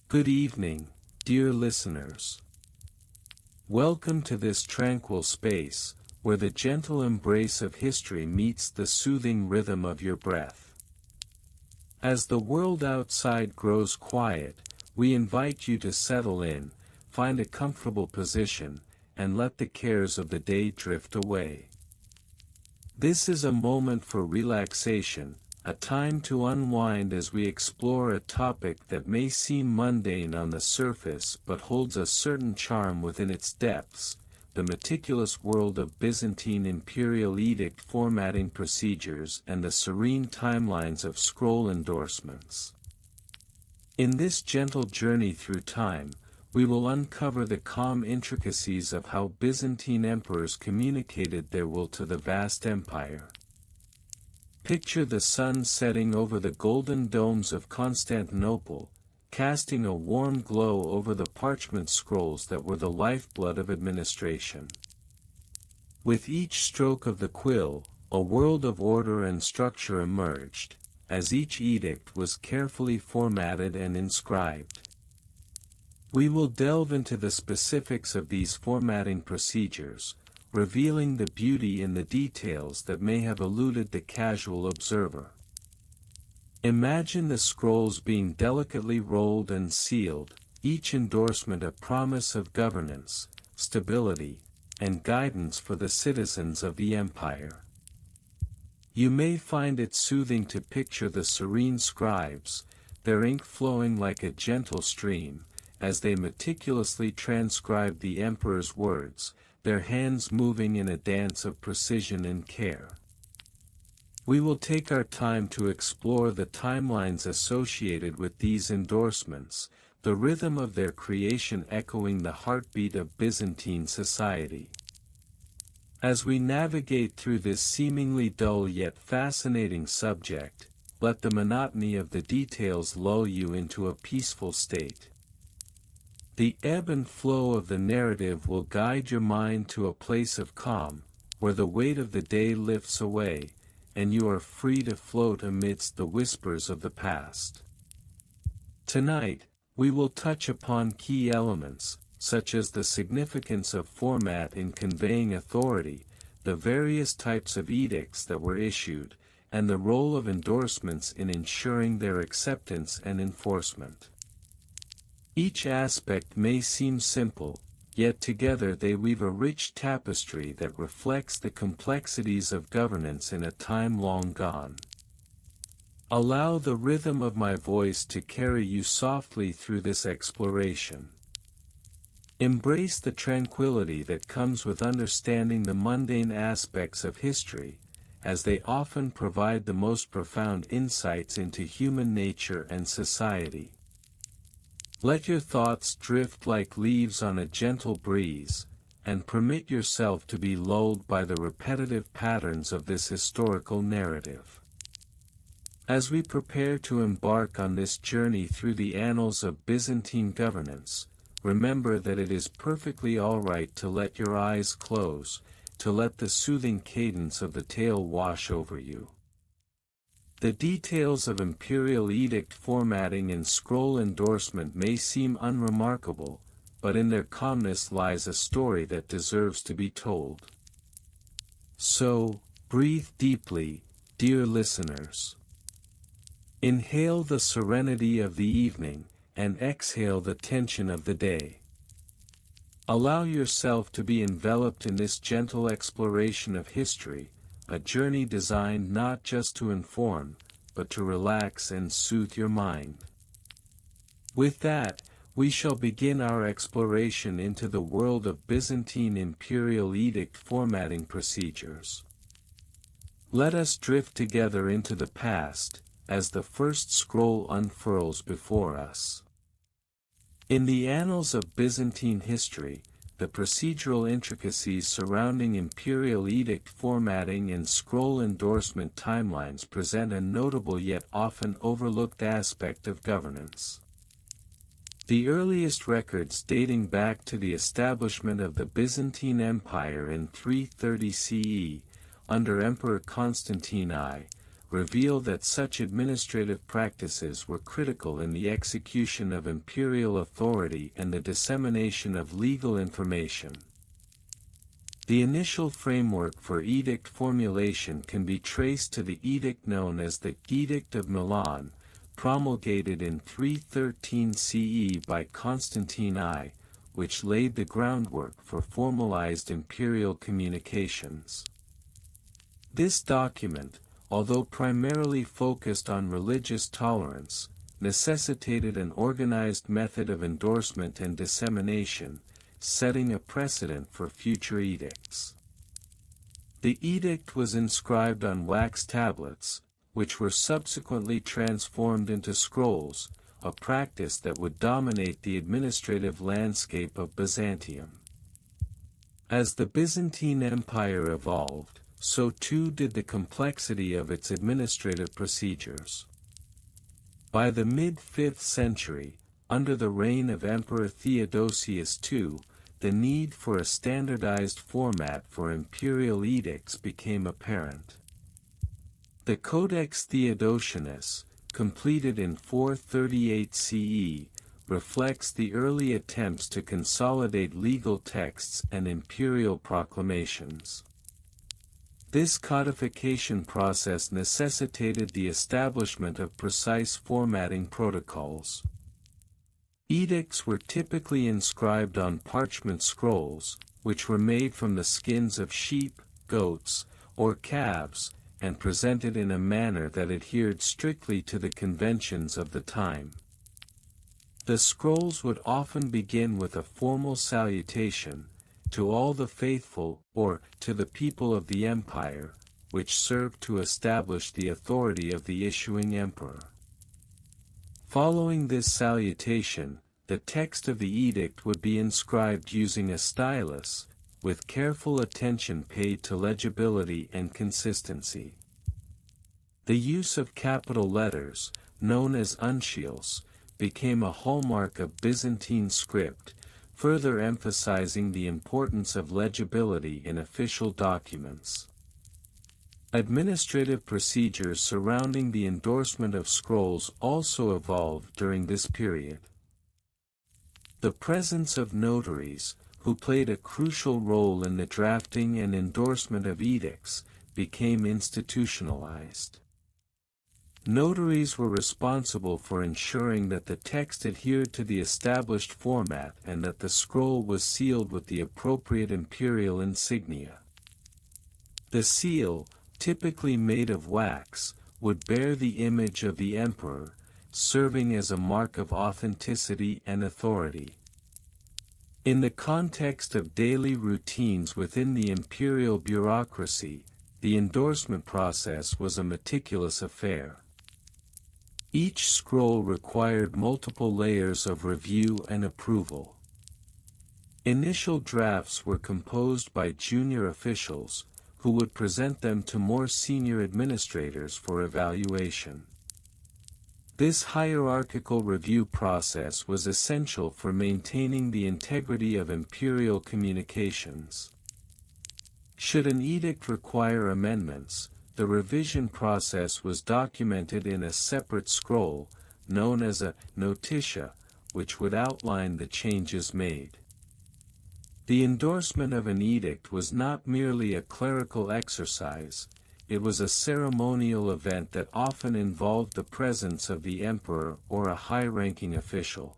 Good evening, dear listeners. Welcome to this tranquil space, where the gentle embrace of history meets the soothing rhythm of your breath. As the world outside grows quiet, we invite you to settle in, find a comfortable position, and let the cares of the day drift away. This is a moment for relaxation, a time to unwind as we explore a topic that may seem mundane on the surface but holds a certain charm within its depths, the meticulous world of Byzantine imperial edict formatting procedures and the serene timelines of scroll endorsements. In this gentle journey through time, we will uncover the calm intricacies of how Byzantine emperors communicated their will to the vast empire. Picture the sun setting over the golden domes of Constantinople, casting a warm glow over the parchment scrolls that were the lifeblood of administration. With each stroke of the quill, a world of order and structure emerged, as each edict was carefully formatted and inscribed. We will delve into the specifics of these formatting procedures, revealing the beauty in the details that may have eluded the casual observer. Imagine the scrolls being delicately rolled and sealed, each endorsement a promise of governance, stability, and guidance for the citizens of the empire. You may find it soothing to picture the serene scribes, their ink flowing like a gentle stream, as they meticulously transcribed the emperor's words, their hands moving in a dance of precision and care. We will take our time to explore the timelines associated with these endorsements, the rhythm of their creation echoing the heartbeat of Byzantine society. As we navigate through this seemingly dull yet fascinating subject, let the monotony of the details lull you into a peaceful state. The ebb and flow of the narrative will guide your mind to a place of calm, where the weight of the day lifts away, and you are free to float amidst the whispers of the past. Tonight, we will touch upon key elements, such as the significance of format in conveying authority, the various types of edicts that were issued, and the role of endorsements in ensuring their acceptance and enforcement. Each aspect may seem simple, yet together they weave a rich tapestry that reflects the complexities of governance in a time long gone. Allow the rhythm of my voice to carry you softly through this exploration. Embrace the tranquility that comes with understanding the mundane aspects of history, as they often provide the most profound insights into human nature and society. Let your thoughts drift like leaves on a gentle breeze, and permit yourself to be lulled by the repetitive patterns of this historical narrative. As we prepare to embark on this journey through the annals of Byzantine governance, remember that it is perfectly all right to let your eyes close, to let the soothing cadence of the tale wash over you. The details of imperial edict formatting and scroll endorsement may seem unremarkable, but in their calmness lies a story that deserves to be told. So, breathe deeply, dear listeners. Inhale the serenity of the evening, and exhale the tension of the day. Allow yourself to be enveloped in this gentle exploration of history, a journey designed not just to inform, but to relax and soothe your mind. With that, we shall begin our exploration into the world of Byzantine imperial edict formatting procedures. Let us drift together into the past, as the first scroll unfurls before us. In the annals of Byzantine history, the procedural intricacies surrounding imperial edict formatting and scroll endorsement timelines present a notable yet often overlooked aspect of governance. The earliest records dating back to the establishment of the Byzantine Empire in 330 CE, under Emperor Constantine I, reveal that such administrative practices were critical in the execution of imperial authority and the dissemination of legal information. The initial framework for edict formulation can be traced to the edict known as the Edict of Milan, promulgated in 313 CE by Constantine I, which laid the groundwork for formalized imperial communications. This document, although primarily focused on religious tolerance, necessitated an organized method of endorsement and dissemination, setting a precedent for future edicts. The edict was inscribed on wax tablets, which were subsequently transformed into scrolls, a practice that would dominate the administrative landscape of Byzantium. As the Byzantine Empire evolved, so too did the complexity of its administrative procedures. By the mid-5th century, under the reign of Emperor Theodosius II, the need for a standardized format for imperial edicts became apparent. The Codex Theodosianus, completed in 438 CE, reflects the early attempts to consolidate legal texts and imperial proclamations. This codification process necessitated the establishment of precise formatting protocols. Edicts were typically inscribed on parchment scrolls, which were made from the skins of sheep, goats, or calves, and presented in a manner that adhered strictly to the conventions of the time. The scrolls would often begin with a formal salutation, "To all the faithful," or "To the people of the empire," which served to establish the authority of the issuing emperor. Following this salutation, the text of the edict would be inscribed using a stylus, with careful attention paid to legibility and consistency. The use of capital letters, known as uncials, became a hallmark of Byzantine script, further emphasizing the importance of legibility in official documents. Administrative procedures surrounding the endorsement of scrolls also evolved during this period. The presence of notaries, who played a crucial role in the drafting and endorsement of edicts, became institutionalized. Notaries were responsible for ensuring that the text adhered to the established format and that the scroll was sealed with the appropriate imperial insignia. The seal, typically made of wax, would bear the image of the emperor, serving as a mark of authenticity and authority. In the context of daily routines within the imperial bureaucracy, the endorsement process was a meticulous affair. Each scroll required multiple layers of review and approval. Initial drafts were composed by junior officials, who would present them to more senior administrators for evaluation. This hierarchical review process was essential for maintaining the integrity of imperial communications. Should an edict require amendments, the revision process was documented in a separate scroll, known as a notitia, which would outline the changes made. The endorsement of an edict was not merely a clerical exercise, it was a ceremonial event that often involved the presence of the emperor or a high-ranking official.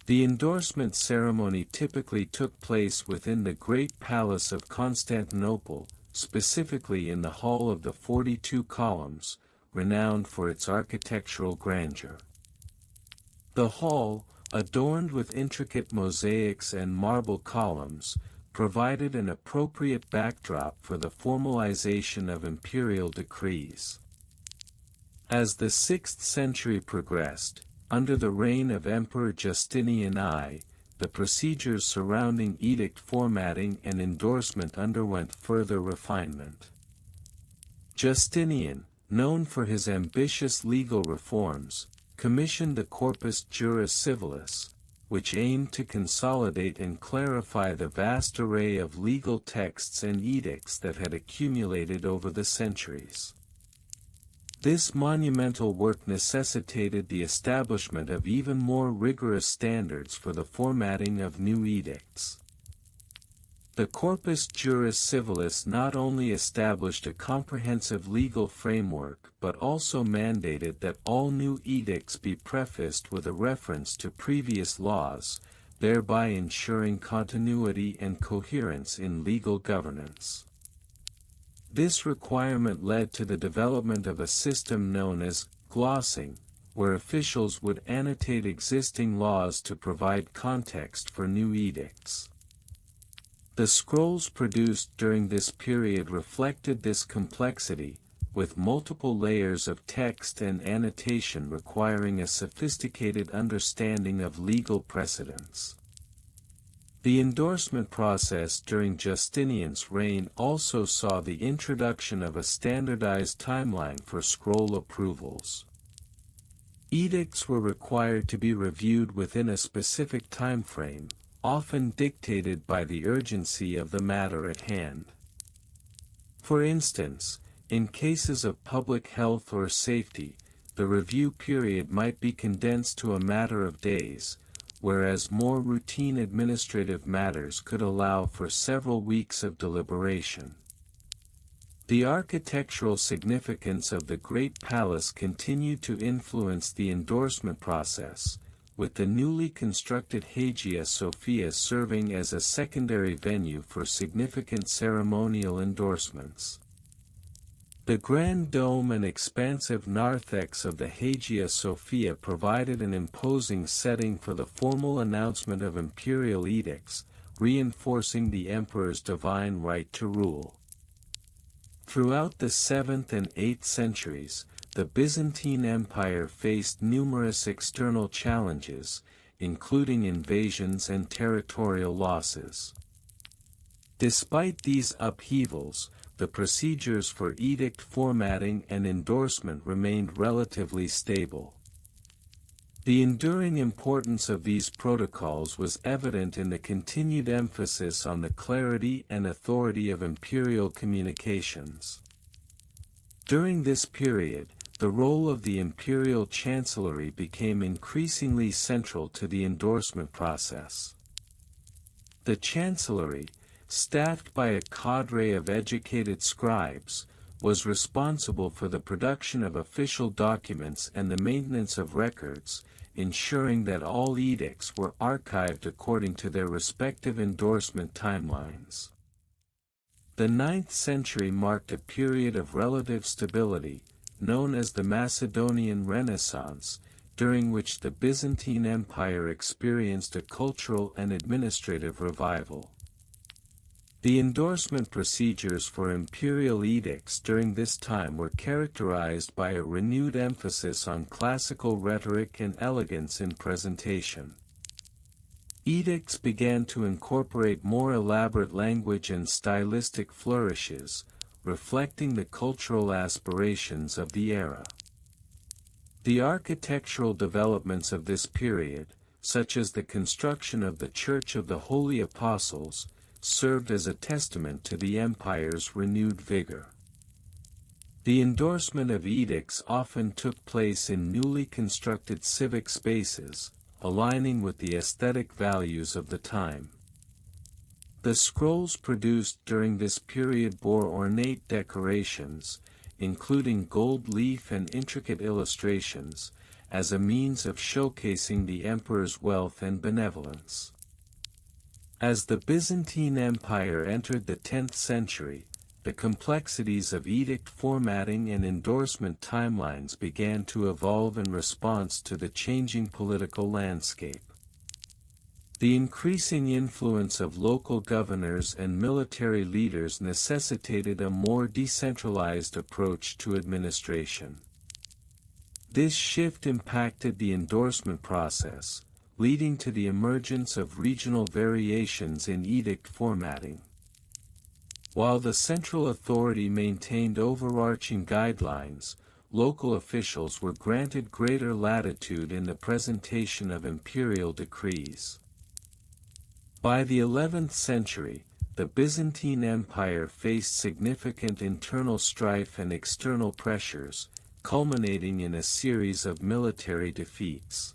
The endorsement ceremony typically took place within the Great Palace of Constantinople, specifically in the Hall of the 42 Columns, renowned for its architectural grandeur. The hall, adorned with intricate mosaics and marble columns, provided an appropriate backdrop for the formalization of imperial decrees. As the 6th century progressed, under the reign of Emperor Justinian I, the procedures surrounding edict formatting and endorsement underwent further refinement. Justinian, known for his ambitious legal reforms, commissioned the Corpus Juris Civilis, which aimed to consolidate and clarify the vast array of legal texts and edicts that had accumulated over the centuries. This monumental work necessitated the establishment of even more rigorous standards for the formatting of new edicts. The Corpus Juris Civilis not only established a comprehensive legal framework but also mandated that all new edicts be prefaced with a reference to previous laws, thereby ensuring continuity and coherence in legal governance. This requirement led to the development of a system known as glossing, where officials would annotate existing laws to provide context for new edicts. The scrolls produced during this period reflected this complexity, with multiple layers of text and annotation requiring a sophisticated understanding of legal precedents. The endorsement process during Justinian's reign also saw the introduction of a standardized timeline for scroll approvals. Edicts were required to be reviewed within a specific time frame, often dictated by the urgency of the matter at hand. For instance, in cases of public health or safety, the review period might be condensed to a matter of days, whereas more routine administrative matters could allow for several weeks of deliberation. The architectural significance of the Great Palace continued to influence the endorsement process, with the newly constructed Hagia Sophia serving as a secondary venue for significant ceremonial endorsements. The grand dome and expansive narthex of the Hagia Sophia provided an imposing setting for the formal announcement of imperial edicts, reinforcing the emperor's divine right to rule. Throughout the 7th and 8th centuries, the Byzantine Empire faced numerous external challenges, including invasions and territorial losses. Despite these upheavals, the procedures for edict formatting and endorsement remained relatively stable. The enduring importance of these protocols was evident in the continued emphasis on the clarity and authority of imperial communications. During this period, the role of the imperial chancellery became increasingly central to the endorsement process. The chancellery, staffed by a cadre of educated scribes, was responsible for the production of official documents and the maintenance of records, ensuring that all edicts were archived according to their respective endorsement timelines. The 9th century marked a period of relative stability, known as the Macedonian Renaissance, during which the Byzantine Empire experienced a cultural and administrative revival. The endorsement procedures for imperial edicts during this time were characterized by a renewed emphasis on classical rhetoric and elegance in presentation. Edicts began to incorporate more elaborate language and stylistic flourishes, reflecting the cultural aspirations of the era. The architectural developments of this period, such as the construction of the Church of the Holy Apostles, served as a testament to the empire's renewed vigor. The endorsement of edicts often took place in newly constructed civic spaces, aligning with the aesthetic values of the time. The scrolls produced during this period bore ornate decorations, including gold leaf and intricate illustrations, as a means of showcasing the emperor's wealth and benevolence. As the Byzantine Empire entered the 10th century, the complexities of edict formatting and endorsement timelines began to evolve in response to the changing political landscape. The increasing influence of local governors and military leaders necessitated a more decentralized approach to administration. This shift impacted the endorsement process, leading to the emergence of regional variations in edict formatting. While the central authority maintained overarching guidelines, local officials were granted greater latitude in the presentation of imperial decrees. By the 11th century, the Byzantine Empire faced significant internal strife and external pressures, culminating in a series of military defeats.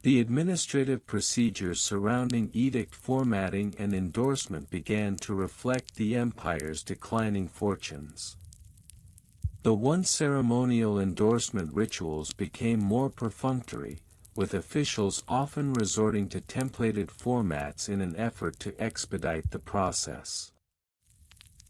The administrative procedures surrounding edict formatting and endorsement began to reflect the empire's declining fortunes. The once ceremonial endorsement rituals became more perfunctory, with officials often resorting to templated formats in an effort to expedite the process.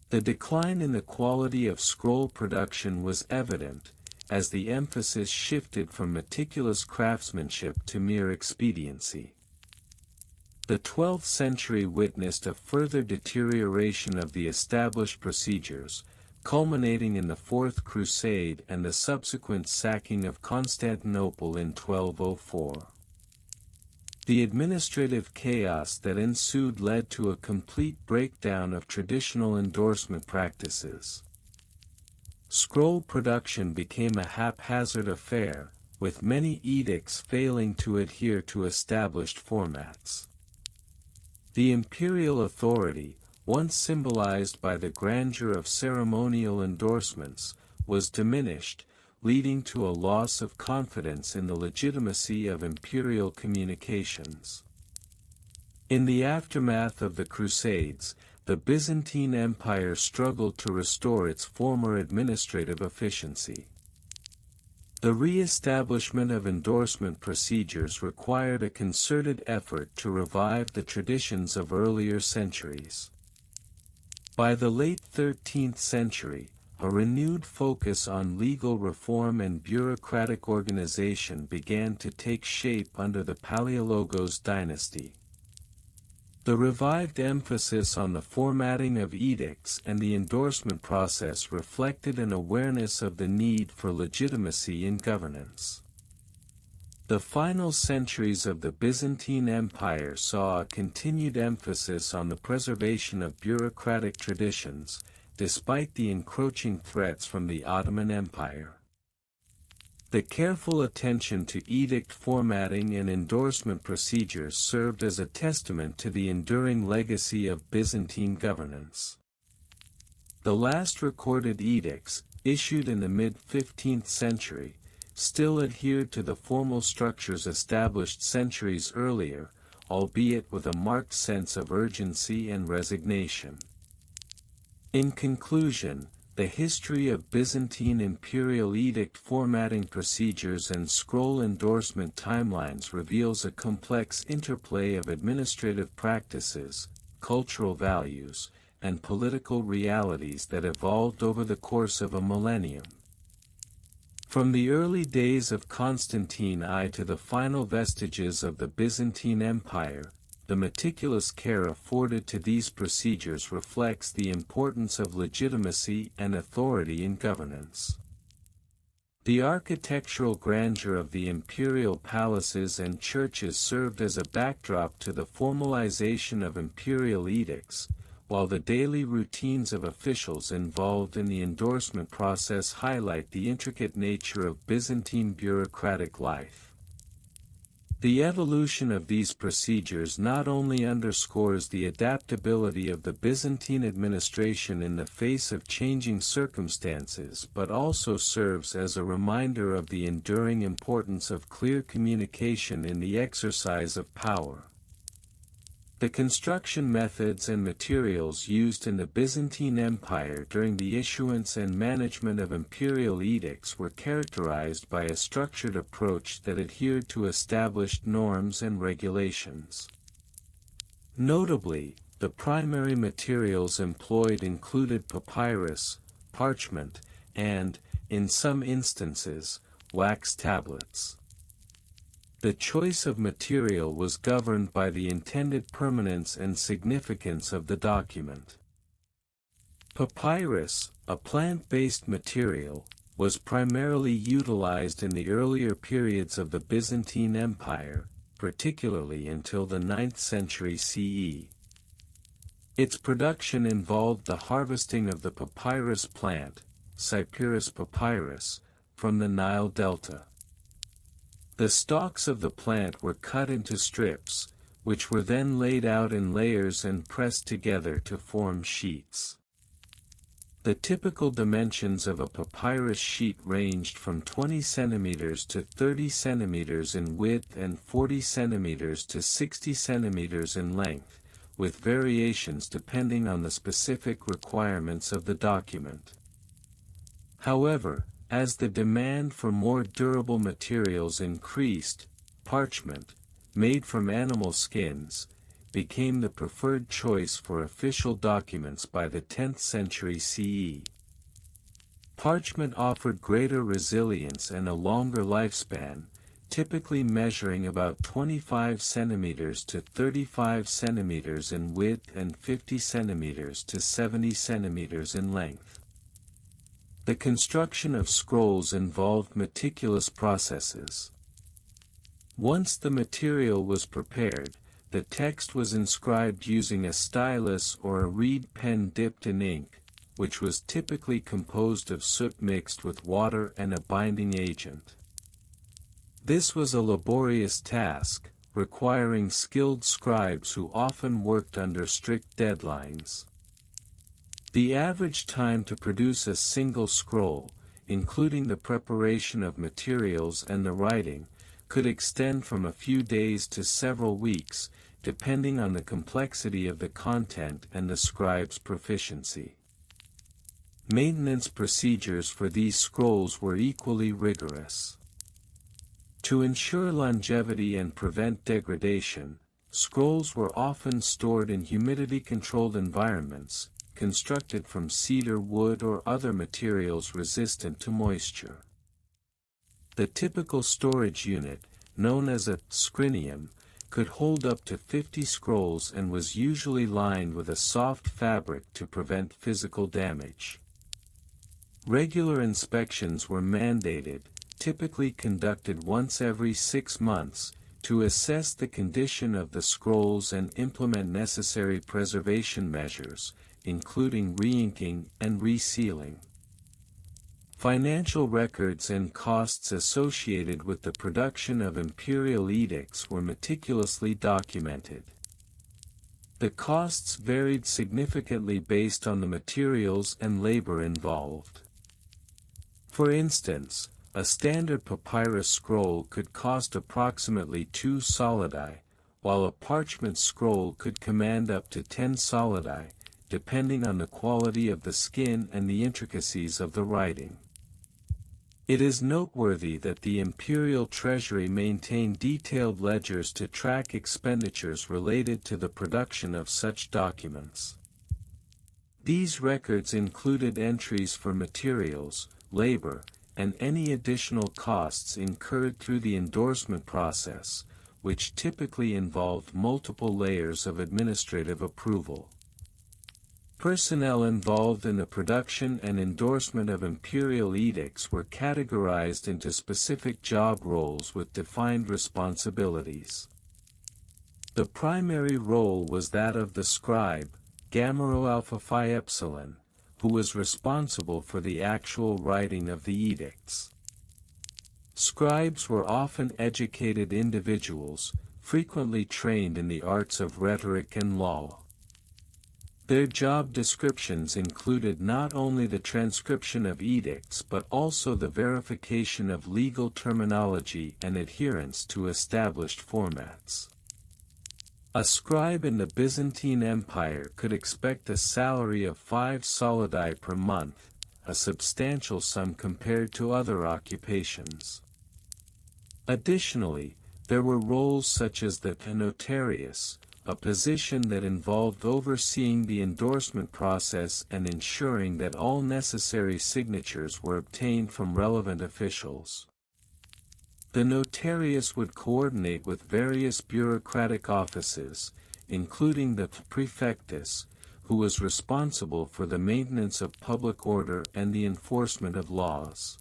The decline in the quality of scroll production was evident, as the emphasis shifted from meticulous craftsmanship to mere expediency. The 12th century witnessed a further deterioration of the established procedures, culminating in the Fourth Crusade and the subsequent sacking of Constantinople in 1204. The administrative chaos that ensued led to a complete breakdown of traditional endorsement practices. Scroll production became a haphazard affair, with many edicts failing to adhere to established formats. The imperial authority, once symbolized by the grandeur of ceremonial endorsements, was diminished, leading to a loss of confidence in the legitimacy of imperial communications. In the aftermath of the Crusades, the Byzantine Empire struggled to restore its former administrative efficiency. The re-establishment of endorsement procedures required a concerted effort to revive the traditions of earlier centuries. By the late 13th century, a renewed focus on legal reform and bureaucratic organization began to take shape under the Palaiologos dynasty. The revived emphasis on the formatting of edicts and the endorsement process reflected an awareness of the need for legitimacy in governance. The final centuries of the Byzantine Empire saw a continued emphasis on the preservation of bureaucratic traditions, despite the encroaching threats from the Ottoman Empire. The careful attention to edict formatting and endorsement procedures served as a testament to the enduring legacy of Byzantine governance. The last recorded edicts, issued in the mid-15th century, still adhered to the formal structures established centuries earlier, albeit with a marked sense of urgency and resignation. In conclusion, the history of Byzantine imperial edict formatting procedures and scroll endorsement timelines reveals a complex interplay of administrative practices, cultural values, and political realities that evolved over the course of a millennium. From the early days of Constantine I to the final vestiges of the Byzantine Empire, the meticulous care afforded to these procedures reflects the importance of legitimacy and authority in governance. The architectural grandeur of the imperial palaces and churches served as a backdrop to the formalization of imperial edicts, while the daily routines of officials involved in the endorsement process highlight the intricate nature of Byzantine bureaucratic life. The evolution of these procedures not only underscores the adaptability of the Byzantine administration in the face of changing circumstances but also serves as a reminder of the enduring importance of clear communication in the exercise of power. The construction methods and materials used in the Byzantine Empire during the issuance and management of imperial edicts were characterized by a structured approach that adhered to established norms and regulations. Notably, the primary materials employed included papyrus, parchment, and, in some instances, wax tablets. The choice of material was governed by the intended permanence and significance of the document. Papyrus, a plant-based material, was primarily utilized in the earlier periods of the Byzantine Empire, particularly until the 9th century CE. Its production involved the harvesting of the papyrus plant, Cyperus papyrus, from the Nile Delta. The stalks of the plant were cut into strips, which were then laid out in layers and pressed together to form sheets. The typical dimensions of a papyrus sheet ranged from 20 centimeters to 30 centimeters in width and 40 centimeters to 60 centimeters in length, with variations depending on the specific requirements of the document. However, as the demand for more durable materials increased, parchment, made from animal skins, became the preferred choice for official documents by the 10th century CE. Parchment offered greater resilience and a longer lifespan, typically measuring about 25 centimeters to 35 centimeters in width and 50 centimeters to 70 centimeters in length. The construction of scrolls involved meticulous processes. Once the material was prepared, the text was inscribed using a stylus or a reed pen dipped in ink, which was typically composed of soot mixed with water and a binding agent. This was a laborious task, requiring skilled scribes who often worked under strict deadlines. The average time to produce a single scroll, including the preparation of materials and the writing, could extend from a few days to several weeks, depending on the complexity of the content and the scribe's proficiency. Maintenance procedures for these scrolls were equally rigorous. To ensure longevity and prevent degradation, scrolls were often stored in humidity-controlled environments, constructed from cedar wood or other materials resistant to moisture. The typical storage unit, known as a scrinium, could hold up to 50 scrolls and was usually lined with a soft fabric to prevent physical damage. Regular inspections were mandated, typically conducted once every 6 months, to assess the condition of the scrolls and implement necessary preservation measures, including re-inking and resealing. Financial records and costs associated with the production of imperial edicts were meticulously documented. The costs varied significantly based on the materials and labor involved. For instance, a standard papyrus scroll could cost approximately 2 solidi, while a parchment scroll could command up to 10 solidi, depending on the quality of the skin and the intricacies of the writing. It is noteworthy that the imperial treasury maintained detailed ledgers to track expenditures related to the production of such documents. These records included entries for materials, labor, and any additional costs incurred through the endorsement process, which typically involved multiple layers of administrative approval. Personnel involved in the production and endorsement of imperial edicts were categorized into specific job roles with defined responsibilities. The primary role was that of the scribe, Gamma Rho Alpha Phi Epsilon, who was responsible for the actual writing of the edicts. Scribes were often educated individuals, frequently trained in the arts of rhetoric and law. Their job descriptions included not only the transcription of edicts but also the verification of legal terminology and adherence to established formats. A scribe in the Byzantine Empire could expect a salary of 5 solidi per month, a substantial sum compared to other occupations. Additionally, there were roles such as the notarius, a position that involved overseeing the endorsement process and ensuring that all necessary signatures were obtained from relevant officials. The notarius would coordinate with various bureaucratic offices, including the praefectus, who was responsible for the maintenance of public order and the enforcement of laws.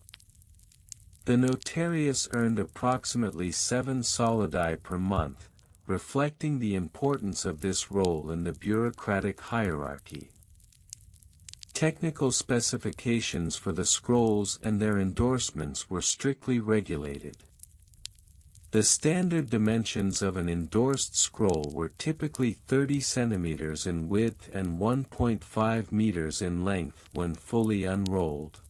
The notarius earned approximately 7 solidi per month, reflecting the importance of this role in the bureaucratic hierarchy. Technical specifications for the scrolls and their endorsements were strictly regulated. The standard dimensions of an endorsed scroll were typically 30 centimeters in width and 1.5 meters in length when fully unrolled.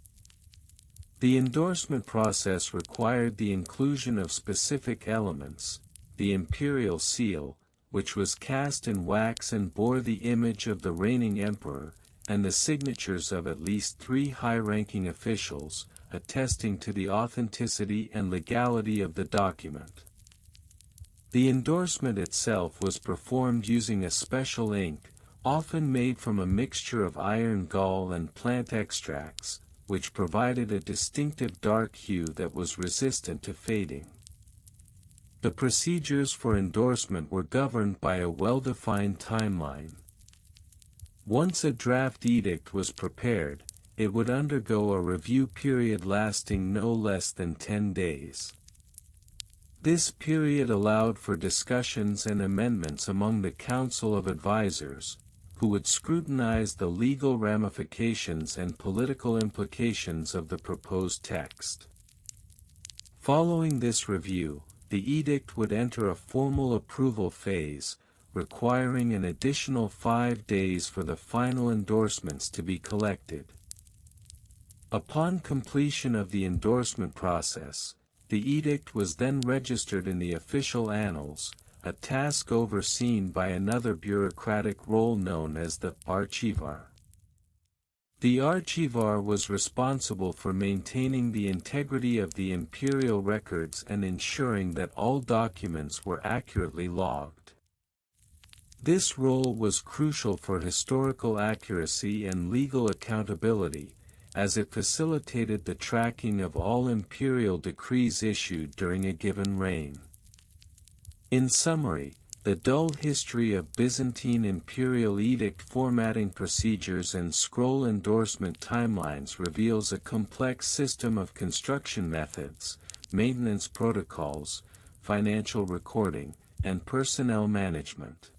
The endorsement process required the inclusion of specific elements: the imperial seal, which was cast in wax and bore the image of the reigning emperor, and the signatures of at least 3 high-ranking officials, attesting to the authenticity and legality of the document. The endorsement itself was performed using a special ink, often made from a mixture of iron gall and plant extracts, which provided a distinctive dark hue that was resistant to fading. The procedures for endorsement were governed by a well-defined timeline. Once a draft edict was prepared, it would undergo a review period lasting no less than 10 days. This period allowed for discussions and amendments among the Council of Advisors, who would scrutinize the legal ramifications and political implications of the proposed text. Following this review, the edict would enter a formal approval phase, requiring an additional 5 days for the final endorsements to be collected. Upon completion of the endorsement process, the edict was then registered in the official annals, a task overseen by another bureaucratic role known as the archivar. The archivar was responsible for maintaining the integrity of the imperial records and ensuring that all documents were accurately logged. This role was crucial for historical accuracy and legal accountability, as it facilitated the tracking of all imperial decrees issued during a given reign. In summary, the dull history of Byzantine imperial edict formatting procedures and scroll endorsement timelines reveals a complex system of construction methods, maintenance protocols, financial recording, and personnel management.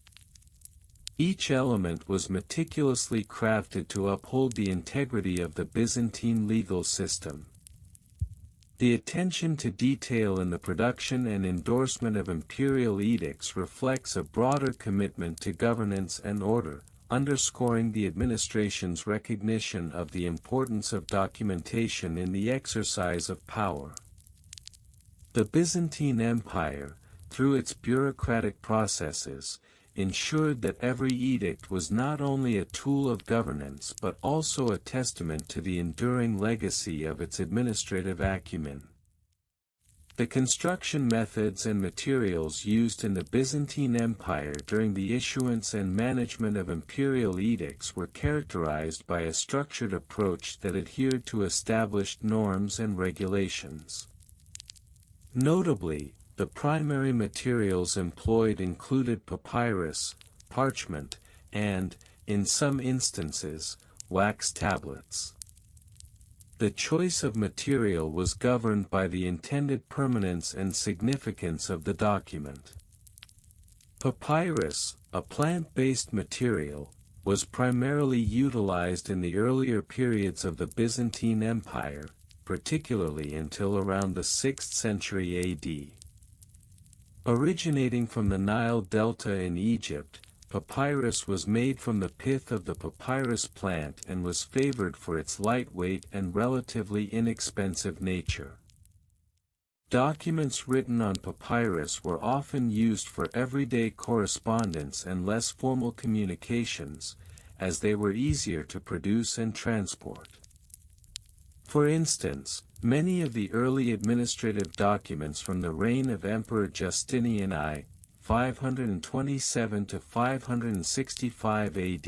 Each element was meticulously crafted to uphold the integrity of the Byzantine legal system. The attention to detail in the production and endorsement of imperial edicts reflects a broader commitment to governance and order, underscoring the administration's recognition of the importance of documentation in the exercise of power. The Byzantine Empire, through its bureaucratic processes, ensured that every edict was not only a tool of governance but also a testament to the enduring legacy of its administrative acumen. The construction methods and materials used in the Byzantine Empire during the issuance and management of imperial edicts were characterized by a structured approach that adhered to established norms and regulations. Notably, the primary materials employed included papyrus, parchment, and, in some instances, wax tablets. The choice of material was governed by the intended permanence and significance of the document. Papyrus, a plant-based material, was primarily utilized in the earlier periods of the Byzantine Empire, particularly until around the 6th century AD. Originating from the Nile Delta in Egypt, papyrus was made from the pith of the papyrus plant and was favored for its lightweight and relatively inexpensive nature. Documents written on papyrus were often used for everyday correspondence and less formal communications, as they were easier to produce and transport. For instance, many of the early administrative documents from the reign of Emperor Justinian I, 527 to 565 AD,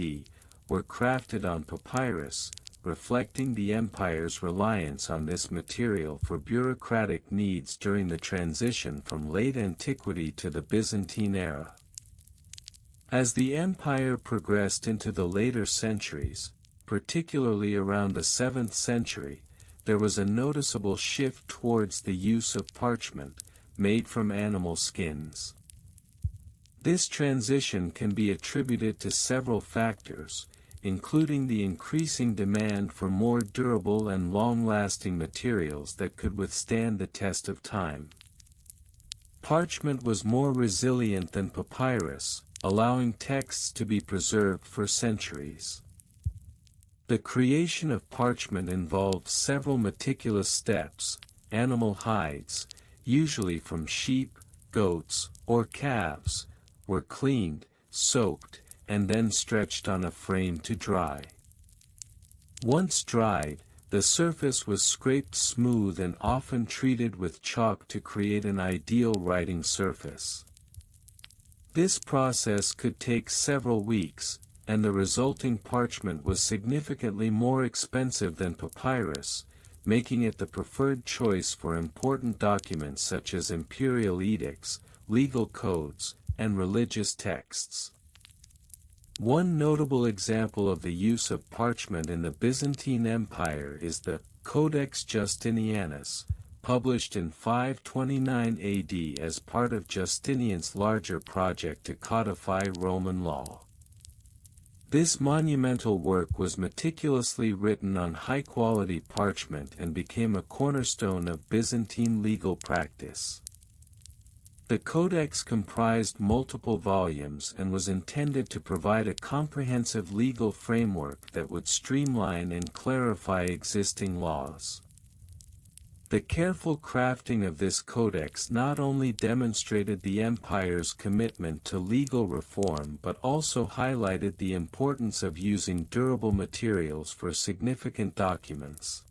were crafted on papyrus, reflecting the empire's reliance on this material for bureaucratic needs during the transition from late antiquity to the Byzantine era. As the empire progressed into the later centuries, particularly around the 7th century, there was a noticeable shift towards the use of parchment, made from animal skins. This transition can be attributed to several factors, including the increasing demand for more durable and long-lasting materials that could withstand the test of time. Parchment was more resilient than papyrus, allowing texts to be preserved for centuries. The creation of parchment involved several meticulous steps. Animal hides, usually from sheep, goats, or calves, were cleaned, soaked, and then stretched on a frame to dry. Once dried, the surface was scraped smooth and often treated with chalk to create an ideal writing surface. This process could take several weeks, and the resulting parchment was significantly more expensive than papyrus, making it the preferred choice for important documents such as imperial edicts, legal codes, and religious texts. One notable example of the use of parchment in the Byzantine Empire is the Codex Justinianus, published in 529 AD as part of Justinian's larger project to codify Roman law. This monumental work was meticulously written on high-quality parchment and became a cornerstone of Byzantine legal practice. The Codex comprised multiple volumes and was intended to provide a comprehensive legal framework that would streamline and clarify existing laws. The careful crafting of this codex not only demonstrated the empire's commitment to legal reform but also highlighted the importance of using durable materials for significant documents.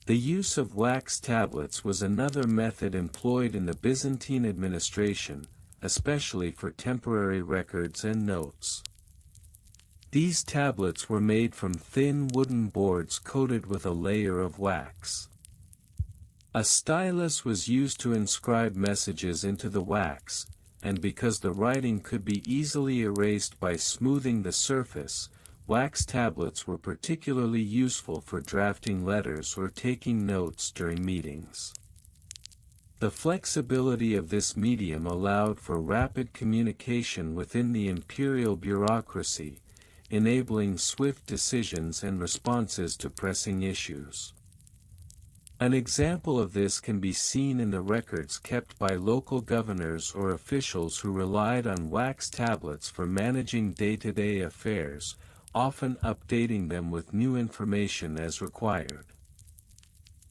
The use of wax tablets was another method employed in the Byzantine administration, especially for temporary records and notes. These tablets were made from thin wooden boards coated with a layer of wax. A stylus was used to inscribe messages into the wax, and because the writing could be easily erased by smoothing the surface, wax tablets were particularly useful for drafting letters or taking notes during meetings. The flexibility of this medium allowed for rapid communication within the imperial bureaucracy, enabling swift decisions and responses to pressing issues. An example of this can be seen in the records kept by local governors or officials who relied on wax tablets for managing day-to-day affairs, often updating them with new information as required.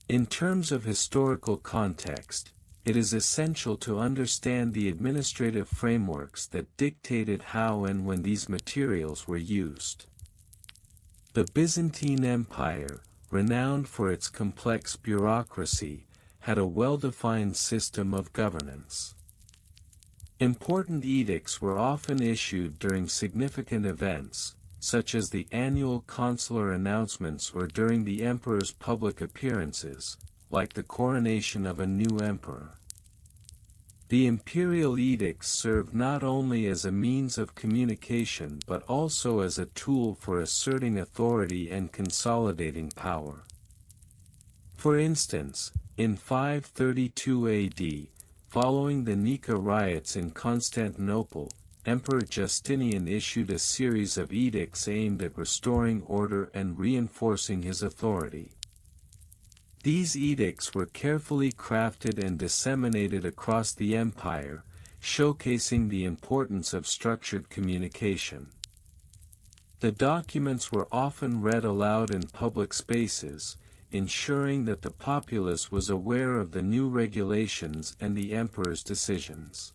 In terms of historical context, it is essential to understand the administrative frameworks that dictated how and when these materials were used. The Byzantine Empire, renowned for its complex bureaucracy, had a well-defined system of governance. Important edicts were often issued during significant events, such as the annual consular announcements or during the emperor's public appearances, like the coronation of a new emperor. The imperial edicts served not only as a means of communication but also as a tool for asserting authority and consolidating power. For instance, in 532 AD, following the Nika riots in Constantinople, Emperor Justinian issued a series of edicts aimed at restoring order and reinforcing his authority. These edicts were carefully crafted and disseminated across the empire, showcasing the importance of structured communication. The documents were often read aloud in public spaces, ensuring that the populace was aware of the new regulations and the emperor's decisions.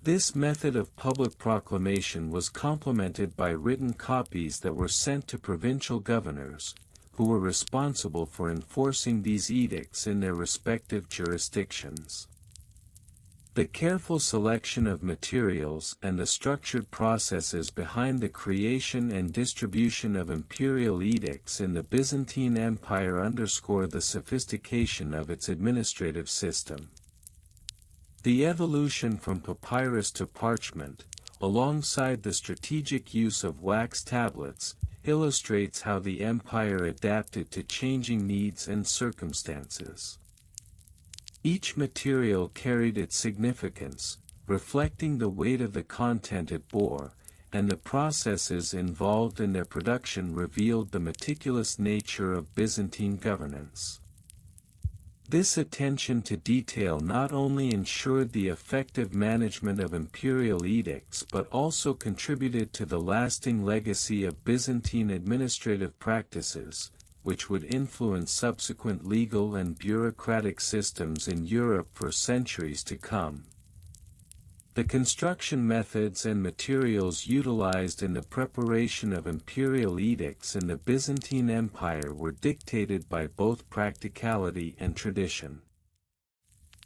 This method of public proclamation was complemented by written copies that were sent to provincial governors, who were responsible for enforcing these edicts in their respective jurisdictions. The careful selection of materials and the structured processes behind the creation and distribution of imperial edicts in the Byzantine Empire underscore the sophistication of its administrative system. The evolution from papyrus to parchment, alongside the strategic use of wax tablets, illustrates how the empire adapted to changing needs and circumstances. Each material carried its significance, reflecting the weight of the content it bore, and the processes involved in their production revealed the meticulous nature of Byzantine governance. This attention to detail not only ensured the effective management of imperial edicts but also contributed to the lasting legacy of Byzantine administrative practices, which would influence subsequent legal and bureaucratic systems in Europe for centuries to come. The construction methods and materials utilized in the preparation of imperial edicts in the Byzantine Empire were dictated by both practicality and tradition.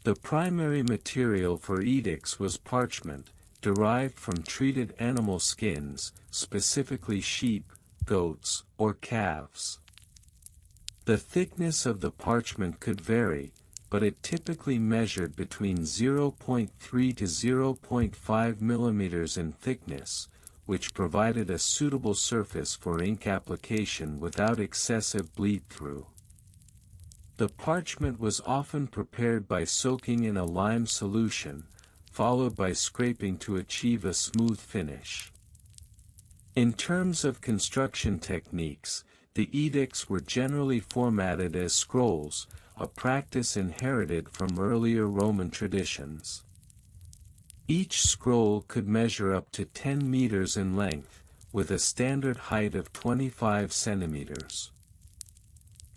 The primary material for edicts was parchment, derived from treated animal skins, specifically sheep, goats, or calves. The thickness of the parchment could vary, but it typically measured between 0.3 to 0.5 mm in thickness, which provided a suitable surface for ink application without excessive bleed-through. The parchment was often prepared by soaking in a lime solution, followed by scraping to achieve a smooth finish. In terms of construction techniques, the edicts were generally formatted as scrolls, a practice inherited from earlier Roman traditions. Each scroll could measure up to 10 meters in length, with a standard height of 25 centimeters.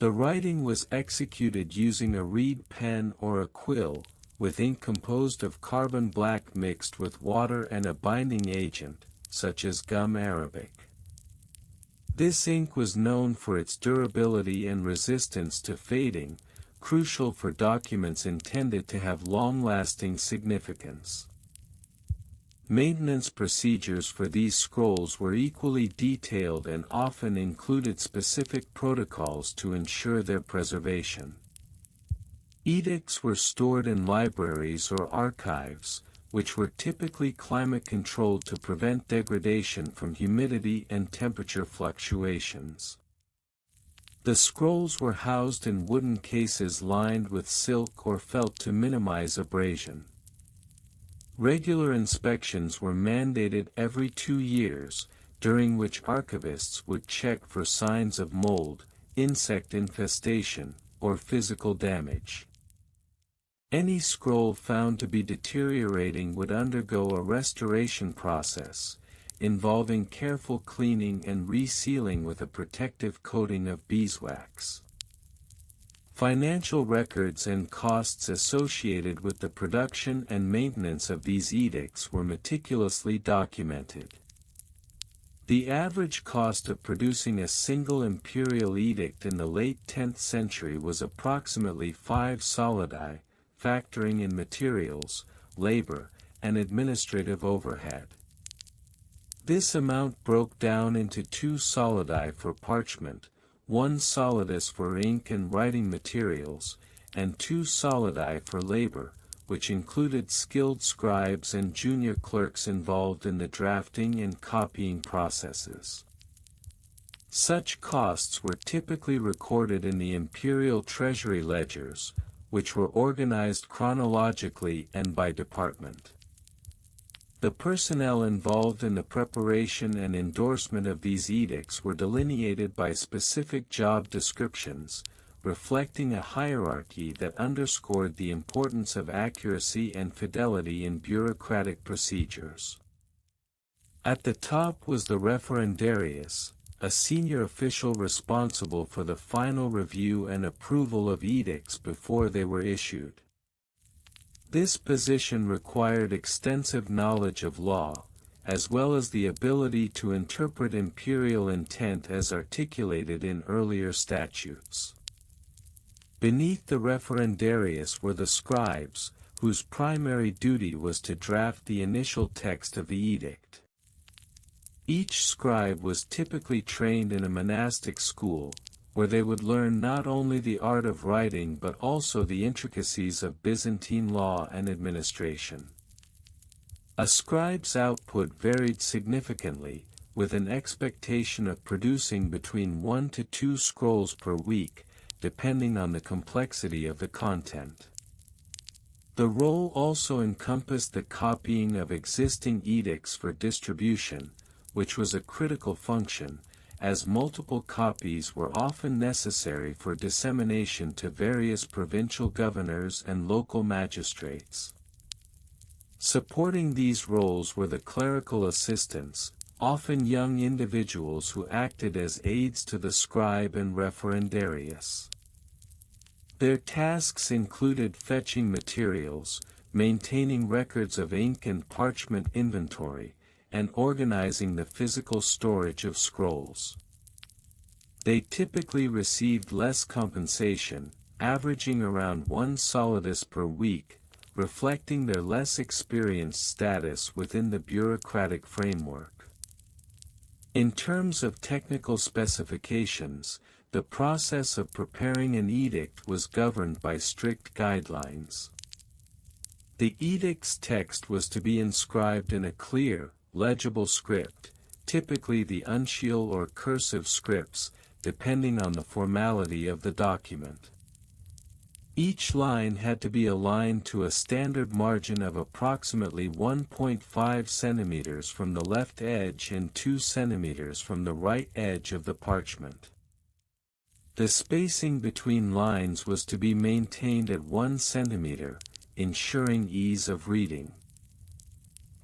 The writing was executed using a reed pen or a quill, with ink composed of carbon black mixed with water and a binding agent, such as gum arabic. This ink was known for its durability and resistance to fading, crucial for documents intended to have long-lasting significance. Maintenance procedures for these scrolls were equally detailed and often included specific protocols to ensure their preservation. Edicts were stored in libraries or archives, which were typically climate-controlled to prevent degradation from humidity and temperature fluctuations. The scrolls were housed in wooden cases lined with silk or felt to minimize abrasion. Regular inspections were mandated every 2 years, during which archivists would check for signs of mold, insect infestation, or physical damage. Any scroll found to be deteriorating would undergo a restoration process, involving careful cleaning and resealing with a protective coating of beeswax. Financial records and costs associated with the production and maintenance of these edicts were meticulously documented. The average cost of producing a single imperial edict in the late 10th century was approximately 5 solidi, factoring in materials, labor, and administrative overhead. This amount broke down into 2 solidi for parchment, 1 solidus for ink and writing materials, and 2 solidi for labor, which included skilled scribes and junior clerks involved in the drafting and copying processes. Such costs were typically recorded in the imperial treasury ledgers, which were organized chronologically and by department. The personnel involved in the preparation and endorsement of these edicts were delineated by specific job descriptions, reflecting a hierarchy that underscored the importance of accuracy and fidelity in bureaucratic procedures. At the top was the referendarius, a senior official responsible for the final review and approval of edicts before they were issued. This position required extensive knowledge of law, as well as the ability to interpret imperial intent as articulated in earlier statutes. Beneath the referendarius were the scribes, whose primary duty was to draft the initial text of the edict. Each scribe was typically trained in a monastic school, where they would learn not only the art of writing but also the intricacies of Byzantine law and administration. A scribe's output varied significantly, with an expectation of producing between 1 to 2 scrolls per week, depending on the complexity of the content. The role also encompassed the copying of existing edicts for distribution, which was a critical function, as multiple copies were often necessary for dissemination to various provincial governors and local magistrates. Supporting these roles were the clerical assistants, often young individuals who acted as aides to the scribe and referendarius. Their tasks included fetching materials, maintaining records of ink and parchment inventory, and organizing the physical storage of scrolls. They typically received less compensation, averaging around 1 solidus per week, reflecting their less experienced status within the bureaucratic framework. In terms of technical specifications, the process of preparing an edict was governed by strict guidelines. The edict's text was to be inscribed in a clear, legible script, typically the uncial or cursive scripts, depending on the formality of the document. Each line had to be aligned to a standard margin of approximately 1.5 centimeters from the left edge and 2 centimeters from the right edge of the parchment. The spacing between lines was to be maintained at 1 centimeter, ensuring ease of reading.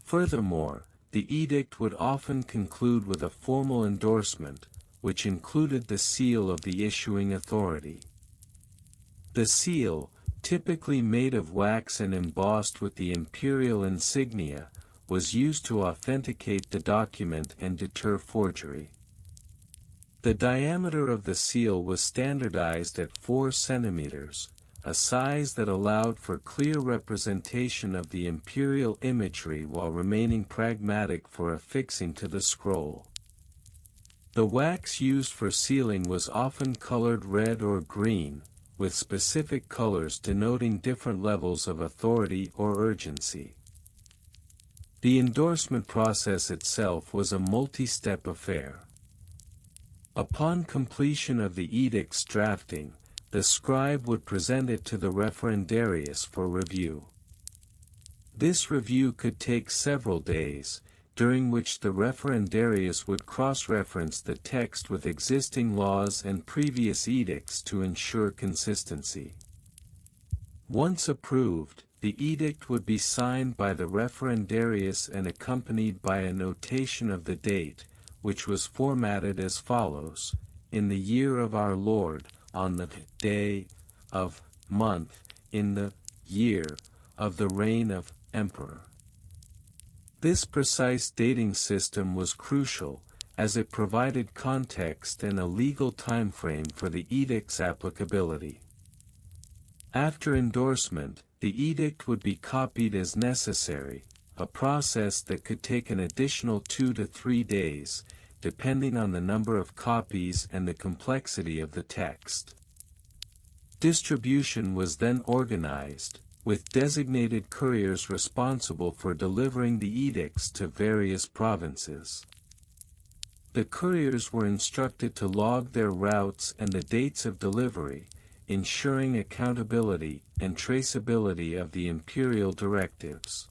Furthermore, the edict would often conclude with a formal endorsement, which included the seal of the issuing authority. The seal, typically made of wax and embossed with the imperial insignia, was used to authenticate the document and deter forgery. The diameter of the seal was standardized at 4 centimeters, a size that allowed for clear representation of the imperial imagery while remaining pragmatic for affixing to the scroll. The wax used for sealing was often colored red or green, with specific colors denoting different levels of authority or urgency. The endorsement process itself was a multi-step affair. Upon completion of the edict's drafting, the scribe would present it to the referendarius for review. This review could take several days, during which the referendarius would cross-reference the text with existing laws and previous edicts to ensure consistency. Once approved, the edict would be signed by the referendarius and accompanied by a notation of the date, which was formatted as follows: in the year of our Lord, on the day of month, in the year of the reign of Emperor. This precise dating system was crucial, as it provided context and a legal timeframe for the edict's applicability. After endorsement, the edict would be copied as necessary, a process that could take an additional 2 to 3 days, depending on the number of copies and the complexity of the text. Distribution was then organized, with designated couriers responsible for delivering the edicts to various provinces. The couriers were instructed to log their routes and the dates of delivery, ensuring accountability and traceability of the imperial directives.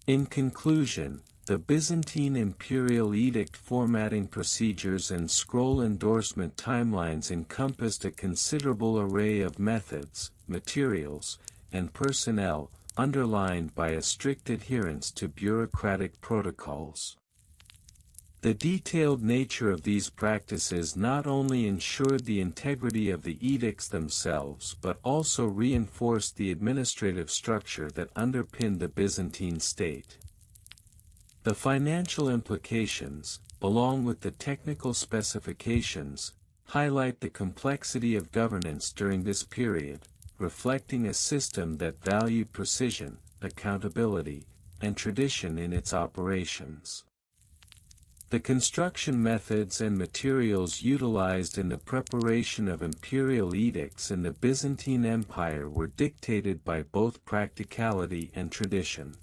In conclusion, the Byzantine imperial edict formatting procedures and scroll endorsement timelines encompassed a considerable array of methods, materials, and personnel, underlined by a strict adherence to bureaucratic protocols. The detailed nature of these practices not only ensured the integrity of the edicts themselves but also reinforced the administrative structure that underpinned the Byzantine state. The financial implications, along with the technical specifications, highlight the complexity of governance during this period, reflecting a system that valued precision, accountability, and tradition in its operations. The construction methods and materials utilized in the preparation of imperial edicts in the Byzantine Empire were dictated by both practicality and tradition.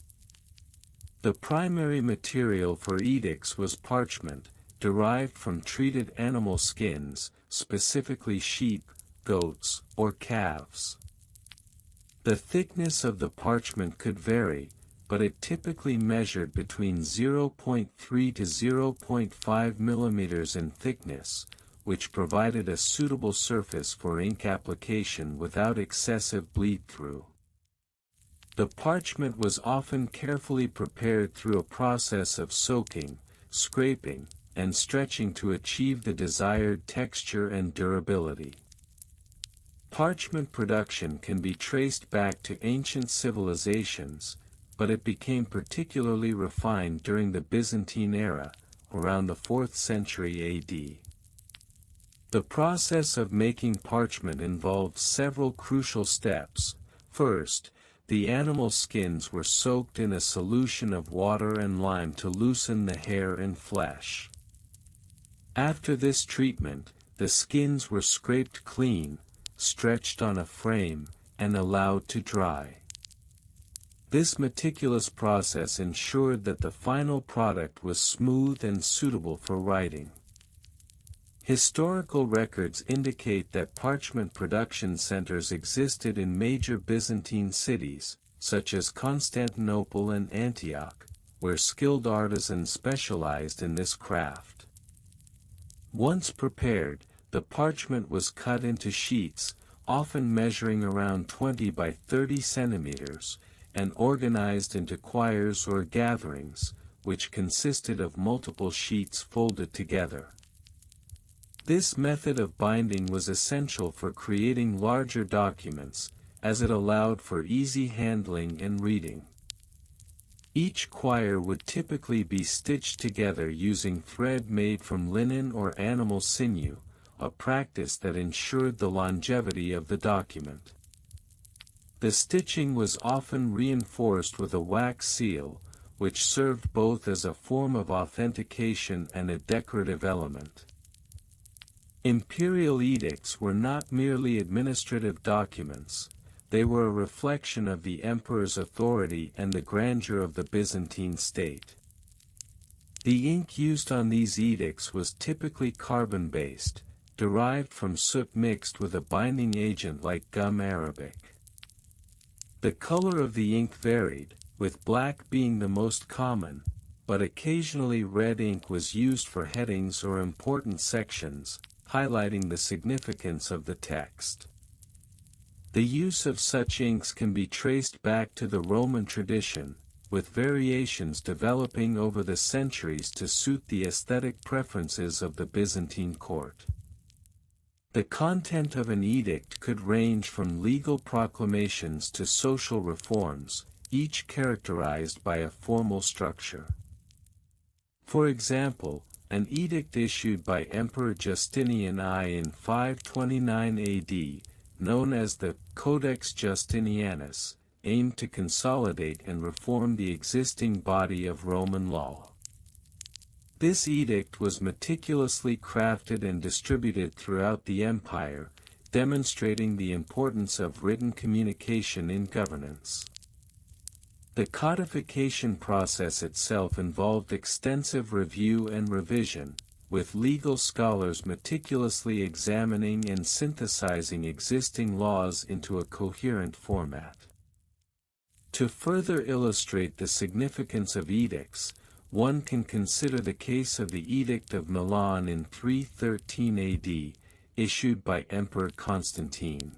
The primary material for edicts was parchment, derived from treated animal skins, specifically sheep, goats, or calves. The thickness of the parchment could vary, but it typically measured between 0.3 to 0.5 millimeters in thickness, which provided a suitable surface for ink application without excessive bleed-through. The parchment was often carefully prepared through a process of soaking, scraping, and stretching to achieve the desired texture and durability. Parchment production can be traced back to ancient civilizations, but it became particularly refined during the Byzantine era, around the 4th century AD. The process of making parchment involved several crucial steps. First, the animal skins were soaked in a solution of water and lime to loosen the hair and flesh. After this treatment, the skins were scraped clean, stretched on a frame, and allowed to dry. This meticulous process ensured that the final product was smooth and suitable for writing. Historical records indicate that parchment production centers existed in major Byzantine cities, such as Constantinople and Antioch, where skilled artisans specialized in this craft. Once prepared, the parchment was cut into sheets, often measuring around 20 by 30 centimeters, and organized into quires or gatherings, which consisted of multiple sheets folded together. This method of binding was essential for creating larger documents, as it allowed for easy handling and reading. Each quire would typically be stitched together using thread made from linen or animal sinew, a practice that ensured the longevity of the document. The stitching was often reinforced with a wax seal, which served both as a form of authentication and a decorative element. Imperial edicts were not merely administrative documents, they were a reflection of the emperor's authority and the grandeur of the Byzantine state. The ink used on these edicts was typically carbon-based, derived from soot mixed with a binding agent like gum arabic. The color of the ink varied, with black being the most common, but occasionally red ink was used for headings or important sections, highlighting the significance of the text. The use of such inks can be traced back to the Roman tradition, with variations developing over the centuries to suit the aesthetic preferences of the Byzantine court. The content of an edict could range from legal proclamations to social reforms, each characterized by a formal structure. For example, an edict issued by Emperor Justinian I in 529 AD, known as the Codex Justinianus, aimed to consolidate and reform the existing body of Roman law. This edict was meticulously crafted and distributed throughout the empire, demonstrating the importance of written communication in governance. The codification process itself involved extensive review and revision, with legal scholars meticulously examining and synthesizing existing laws into a coherent format. To further illustrate the significance of edicts, one can consider the case of the Edict of Milan in 313 AD, issued by Emperor Constantine.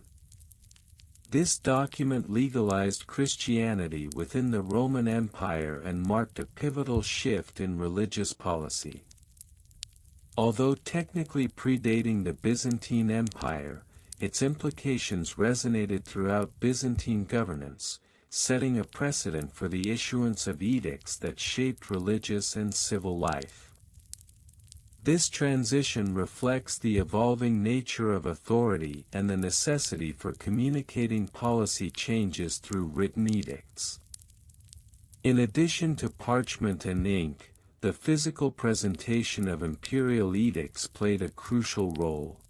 This document legalized Christianity within the Roman Empire and marked a pivotal shift in religious policy. Although technically predating the Byzantine Empire, its implications resonated throughout Byzantine governance, setting a precedent for the issuance of edicts that shaped religious and civil life. This transition reflects the evolving nature of authority and the necessity for communicating policy changes through written edicts. In addition to parchment and ink, the physical presentation of imperial edicts played a crucial role.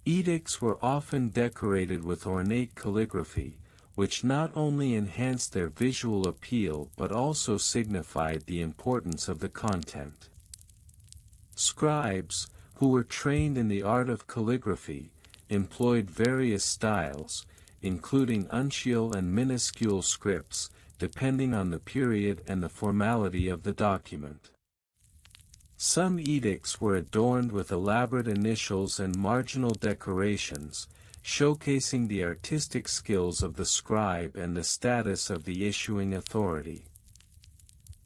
Edicts were often decorated with ornate calligraphy, which not only enhanced their visual appeal but also signified the importance of the content. Scribes, who were trained in the art of calligraphy, employed various styles, including uncial and minuscule scripts, depending on the period and the formality of the document. Some edicts were adorned with elaborate initials and marginal decorations, showcasing the artistic skills of the scribe and the status of the issuing authority.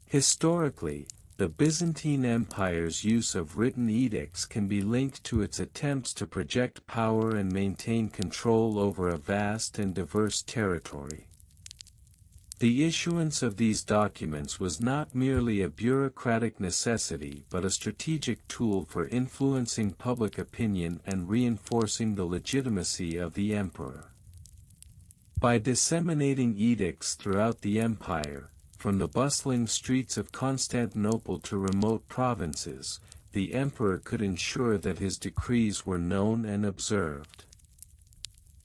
Historically, the Byzantine Empire's use of written edicts can be linked to its attempts to project power and maintain control over a vast and diverse territory. The issuance of these documents was not merely a bureaucratic necessity but a strategic tool for influencing public opinion and reinforcing the legitimacy of the emperor. By disseminating edicts throughout the empire, from the bustling streets of Constantinople to remote provinces, the emperor could ensure that his decrees were known and observed.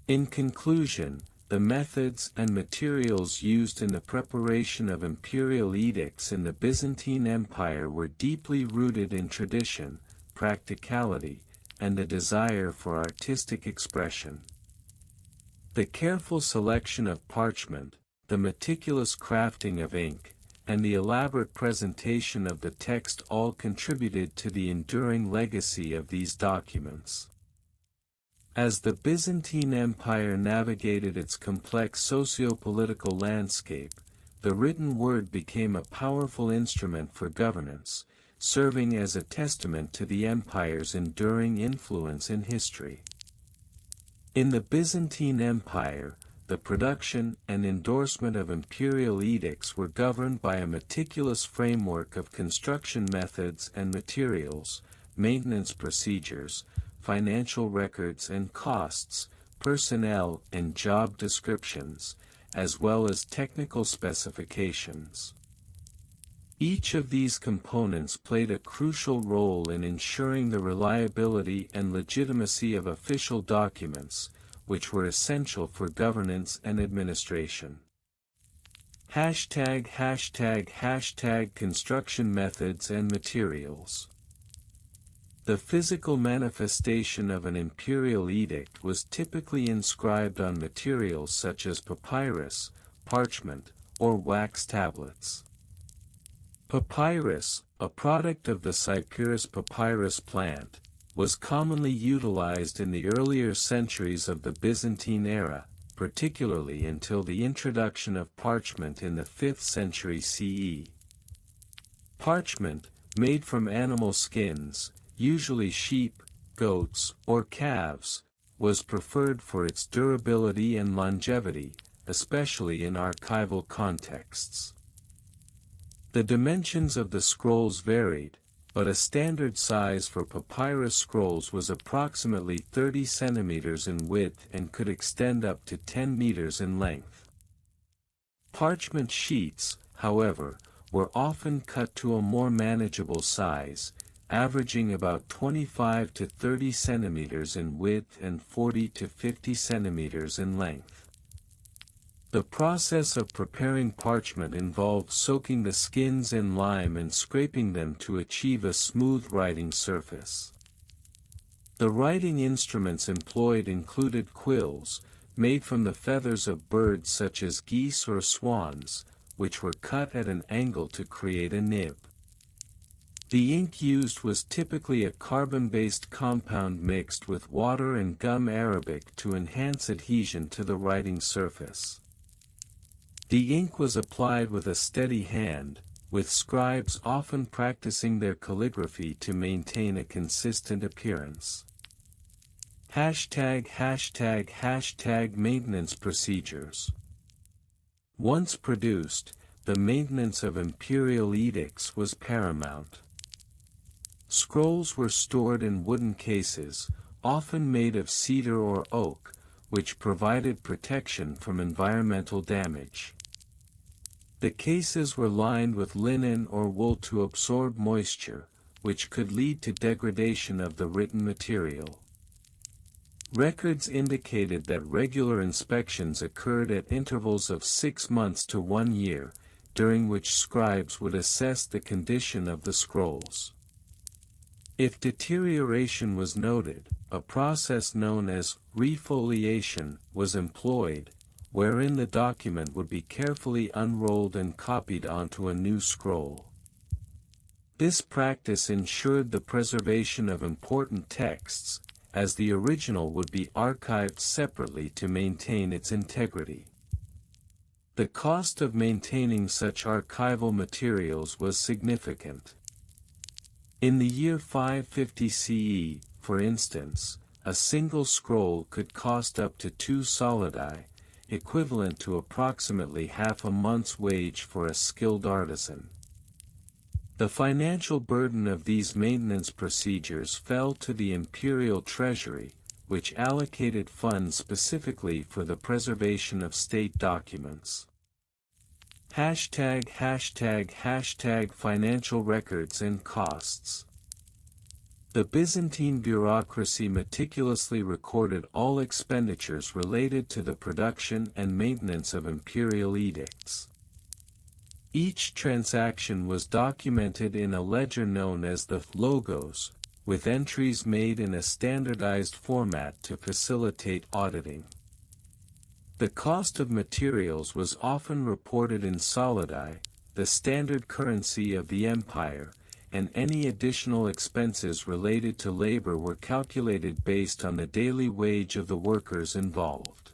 In conclusion, the methods and materials used in the preparation of imperial edicts in the Byzantine Empire were deeply rooted in tradition, practicality, and the desire for artistic expression. The careful selection of parchment, the meticulous crafting of ink, and the elaborate presentation of the text all contributed to the enduring legacy of these documents. As the Byzantine Empire navigated its complex socio-political landscape, the written word became a powerful instrument for governance, serving as a testament to the empire's enduring influence in history. In the Byzantine Empire, the production and endorsement of imperial edicts were governed by a meticulous framework of construction methods and materials, maintenance procedures, financial records and costs, personnel and job descriptions, as well as technical specifications. Each of these components played a crucial role in ensuring the reliability and legitimacy of official documents, which were essential for governance and administration. ### Construction methods and materials. The physical manifestation of an imperial edict was typically inscribed on materials such as papyrus, parchment, or wax tablets. Papyrus, a product of the Cyperus papyrus plant, was commonly utilized in the earlier centuries of the Byzantine era, particularly until the introduction of parchment in the 5th century CE. Parchment, made from animal skins, usually sheep, goats, or calves, was preferred for its durability and longevity, especially in archival contexts. The dimensions of the scrolls varied, but a standard size for papyrus scrolls was approximately 30 centimeters in width and could extend up to 10 meters in length. Parchment sheets, however, were often cut to a more manageable size, averaging about 25 to 30 centimeters in width and 40 to 50 centimeters in length. The process of preparing parchment involved soaking the skins in lime and scraping them to achieve a smooth writing surface. The writing instruments employed included quills, made from the feathers of birds such as geese or swans, which were cut at an angle to create a nib. The ink used was typically a carbon-based compound mixed with water and gum arabic to enhance adhesion to the writing surface. The ink was applied with a steady hand, with scribes often practicing their calligraphy to maintain a consistent appearance. ### Maintenance procedures. Once produced, the maintenance of imperial edicts was paramount. Scrolls were stored in wooden cases, often made of cedar or oak, which provided protection from environmental damage. The cases were lined with linen or wool to absorb moisture, which could lead to degradation of the written material. Records indicated that regular inspections occurred at intervals of 6 months to 1 year, during which scribes would assess the condition of the scrolls. If deterioration was noted, a process known as refoliation was employed, wherein the document would be carefully unrolled and copied onto a new scroll. This practice ensured the preservation of important texts, as the original would be archived separately to maintain its integrity. The cost of maintaining such archival materials was significant. In the year 550 CE, for instance, a single scroll could cost up to 2 solidi, equivalent to approximately half a month's wage for a skilled artisan. The financial burden of these maintenance procedures fell to the imperial treasury, which allocated funds specifically for the preservation of state documents. ### Financial records and costs. The Byzantine bureaucracy meticulously recorded all expenditures related to the production and maintenance of imperial edicts. Each transaction was documented in a ledger known as the logos, with entries made in a standardized format to facilitate auditing. The cost of materials was often reported in solidi, the standard currency of the empire, and any additional expenses related to labor were calculated based on the daily wage of the workers involved.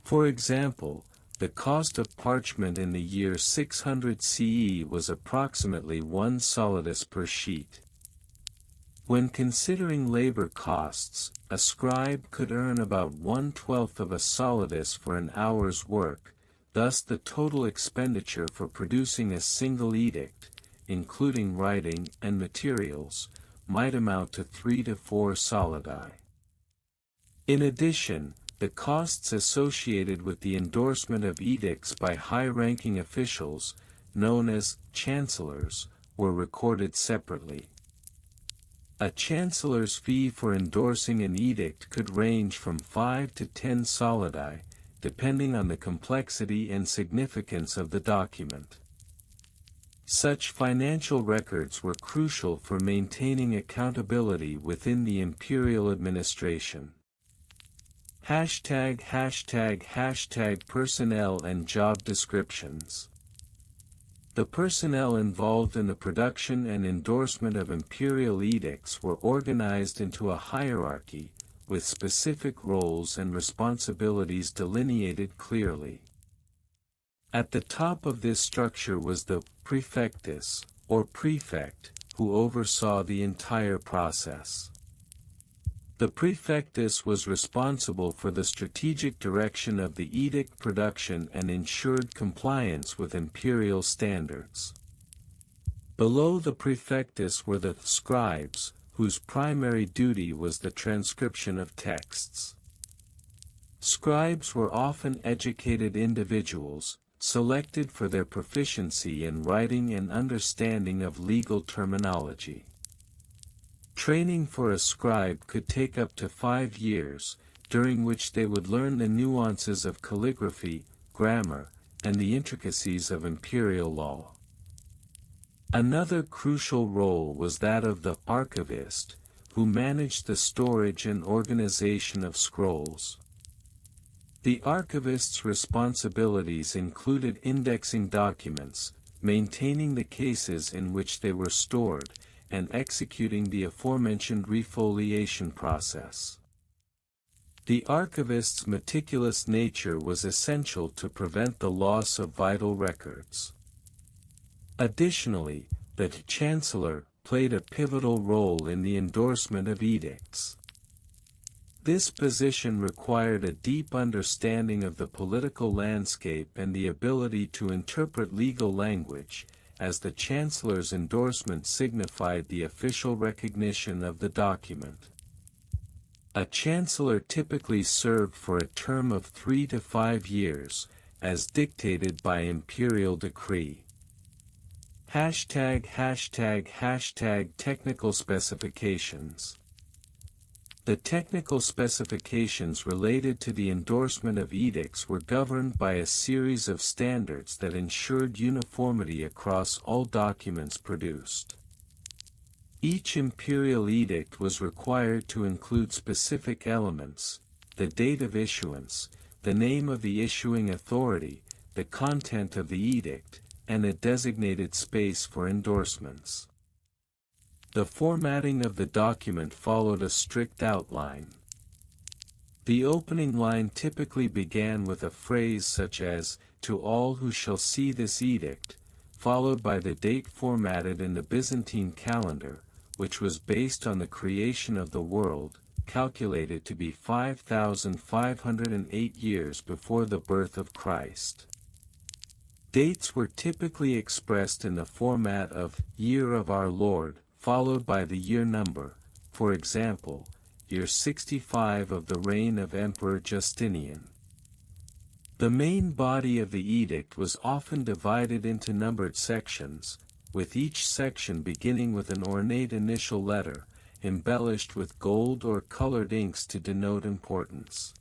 For example, the cost of parchment in the year 600 CE was approximately 1 solidus per sheet. When considering labor costs, a scribe could earn about 1/12 of a solidus for an hour's work, thus the total expenditure for producing a single edict, including writing and materials, might amount to 3 to 4 solidi. In addition, the costs associated with the endorsement of edicts by high-ranking officials, known as chancellors, were recorded separately. A chancellor's fee for endorsing an edict could range from 5 to 10 solidi, depending on the complexity and significance of the document. Such financial records were crucial for maintaining accountability within the imperial administration. ### Personnel and job descriptions. The personnel involved in the production and endorsement of imperial edicts were organized into a hierarchy, with specific roles and responsibilities delineated clearly. At the top of this structure was the prefectus, or prefect, who oversaw the entire process. The prefectus was responsible for the strategic direction of the edict production and ensured compliance with imperial standards. Below the prefectus were the scribes, whose primary duty was the transcription of texts. Scribes were often educated individuals, selected for their proficiency in writing and understanding of legal terminology. Training for a scribe could take up to 5 years, during which they would learn the nuances of calligraphy, grammar, and the intricacies of imperial law. Another crucial role was that of the archivist, who managed the storage and organization of scrolls. The archivist's responsibilities included indexing documents, maintaining the cases in which they were stored, and executing the aforementioned refoliation process. The archivist's meticulous nature was essential to prevent the loss of vital records. Additionally, the chancellor played a pivotal role in the endorsement of edicts. This position required a deep understanding of the political landscape and the ability to interpret legal language, as the chancellor's endorsement signified the official recognition of the document. A chancellor typically served for a term of 3 to 5 years, as dictated by imperial decree. ### Technical specifications. The technical specifications related to the endorsement of edicts were governed by a series of standards that ensured uniformity across all documents produced. Each imperial edict was required to include specific elements, the date of issuance, the name of the issuing authority, the content of the edict, and a designated space for endorsements. The formatting of the document followed a strict outline. The opening line typically began with a phrase such as, "To all who shall see this edict," followed by the date formatted in the Byzantine calendar, which was based on the creation of the world, calculated to be 5,508 years before the birth of Christ. Dates were typically expressed in the format of "Year of Our Lord," followed by the year number, for example, year 65 of the reign of Emperor Justinian. The main body of the edict was often divided into numbered sections, with each section beginning with an ornate initial letter, embellished with gold or colored inks to denote importance.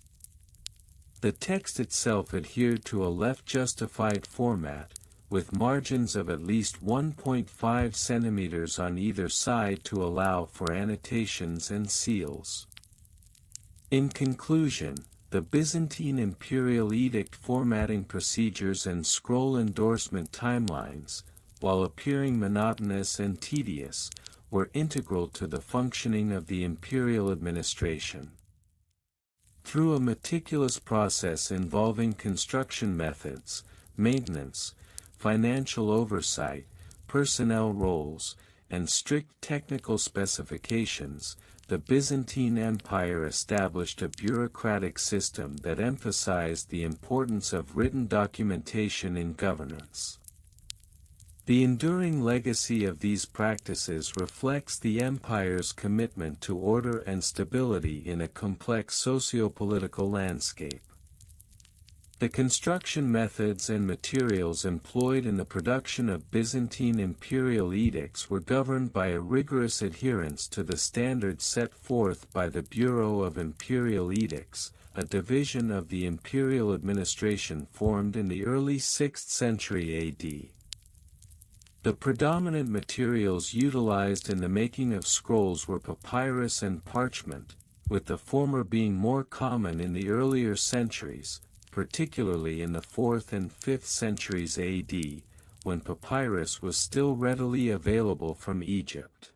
The text itself adhered to a left-justified format, with margins of at least 1.5 centimeters on either side to allow for annotations and seals. In conclusion, the Byzantine imperial edict formatting procedures and scroll endorsement timelines, while appearing monotonous and tedious, were integral to the functioning of the imperial administration. Through a meticulous process involving construction methods, maintenance, financial oversight, personnel roles, and strict technical specifications, the Byzantine Empire established a bureaucratic system that emphasized the importance of written documentation in governance. The enduring legacy of these practices reflects the empire's commitment to order and stability in a complex socio-political landscape. The construction methods and materials employed in the production of Byzantine imperial edicts were governed by a rigorous adherence to the standards set forth by the Bureau of Imperial Edicts, a division of the imperial administration formed in the early 6th century AD. The predominant materials utilized in the making of scrolls were papyrus and parchment, with the former being more common in the earlier centuries, particularly in the 4th and 5th centuries AD, when papyrus was still readily available from Egypt.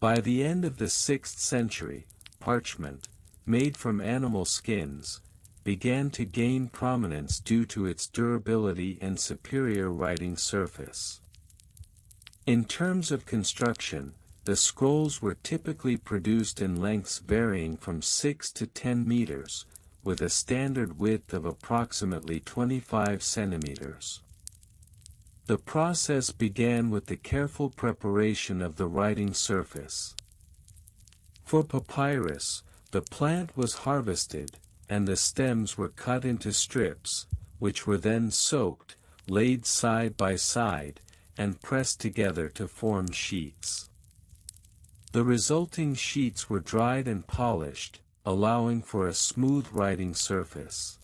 By the end of the 6th century, parchment, made from animal skins, began to gain prominence due to its durability and superior writing surface. In terms of construction, the scrolls were typically produced in lengths varying from 6 to 10 meters, with a standard width of approximately 25 centimeters. The process began with the careful preparation of the writing surface. For papyrus, the plant was harvested, and the stems were cut into strips, which were then soaked, laid side by side, and pressed together to form sheets. The resulting sheets were dried and polished, allowing for a smooth writing surface.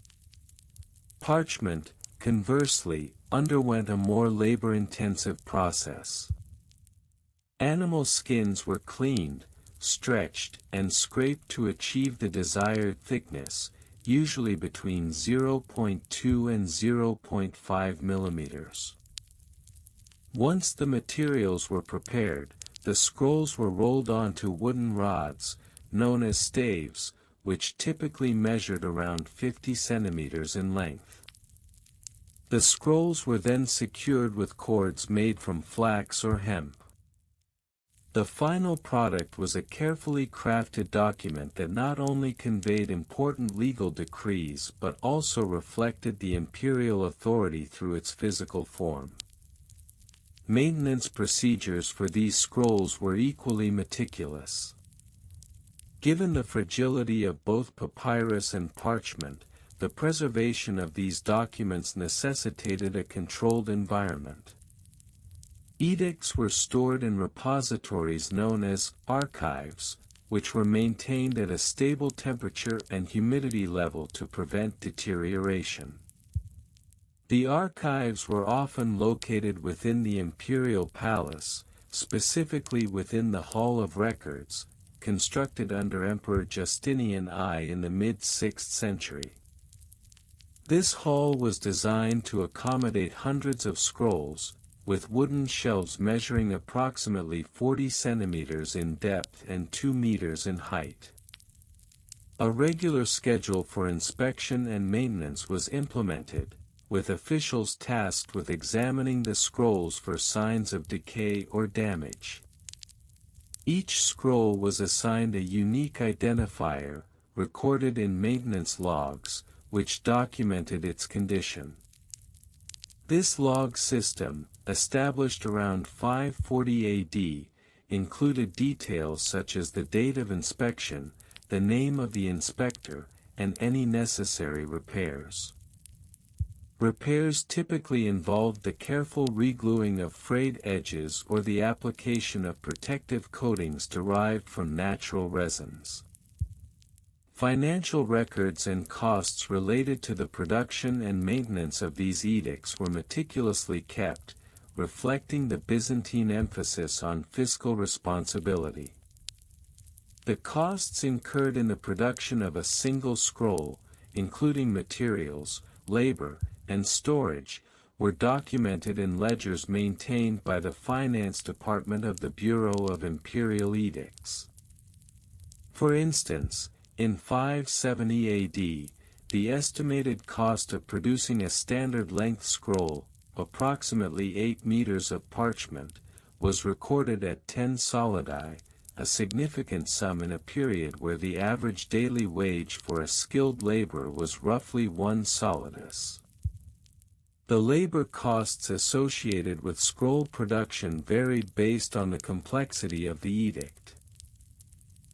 Parchment, conversely, underwent a more labor-intensive process. Animal skins were cleaned, stretched, and scraped to achieve the desired thickness, usually between 0.2 and 0.5 millimeters. Once the materials were prepared, the scrolls were rolled onto wooden rods, known as staves, which typically measured around 50 centimeters in length. The scrolls were then secured with cords made from flax or hemp. The final product was a carefully crafted document that not only conveyed important legal decrees but also reflected the imperial authority through its physical form. Maintenance procedures for these scrolls were equally meticulous. Given the fragility of both papyrus and parchment, the preservation of these documents necessitated a controlled environment. Edicts were stored in repositories known as archives, which were maintained at a stable temperature and humidity level to prevent deterioration. The archives were often located within the imperial palace, specifically within the Hall of Records, constructed under Emperor Justinian I in the mid-6th century. This hall was designed to accommodate hundreds of scrolls, with wooden shelves measuring approximately 40 centimeters in depth and 2 meters in height. A regular schedule for inspection and maintenance was implemented, with officials tasked with examining the scrolls for signs of decay or damage. Each scroll was assigned a unique identifier, recorded in maintenance logs, which documented its condition. This log system, established around 540 AD, included details such as the date of inspection, the name of the inspector, and any necessary repairs. Repairs typically involved the careful regluing of frayed edges or the application of protective coatings derived from natural resins. Financial records and costs related to the production and maintenance of these edicts were meticulously kept, reflecting the Byzantine emphasis on fiscal responsibility. The costs incurred in the production of a single scroll, including materials, labor, and storage, were documented in ledgers maintained by the Finance Department of the Bureau of Imperial Edicts. For instance, in 570 AD, the estimated cost of producing a standard-length scroll, approximately 8 meters of parchment, was recorded at 10 solidi, a significant sum in a period where the average daily wage for a skilled laborer was roughly 1 solidus. The labor costs associated with scroll production varied based on the complexity of the edict.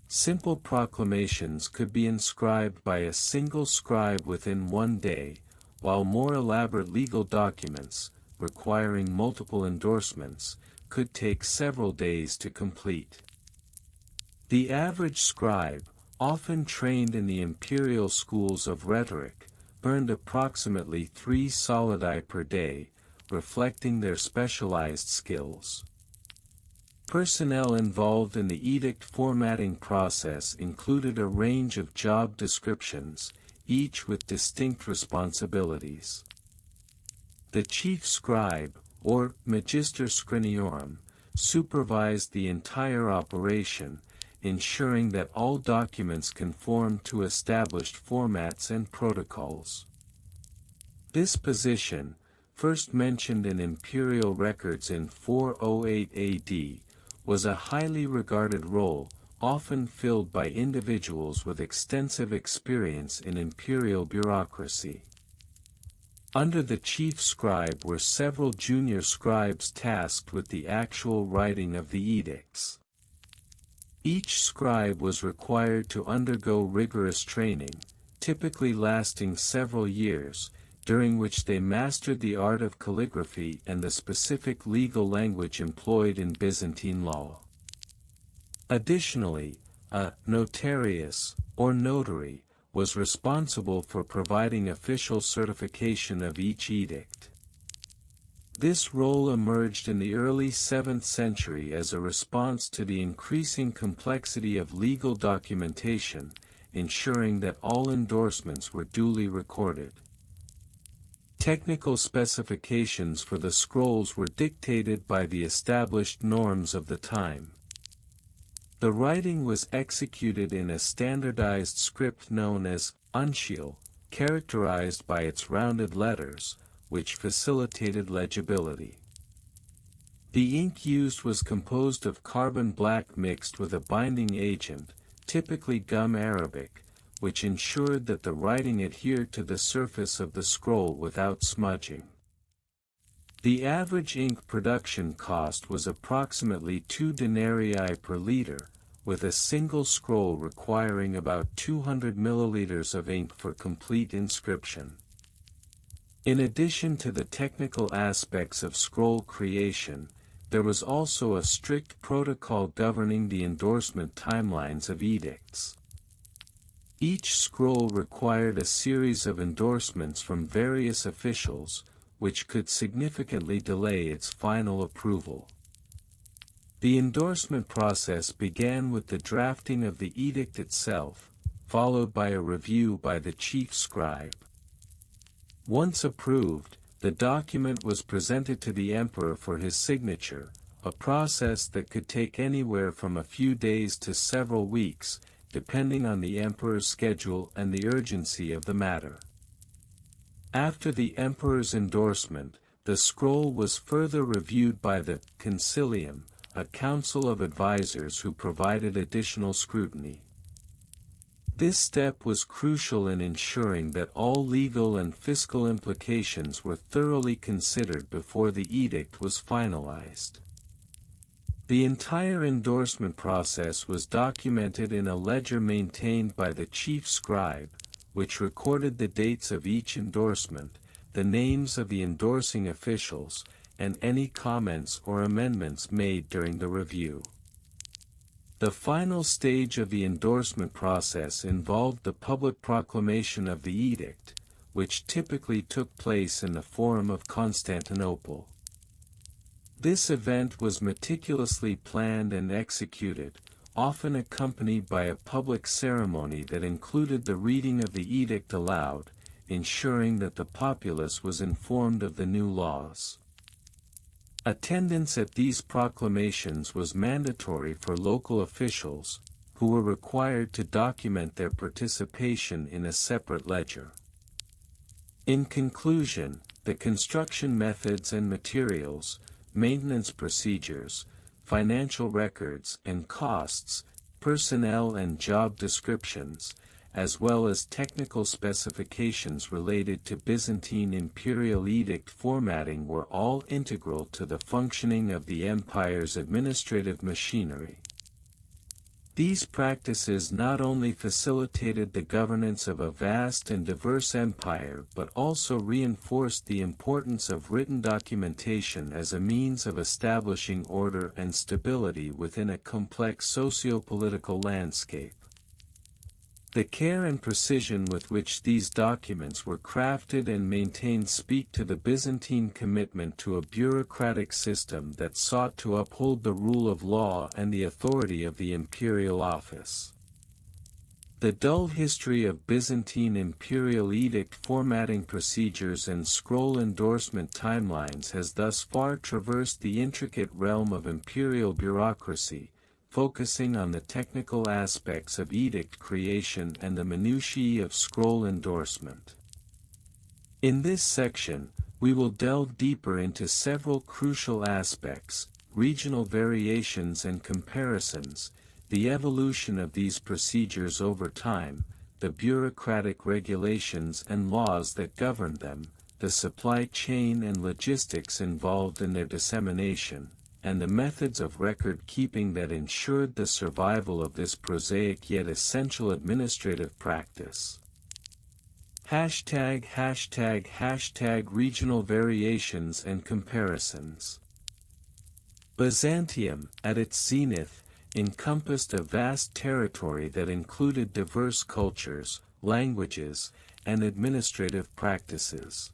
Simple proclamations could be inscribed by a single scribe within 1 day, while more elaborate legal documents, requiring multiple endorsements, could take several days to complete. The average scribe, often trained in the imperial schools of rhetoric, burned approximately 3 solidi per day, reflecting their specialized skills. Personnel involved in the edict formatting process included a range of job descriptions, each with distinct responsibilities. The chief scribe, or magister scribnorum, supervised the entire operation, ensuring that all documents conform to established formats and protocols. This position, first mentioned in imperial records in 408 AD, was a highly regarded role, often filled by individuals with extensive experience in imperial bureaucracy. Under the chief scribe were several junior scribes tasked with the actual writing of the edicts. Each scribe was required to undergo rigorous training, typically lasting several years, during which they mastered the art of calligraphy and the specific legal language employed in Byzantine law. Additionally, a notarius, or notary, was responsible for providing official certification of each edict. This role emerged in the early 7th century as a response to the increasing complexity of legal documentation, ensuring that all endorsements were duly recorded. Technical specifications for the scrolls were dictated by the established norms of the time. The writing was executed in a standardized script known as uncial, characterized by its rounded letters, which facilitated legibility. The ink used was composed of carbon black mixed with a binding agent, typically gum arabic, which ensured that the writing adhered to the surface of the scroll without smudging. The average ink production cost was approximately 2 denarii per liter, with a single scroll requiring about 200 milliliters of ink for complete inscription. In addition to the technical aspects of scroll creation, there was also a strict protocol governing the endorsement timelines of edicts. Each scroll required a series of endorsements from various officials, which could significantly delay its final approval. The endorsement process began with the drafting of the edict itself, followed by a review by the chief scribe. Once approved, the document was presented to the emperor for his signature, a process that could take anywhere from a few days to several weeks, depending on the emperor's schedule and the urgency of the matter. After the emperor's endorsement, the scroll was further reviewed by the Concilium, a council of advisors who provided additional scrutiny. This step was crucial in ensuring that all legal and fiscal implications were thoroughly considered before the edict was finalized. The entire endorsement process was documented in a ledger maintained by the chief scribe, which recorded the dates of each endorsement, the names of the endorsing officials, and any comments or amendments made during the review. The final stage of the endorsement process involved the public proclamation of the edict, which typically took place in the Forum of Constantinople. This event was meticulously planned and executed, often accompanied by a public ceremony that included the reading of the edict aloud, ensuring that the populace was informed of the new laws. Attendance at these proclamations was mandatory for local officials, who were required to document their participation in a separate ledger. In conclusion, the construction methods and materials, maintenance procedures, financial records and costs, personnel and job descriptions, as well as technical specifications related to Byzantine imperial edict formatting were all integral to the functioning of the empire's administrative machinery. These practices not only facilitated the governance of a vast and diverse empire but also reinforced the importance of written documentation as a means of establishing order and stability within a complex socio-political landscape. The care and precision with which these documents were crafted and maintained speak to the Byzantine commitment to a bureaucratic system that sought to uphold the rule of law and the authority of the imperial office. The dull history of Byzantine imperial edict formatting procedures and scroll endorsement timelines has thus far traversed the intricate realm of imperial bureaucracy, focusing on the technical aspects of edict creation and the minutiae of scroll endorsement. In this section, we will delve deeper into several crucial aspects: regional variations and comparisons, the evolution of these procedures over time, the bureaucratic regulations and laws that govern them, the supply chain and logistics involved in their dissemination, and the methods of record-keeping that ensured the survival of this prosaic yet essential administrative practice. ### Regional variations and comparisons. Byzantium, at its zenith, encompassed a vast territory that included diverse cultures, languages, and administrative practices.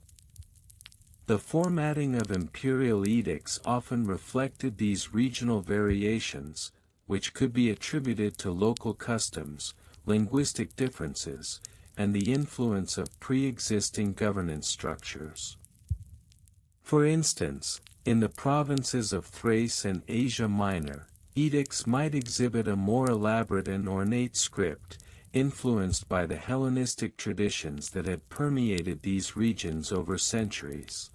The formatting of imperial edicts often reflected these regional variations, which could be attributed to local customs, linguistic differences, and the influence of pre-existing governance structures. For instance, in the provinces of Thrace and Asia Minor, edicts might exhibit a more elaborate and ornate script, influenced by the Hellenistic traditions that had permeated these regions over centuries.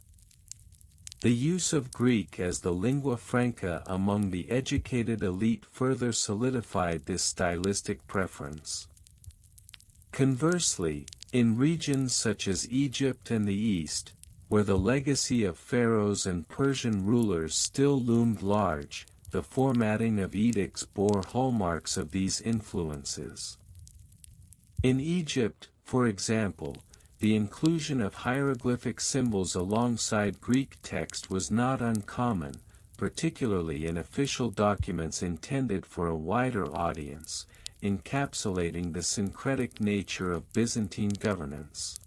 The use of Greek as the lingua franca among the educated elite further solidified this stylistic preference. Conversely, in regions such as Egypt and the East, where the legacy of pharaohs and Persian rulers still loomed large, the formatting of edicts bore hallmarks of these influences. In Egypt, for example, the inclusion of hieroglyphic symbols alongside Greek text was not uncommon, particularly in official documents intended for a wider audience, encapsulating the syncretic nature of Byzantine governance.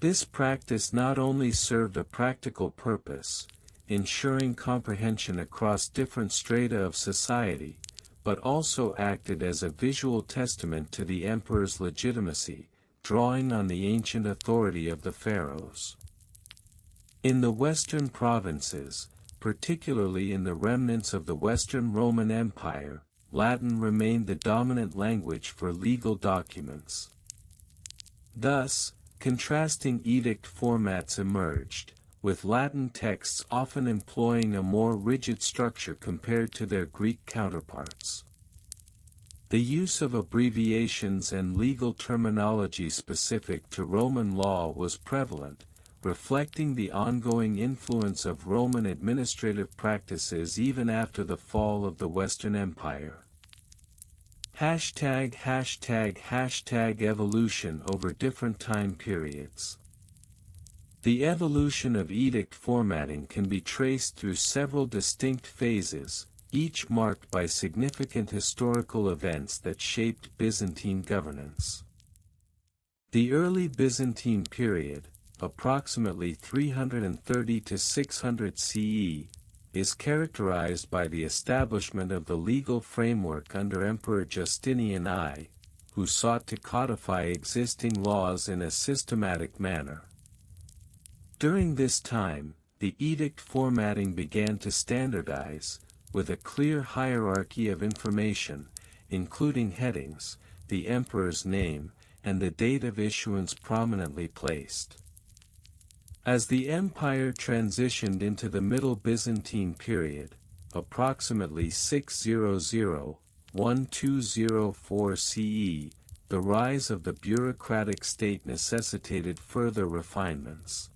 This practice not only served a practical purpose, ensuring comprehension across different strata of society, but also acted as a visual testament to the emperor's legitimacy, drawing on the ancient authority of the pharaohs. In the western provinces, particularly in the remnants of the Western Roman Empire, Latin remained the dominant language for legal documents. Thus, contrasting edict formats emerged, with Latin texts often employing a more rigid structure compared to their Greek counterparts. The use of abbreviations and legal terminology specific to Roman law was prevalent, reflecting the ongoing influence of Roman administrative practices even after the fall of the Western Empire. #evolution over different time periods. The evolution of edict formatting can be traced through several distinct phases, each marked by significant historical events that shaped Byzantine governance. The early Byzantine period, approximately 330 to 600 CE, is characterized by the establishment of the legal framework under Emperor Justinian I, who sought to codify existing laws in a systematic manner. During this time, the edict formatting began to standardize, with a clear hierarchy of information, including headings, the emperor's name, and the date of issuance prominently placed. As the empire transitioned into the Middle Byzantine period, approximately 600–1204 CE, the rise of the bureaucratic state necessitated further refinements.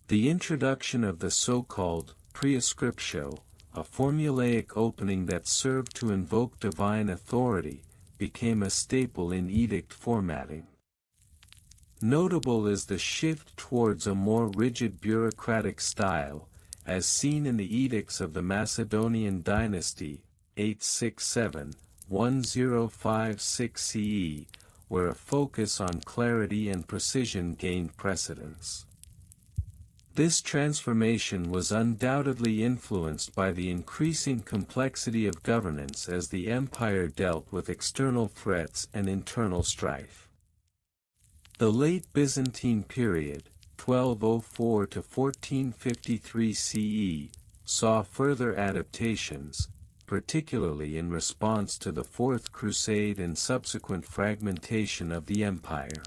The introduction of the so-called prescriptio, a formulaic opening that served to invoke divine authority, became a staple in edict formatting. Notable is the shift towards a more rigid bureaucratic style, as seen in the edicts of the Macedonian dynasty, 867–1056 CE, where a focus on clarity and precision gained precedence. This transformation was undoubtedly influenced by the increasing complexity of governance as the empire dealt with external threats and internal strife. The late Byzantine period, 1204 to 1453 CE, saw further adaptations, particularly in response to the Fourth Crusade and subsequent fragmentation of the empire.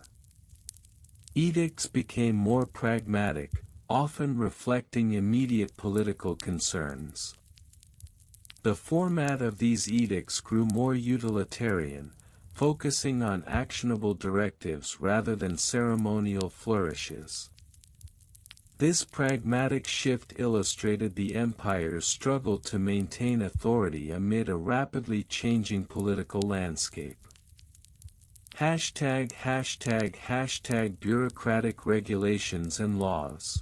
Edicts became more pragmatic, often reflecting immediate political concerns. The format of these edicts grew more utilitarian, focusing on actionable directives rather than ceremonial flourishes. This pragmatic shift illustrated the empire's struggle to maintain authority amid a rapidly changing political landscape. #Bureaucratic regulations and laws.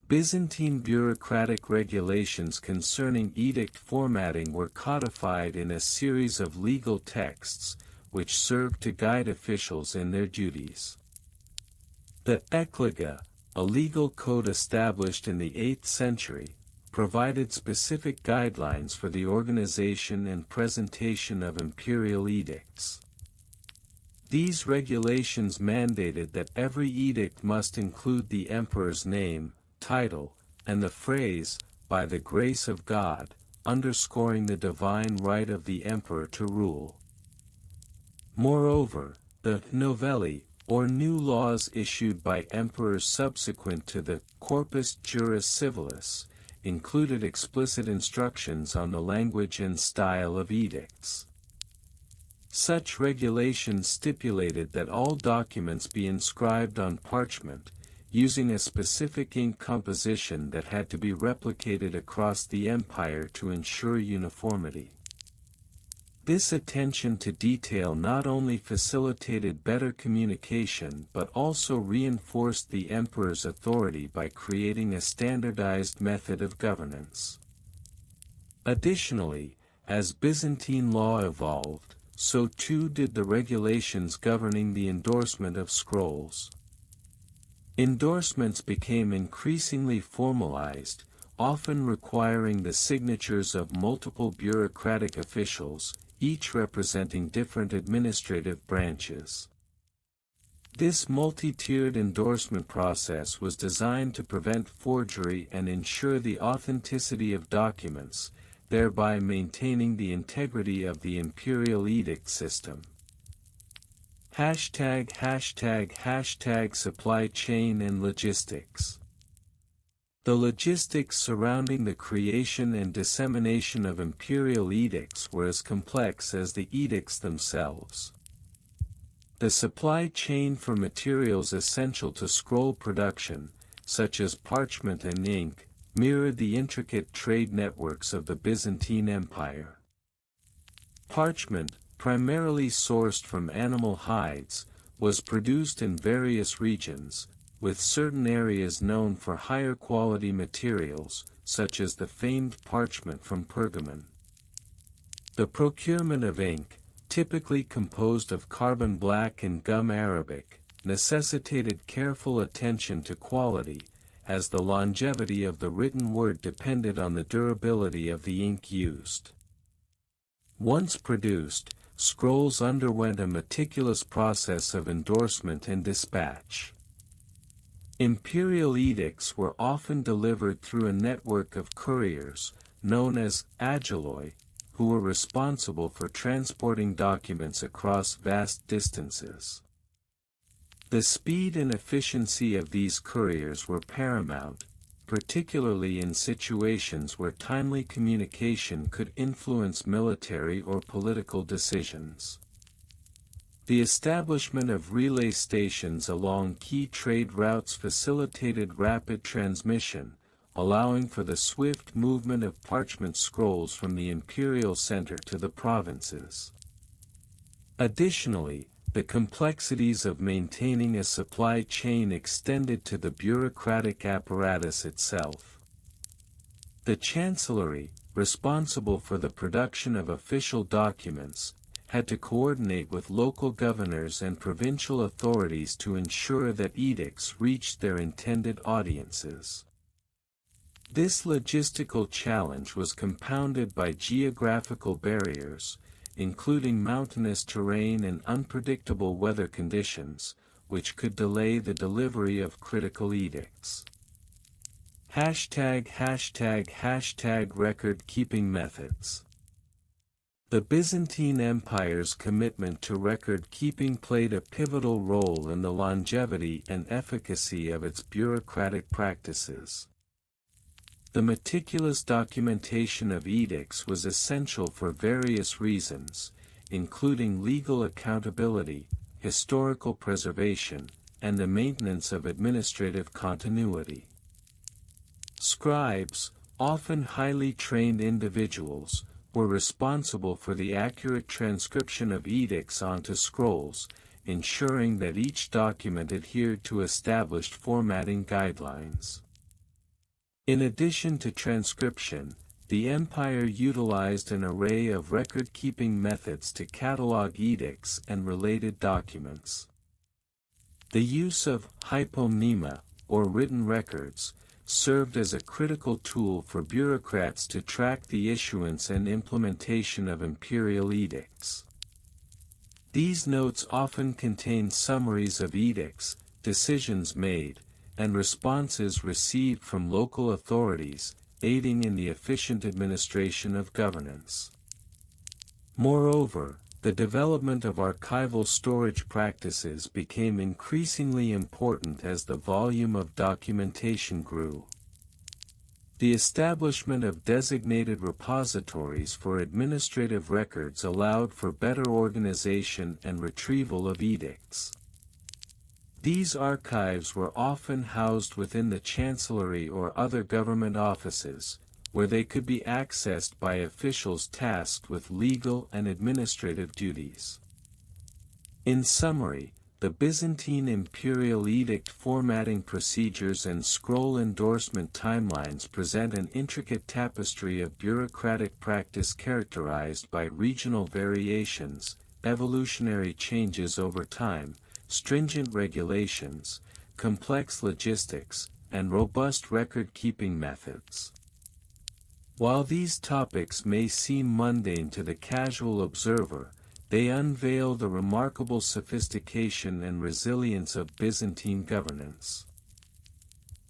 Byzantine bureaucratic regulations concerning edict formatting were codified in a series of legal texts, which served to guide officials in their duties. The Ekloga, a legal code established in the 8th century, provided specific guidelines for the organization and presentation of imperial edicts. These regulations mandated that every edict must include the emperor's name, title, and the phrase, "by the grace of God," underscoring the divine right of the emperor to rule. Moreover, the novelli, or new laws issued by emperors subsequent to the Corpus Juris Civilis, included explicit instructions on the language and style of edicts. Such regulations stipulated that all documents be inscribed on parchment, using a specific ink composition that had to be replicated across the empire to ensure uniformity. This attention to detail not only facilitated better communication but also reinforced the emperor's authority by creating a standardized method of governance. Additionally, as Byzantine law evolved, so too did the regulations governing the endorsement of scrolls. Endorsements became increasingly formalized, often requiring the signatures of multiple bureaucratic officials, each representing different administrative branches. This multi-tiered endorsement process was designed to prevent forgery and ensure the authenticity of documents, thereby maintaining the integrity of the imperial edict system. ##### Supply chain and logistics. The logistics surrounding the creation and dissemination of imperial edicts were as complex as the edicts themselves. The supply chain for materials essential to scroll production, such as parchment and ink, mirrored the intricate trade networks of the Byzantine Empire. Parchment, primarily sourced from animal hides, was produced in various regions, with certain areas known for higher quality materials, such as the famed parchment from Pergamon. The procurement of ink, typically composed of carbon black and gum arabic, necessitated careful attention to quality, as the longevity of the written word depended on the durability of the ink used. Once produced, scrolls underwent a meticulous process of endorsement and dispatch. Imperial edicts were often delivered through a network of couriers, known as agiloi, who were responsible for transporting documents across vast distances. The speed and efficiency of these couriers were paramount, particularly in situations where timely communication could influence military or political decisions. The establishment of relay stations along key trade routes facilitated rapid transmission, allowing for the swift movement of parchment scrolls from the imperial center to the provinces. Additionally, the complexities of maintaining a supply chain extended to the bureaucratic apparatus itself. The Chancellery, responsible for the production of official documents, had to coordinate with local governors and provincial authorities to ensure that edicts reached their intended audiences. This logistical challenge was compounded by geographical barriers, including mountainous terrain and unpredictable weather conditions, which could delay the delivery of critical edicts. #### Record-keeping methods. The Byzantine Empire's commitment to record-keeping played a pivotal role in the longevity and efficacy of its bureaucratic practices. The meticulous documentation of edicts was essential for various reasons, including legal accountability, historical preservation, and the maintenance of administrative continuity. Scribes, often highly trained individuals, were responsible for the accurate transcription of edicts onto scrolls, ensuring that each document adhered to established formatting guidelines. In addition to transcription, the empire utilized an array of record-keeping methods to catalog edicts and related documents. The use of hypomnema, or written records, served as a critical tool for bureaucrats to track the issuance and implementation of imperial edicts. These notes often contain summaries of edicts, decisions made, and responses received from local authorities, aiding in the efficient administration of governance. Moreover, the development of archival storage practices became increasingly important as the volume of documentation grew. The establishment of designated repositories for administrative records allowed for better organization and retrieval of edicts. These archives were often housed within the Chancellery or other government offices, where they could be accessed by officials tasked with legal and administrative duties. In summary, the Byzantine imperial edict formatting procedures and scroll endorsement timelines present an intricate tapestry of bureaucratic practice characterized by regional variations, evolutionary changes over time, stringent regulations, complex logistics, and robust record-keeping methods. While these topics may seem mundane to the casual observer, they unveil the remarkable sophistication and resilience of Byzantine governance.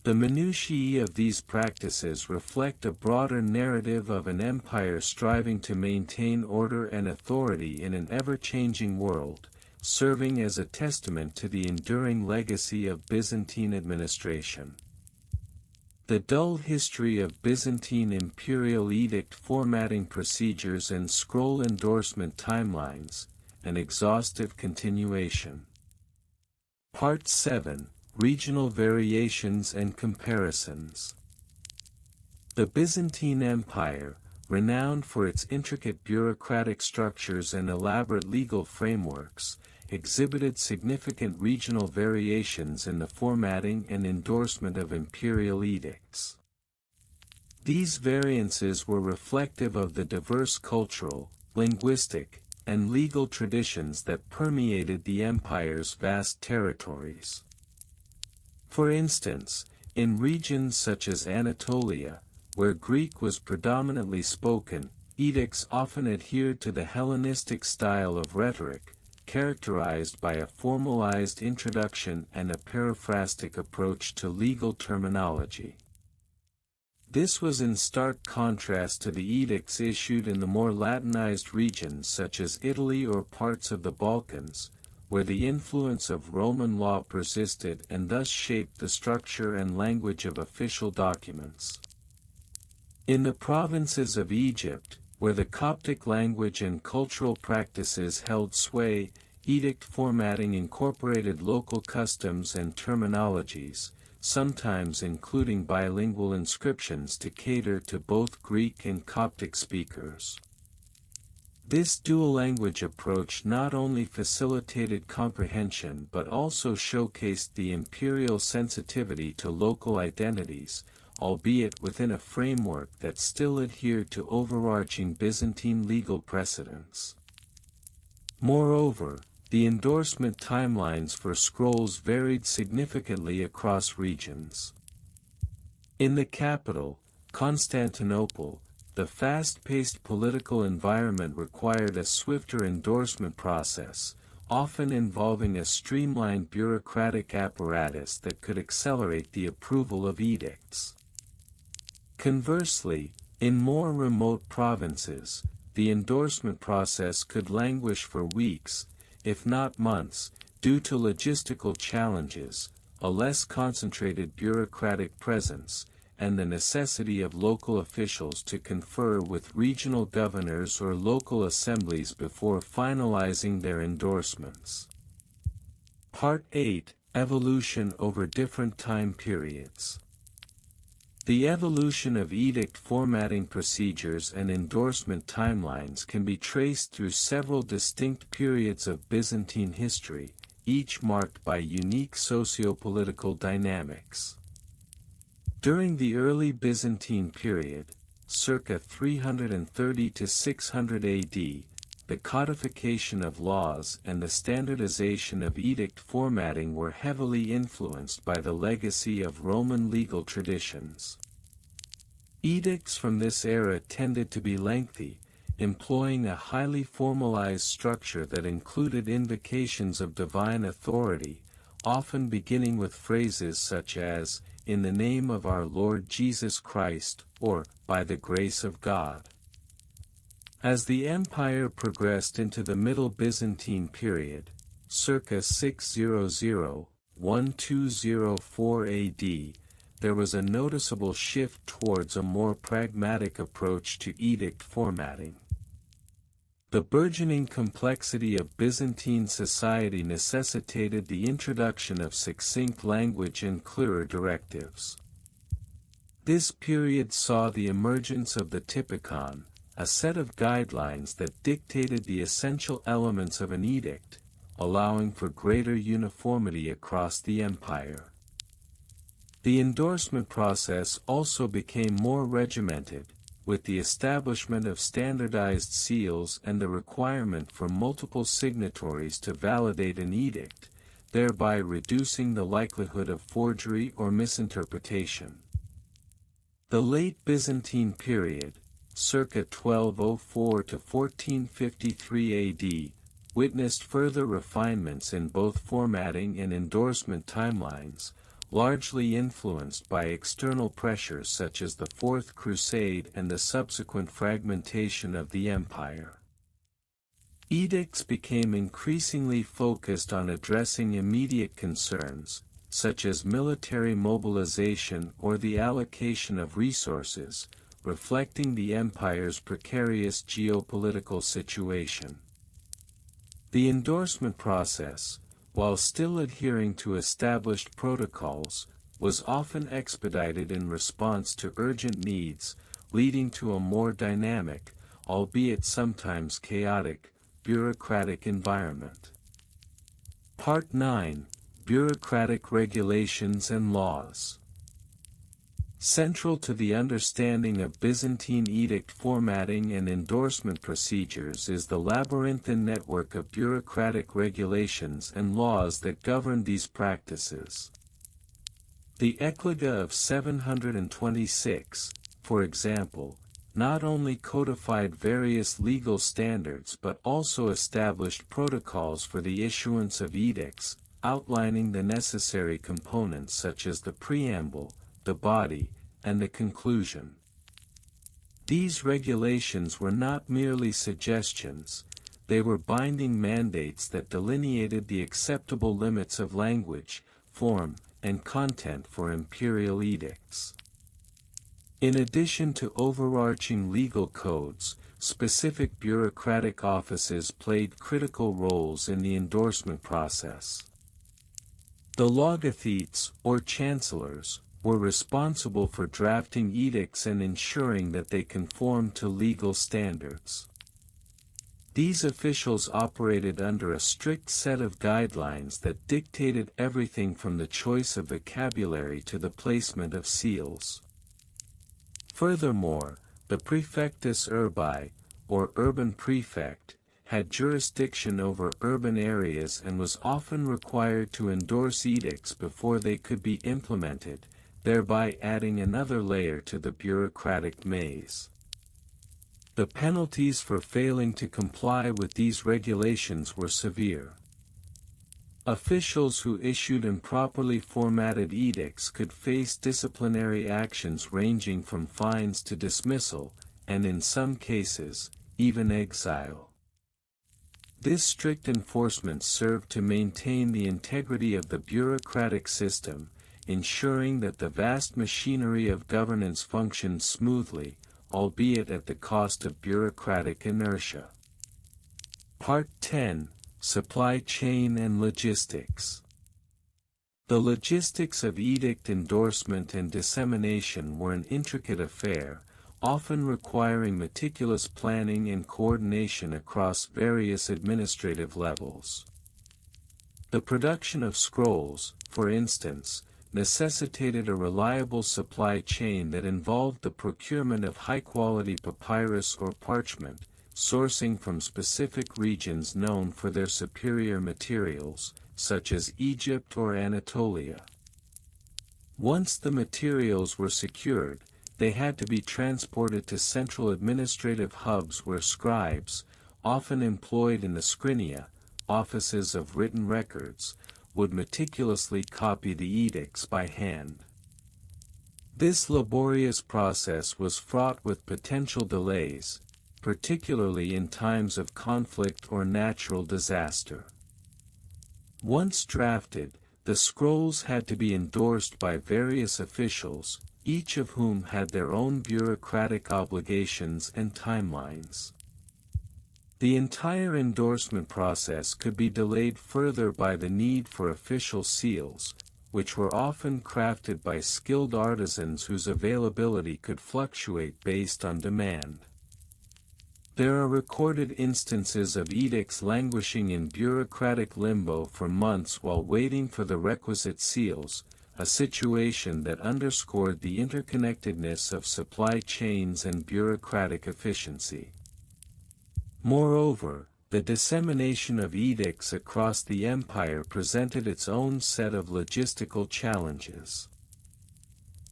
The minutiae of these practices reflect a broader narrative of an empire striving to maintain order and authority in an ever-changing world, serving as a testament to the enduring legacy of Byzantine administration. The dull history of Byzantine imperial edict formatting procedures and scroll endorsement timelines, an exhaustive continuation. Part 7. Regional Variations and Comparisons. The Byzantine Empire, renowned for its intricate bureaucratic structures and elaborate legal frameworks, exhibited significant regional variations in the formatting and endorsement of imperial edicts. These variances were reflective of the diverse cultural, linguistic, and legal traditions that permeated the empire's vast territories. For instance, in regions such as Anatolia, where Greek was predominantly spoken, edicts often adhered to the Hellenistic style of rhetoric, characterized by a formalized introduction and a periphrastic approach to legal terminology. This was in stark contrast to the edicts issued in the more Latinized regions such as Italy or parts of the Balkans, where the influence of Roman law persisted and thus shaped the structure and language of official documents. In the provinces of Egypt, where the Coptic language and cultural practices held sway, edict formatting incorporated local customs and terminologies, sometimes including bilingual inscriptions to cater to both Greek and Coptic speakers. This dual-language approach not only facilitated comprehension but also showcased the imperial sensitivity to local identities, albeit within a framework that still adhered to overarching Byzantine legal precedents. Moreover, the endorsement timelines for scrolls varied significantly across regions. In the capital, Constantinople, the fast-paced political environment required a swifter endorsement process, often involving a streamlined bureaucratic apparatus that could accelerate the approval of edicts. Conversely, in more remote provinces, the endorsement process could languish for weeks, if not months, due to logistical challenges, a less concentrated bureaucratic presence, and the necessity of local officials to confer with regional governors or local assemblies before finalizing their endorsements. Part 8. Evolution over different time periods. The evolution of edict formatting procedures and endorsement timelines can be traced through several distinct periods of Byzantine history, each marked by unique socio-political dynamics. During the early Byzantine period, circa 330 to 600 AD, the codification of laws and the standardization of edict formatting were heavily influenced by the legacy of Roman legal traditions. Edicts from this era tended to be lengthy, employing a highly formalized structure that included invocations of divine authority, often beginning with phrases such as, "In the name of our Lord Jesus Christ," or, "By the grace of God." As the empire progressed into the Middle Byzantine period, circa 600–1204 AD, there was a noticeable shift towards a more pragmatic approach to edict formatting. The burgeoning complexity of Byzantine society necessitated the introduction of succinct language and clearer directives. This period saw the emergence of the Typicon, a set of guidelines that dictated the essential elements of an edict, allowing for greater uniformity across the empire. The endorsement process also became more regimented, with the establishment of standardized seals and the requirement for multiple signatories to validate an edict, thereby reducing the likelihood of forgery or misinterpretation. The late Byzantine period, circa 1204 to 1453 AD, witnessed further refinements in both formatting and endorsement timelines, largely influenced by external pressures such as the Fourth Crusade and the subsequent fragmentation of the empire. Edicts became increasingly focused on addressing immediate concerns, such as military mobilization or the allocation of resources, reflecting the empire's precarious geopolitical situation. The endorsement process, while still adhering to established protocols, was often expedited in response to urgent needs, leading to a more dynamic, albeit sometimes chaotic, bureaucratic environment. Part 9: Bureaucratic Regulations and Laws. Central to the understanding of Byzantine edict formatting and endorsement procedures is the labyrinthine network of bureaucratic regulations and laws that govern these practices. The Ecloga of 726, for example, not only codified various legal standards but also established protocols for the issuance of edicts, outlining the necessary components such as the preamble, the body, and the conclusion. These regulations were not merely suggestions, they were binding mandates that delineated the acceptable limits of language, form, and content for imperial edicts. In addition to overarching legal codes, specific bureaucratic offices played critical roles in the endorsement process. The logothetes, or chancellors, were responsible for drafting edicts and ensuring that they conformed to legal standards. These officials operated under a strict set of guidelines that dictated everything from the choice of vocabulary to the placement of seals. Furthermore, the praefectus urbi, or urban prefect, had jurisdiction over urban areas and was often required to endorse edicts before they could be implemented, thereby adding another layer to the bureaucratic maze. The penalties for failing to comply with these regulations were severe. Officials who issued improperly formatted edicts could face disciplinary actions ranging from fines to dismissal, and in some cases, even exile. This strict enforcement served to maintain the integrity of the bureaucratic system, ensuring that the vast machinery of governance functioned smoothly, albeit at the cost of bureaucratic inertia. Part 10: Supply Chain and Logistics. The logistics of edict endorsement and dissemination were an intricate affair, often requiring meticulous planning and coordination across various administrative levels. The production of scrolls, for instance, necessitated a reliable supply chain that involved the procurement of high-quality papyrus or parchment, sourcing from specific regions known for their superior materials, such as Egypt or Anatolia. Once the materials were secured, they had to be transported to central administrative hubs where scribes, often employed in the scrinia, offices of written records, would meticulously copy the edicts by hand. This laborious process was fraught with potential delays, particularly in times of conflict or natural disaster. Once drafted, the scrolls had to be endorsed by various officials, each of whom had their own bureaucratic obligations and timelines. The entire endorsement process could be delayed further by the need for official seals, which were often crafted by skilled artisans whose availability could fluctuate based on demand. There are recorded instances of edicts languishing in bureaucratic limbo for months while waiting for the requisite seals, a situation that underscored the interconnectedness of supply chains and bureaucratic efficiency. Moreover, the dissemination of edicts across the empire presented its own set of logistical challenges.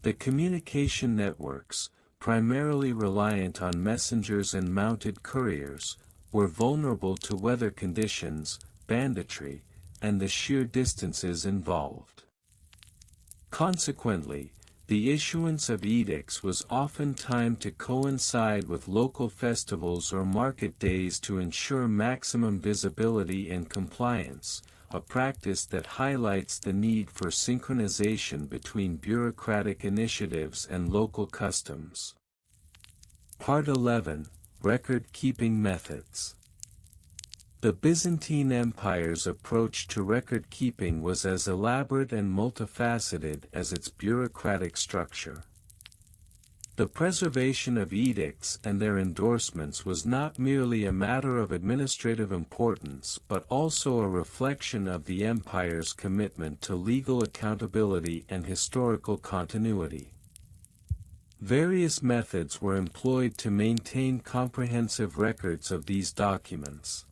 The communication networks, primarily reliant on messengers and mounted couriers, were vulnerable to weather conditions, banditry, and the sheer distances involved. Consequently, the issuance of edicts was often timed to coincide with local festivals or market days to ensure maximum visibility and compliance, a practice that highlights the need for synchronization between bureaucratic initiatives and local customs. Part 11. Record-keeping methods. The Byzantine Empire's approach to record-keeping was as elaborate and multifaceted as its bureaucratic structure. The preservation of edicts and their endorsements was not merely a matter of administrative importance but also a reflection of the empire's commitment to legal accountability and historical continuity. Various methods were employed to maintain comprehensive records of these documents.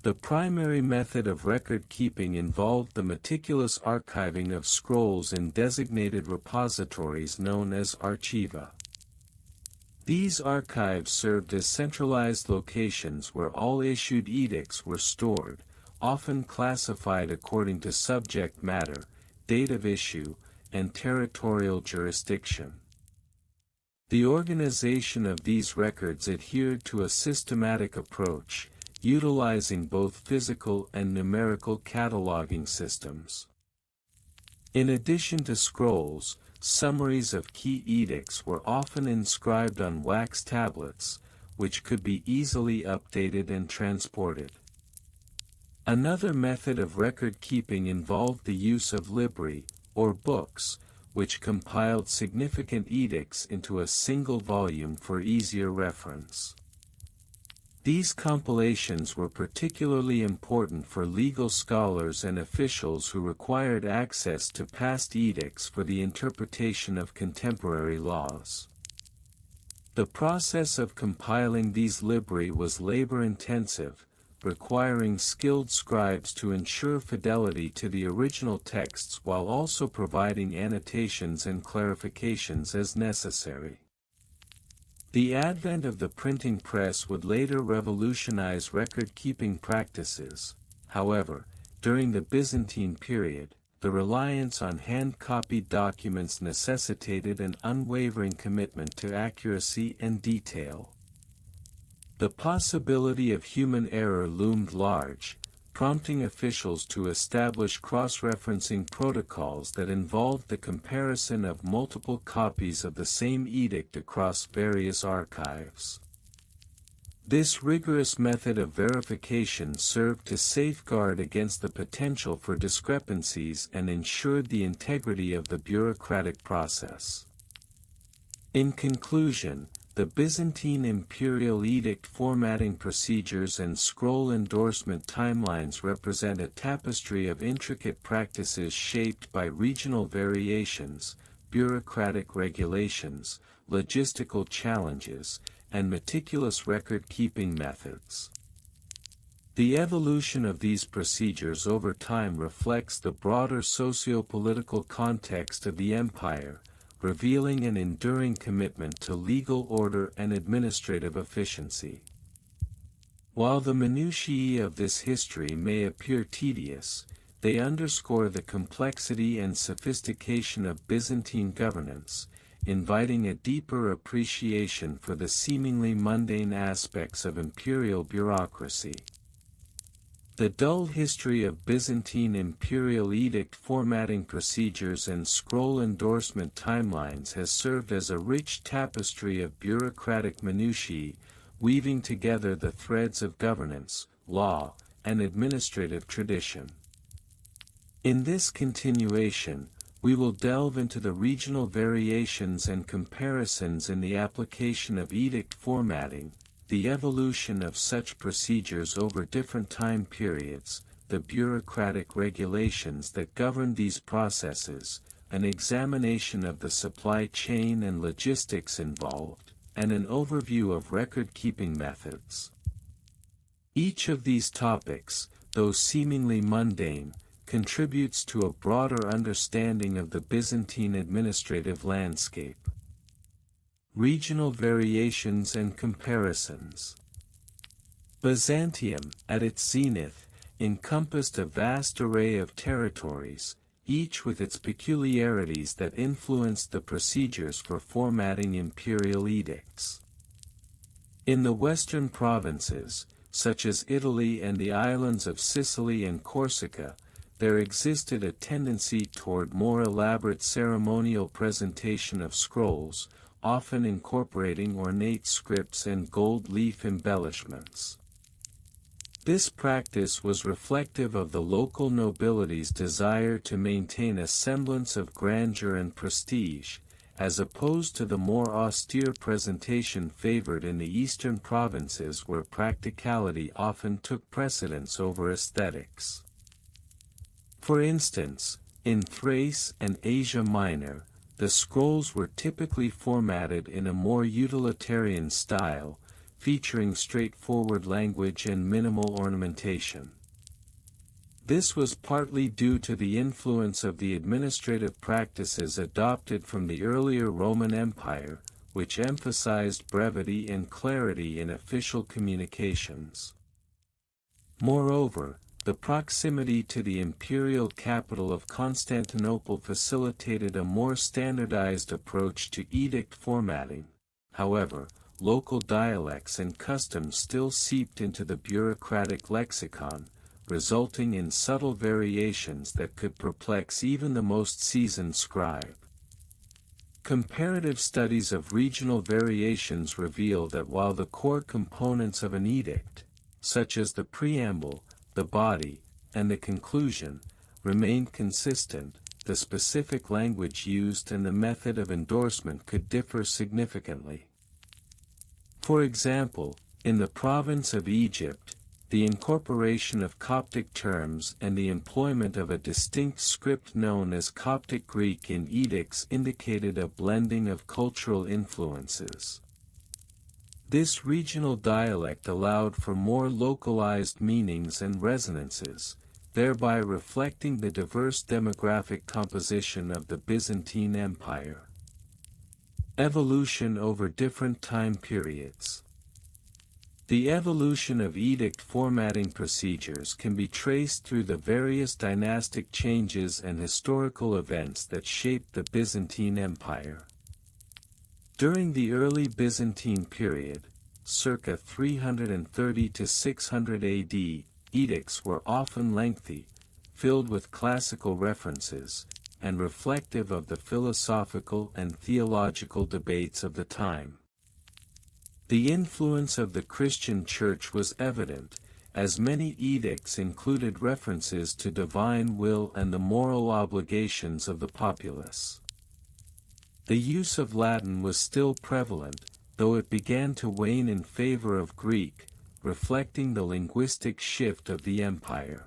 The primary method of record-keeping involved the meticulous archiving of scrolls in designated repositories known as archiva. These archives served as centralized locations where all issued edicts were stored, often classified according to subject matter, date of issue, and territorial jurisdiction. The organization of these records adhered to a systematic approach, utilizing both physical and numerical cataloging systems. In addition to scrolls, summaries of key edicts were often inscribed on wax tablets, which could be easily updated and transported. Another method of record-keeping involved the use of libri, or books, which compiled significant edicts into a single volume for easier reference. These compilations were particularly important for legal scholars and officials who required access to past edicts for the interpretation of contemporary laws. The process of compiling these libri was labor-intensive, requiring skilled scribes to ensure fidelity to the original texts while also providing annotations and clarifications as necessary. The advent of the printing press would later revolutionize record-keeping practices. However, during the Byzantine period, the reliance on hand-copied documents necessitated an unwavering commitment to accuracy and detail. The possibility of human error loomed large, prompting officials to establish cross-referencing protocols that involved the comparison of multiple copies of the same edict across various archives. This rigorous method of verification served to safeguard against the potential for discrepancies and ensured the integrity of the bureaucratic process. In conclusion, the Byzantine imperial edict formatting procedures and scroll endorsement timelines represent a tapestry of intricate practices shaped by regional variations, bureaucratic regulations, logistical challenges, and meticulous record-keeping methods. The evolution of these procedures over time reflects the broader socio-political context of the empire, revealing an enduring commitment to legal order and administrative efficiency. While the minutiae of this history may appear tedious, they underscore the complexity and sophistication of Byzantine governance, inviting a deeper appreciation for the seemingly mundane aspects of imperial bureaucracy. The dull history of Byzantine imperial edict formatting procedures and scroll endorsement timelines has served as a rich tapestry of bureaucratic minutiae, weaving together the threads of governance, law, and administrative tradition. In this continuation, we will delve into the regional variations and comparisons in the application of edict formatting, the evolution of such procedures over different time periods, the bureaucratic regulations that govern these processes, an examination of the supply chain and logistics involved, and an overview of record-keeping methods. Each of these topics, though seemingly mundane, contributes to a broader understanding of the Byzantine administrative landscape. Regional variations and comparisons. Byzantium, at its zenith, encompassed a vast array of territories, each with its peculiarities that influenced the procedures for formatting imperial edicts. In the western provinces, such as Italy and the islands of Sicily and Corsica, there existed a tendency toward more elaborate ceremonial presentation of scrolls, often incorporating ornate scripts and gold leaf embellishments. This practice was reflective of the local nobility's desire to maintain a semblance of grandeur and prestige, as opposed to the more austere presentation favored in the eastern provinces where practicality often took precedence over aesthetics. For instance, in Thrace and Asia Minor, the scrolls were typically formatted in a more utilitarian style, featuring straightforward language and minimal ornamentation. This was partly due to the influence of the administrative practices adopted from the earlier Roman Empire, which emphasized brevity and clarity in official communications. Moreover, the proximity to the imperial capital of Constantinople facilitated a more standardized approach to edict formatting. However, local dialects and customs still seeped into the bureaucratic lexicon, resulting in subtle variations that could perplex even the most seasoned scribe. Comparative studies of regional variations reveal that while the core components of an edict, such as the preamble, the body, and the conclusion, remained consistent, the specific language used and the method of endorsement could differ significantly. For example, in the province of Egypt, the incorporation of Coptic terms and the employment of a distinct script known as Coptic Greek in edicts indicated a blending of cultural influences. This regional dialect allowed for more localized meanings and resonances, thereby reflecting the diverse demographic composition of the Byzantine Empire. Evolution over different time periods. The evolution of edict formatting procedures can be traced through the various dynastic changes and historical events that shaped the Byzantine Empire. During the early Byzantine period, circa 330 to 600 AD, edicts were often lengthy, filled with classical references, and reflective of the philosophical and theological debates of the time. The influence of the Christian Church was evident, as many edicts included references to divine will and the moral obligations of the populace. The use of Latin was still prevalent, though it began to wane in favor of Greek, reflecting the linguistic shift of the empire.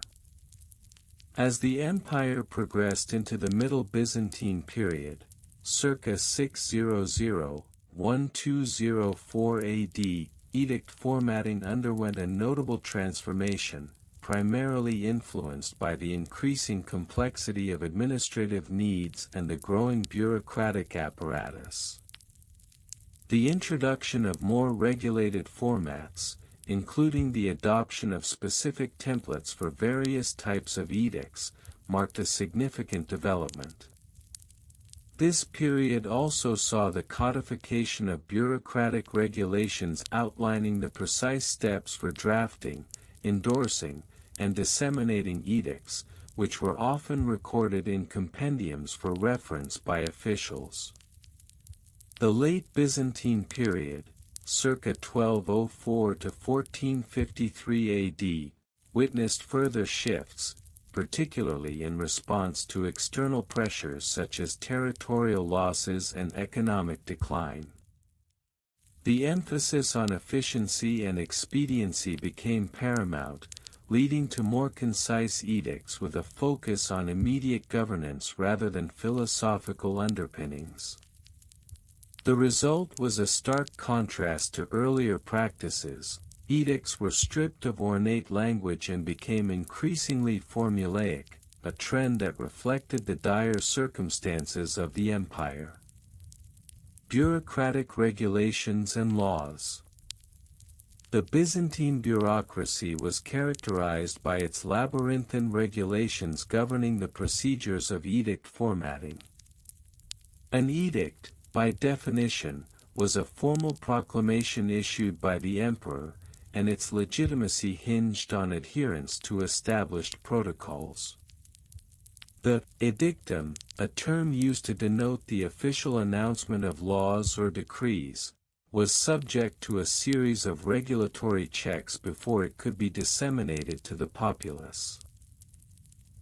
As the empire progressed into the Middle Byzantine period, circa 600–1204 AD, edict formatting underwent a notable transformation, primarily influenced by the increasing complexity of administrative needs and the growing bureaucratic apparatus. The introduction of more regulated formats, including the adoption of specific templates for various types of edicts, marked a significant development. This period also saw the codification of bureaucratic regulations outlining the precise steps for drafting, endorsing, and disseminating edicts, which were often recorded in compendiums for reference by officials. The late Byzantine period, circa 1204 to 1453 AD, witnessed further shifts, particularly in response to external pressures such as territorial losses and economic decline. The emphasis on efficiency and expediency became paramount, leading to more concise edicts with a focus on immediate governance rather than philosophical underpinnings. The result was a stark contrast to earlier practices. Edicts were stripped of ornate language and became increasingly formulaic, a trend that reflected the dire circumstances of the empire. Bureaucratic regulations and laws. The Byzantine bureaucracy was characterized by its labyrinthine regulations governing the procedures of edict formatting. An edict, by definition, was a formal proclamation issued by the emperor, and its legitimacy hinged on adherence to established protocols. The edictum, a term used to denote the official announcement of laws or decrees, was subject to a series of regulatory checks before it could be disseminated to the populace.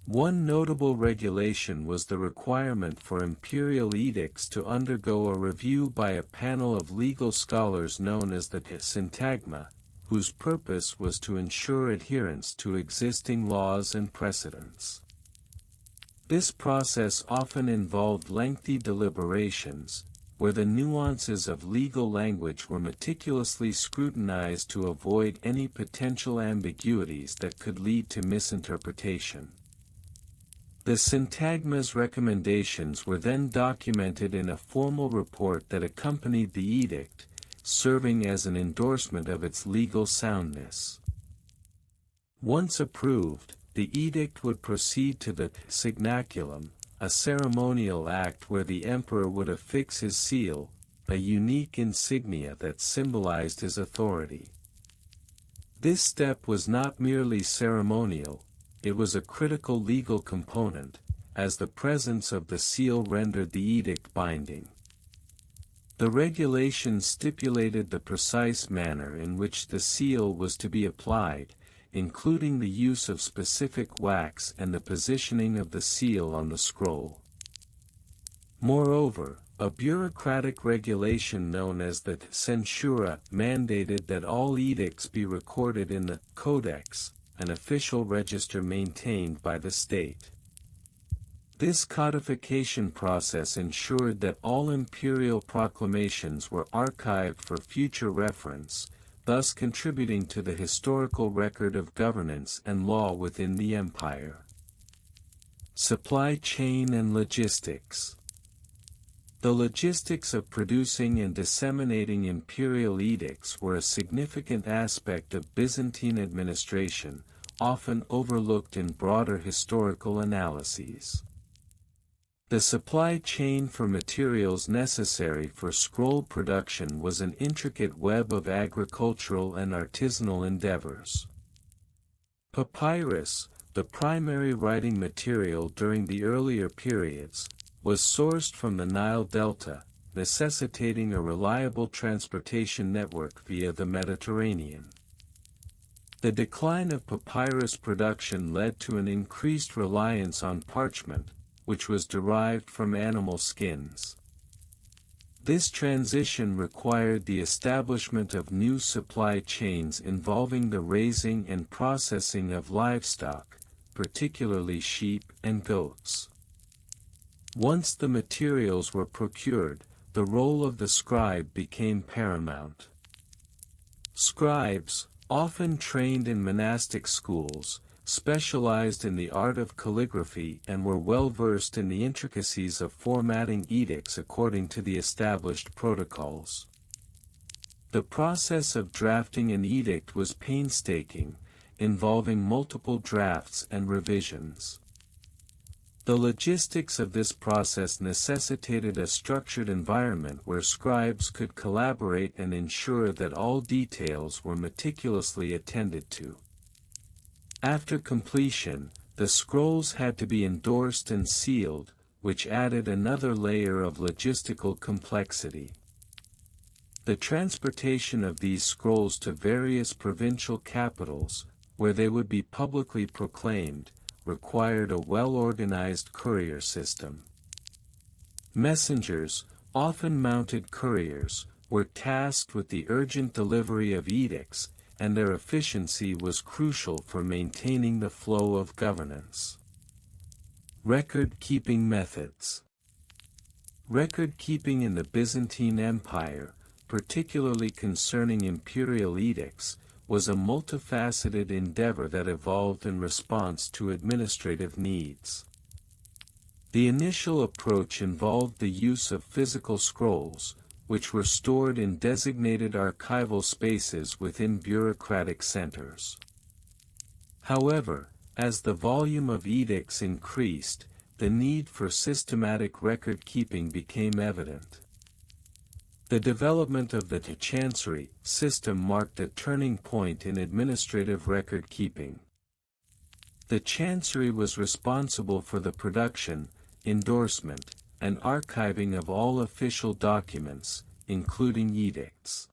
One notable regulation was the requirement for imperial edicts to undergo a review by a panel of legal scholars known as the syntagma, whose purpose was to ensure adherence to existing laws and precedents. This process often involved lengthy deliberations, where the nuances of legal language were meticulously scrutinized to avoid any potential ambiguities that could lead to misinterpretation. The syntagma's recommendations were then documented in a formal report that accompanied the edict, serving as an endorsement of its legal soundness. Once approved, the edict would proceed to the signaculum, a ceremonial act where the emperor would affix his seal, a unique insignia that symbolized his authority. This step was not merely ceremonial, it was a critical legal component, as the presence of the seal rendered the edict binding. The regulations stipulated the precise manner in which the seal was to be applied, including the use of specific wax and the positioning of the seal on the scroll. Moreover, a bureaucratic regulation known as the censura mandated that all edicts be recorded in the codex, an official register maintained by the state. This codification process ensured that all imperial proclamations were archived for future reference, thus contributing to the historical record of governance and law within the empire. Supply chain and logistics. The logistics of producing and disseminating imperial edicts were a significant aspect of Byzantine administration, often overlooked in broader historical analyses. The supply chain for materials necessary for scroll production was an intricate web of agricultural and artisanal endeavors. Papyrus, the primary writing material during the earlier periods, was sourced from the Nile Delta, necessitating a reliable transportation network via the Mediterranean. The decline of papyrus production led to an increased reliance on parchment, which was derived from animal skins. This transition required the establishment of new supply chains involving the raising and processing of livestock, particularly sheep and goats. Once the materials were procured, the role of the scribe became paramount. Scribes, often trained in monastic schools, specialized in the art of calligraphy and were well versed in the intricacies of formatting edicts according to the established protocols. The process of drafting an edict was painstaking, involving multiple drafts and revisions. The logistics of this process necessitated a structured environment where scribes could collaborate and ensure that all details were meticulously attended to. After completion, the scrolls had to be endorsed and sealed, which added another layer of logistical complexity. The transportation of these scrolls to various provincial capitals, where they would be publicly proclaimed, required a well-organized courier system. Messengers, often mounted couriers, were tasked with the urgent delivery of edicts, and their efficiency was crucial for maintaining the flow of governance. Record-keeping methods. Record-keeping in the Byzantine Empire, particularly concerning imperial edicts, was a multifaceted endeavor that evolved in response to administrative needs. The initial approach involved the use of physical scrolls, which were stored in designated archival spaces within bureaucratic centers. However, as the volume of edicts increased, the need for systematic record-keeping became evident. The development of the chancery system marked a turning point in administrative record-keeping. The chancery was responsible for the production, endorsement, and archiving of all official documents, including edicts.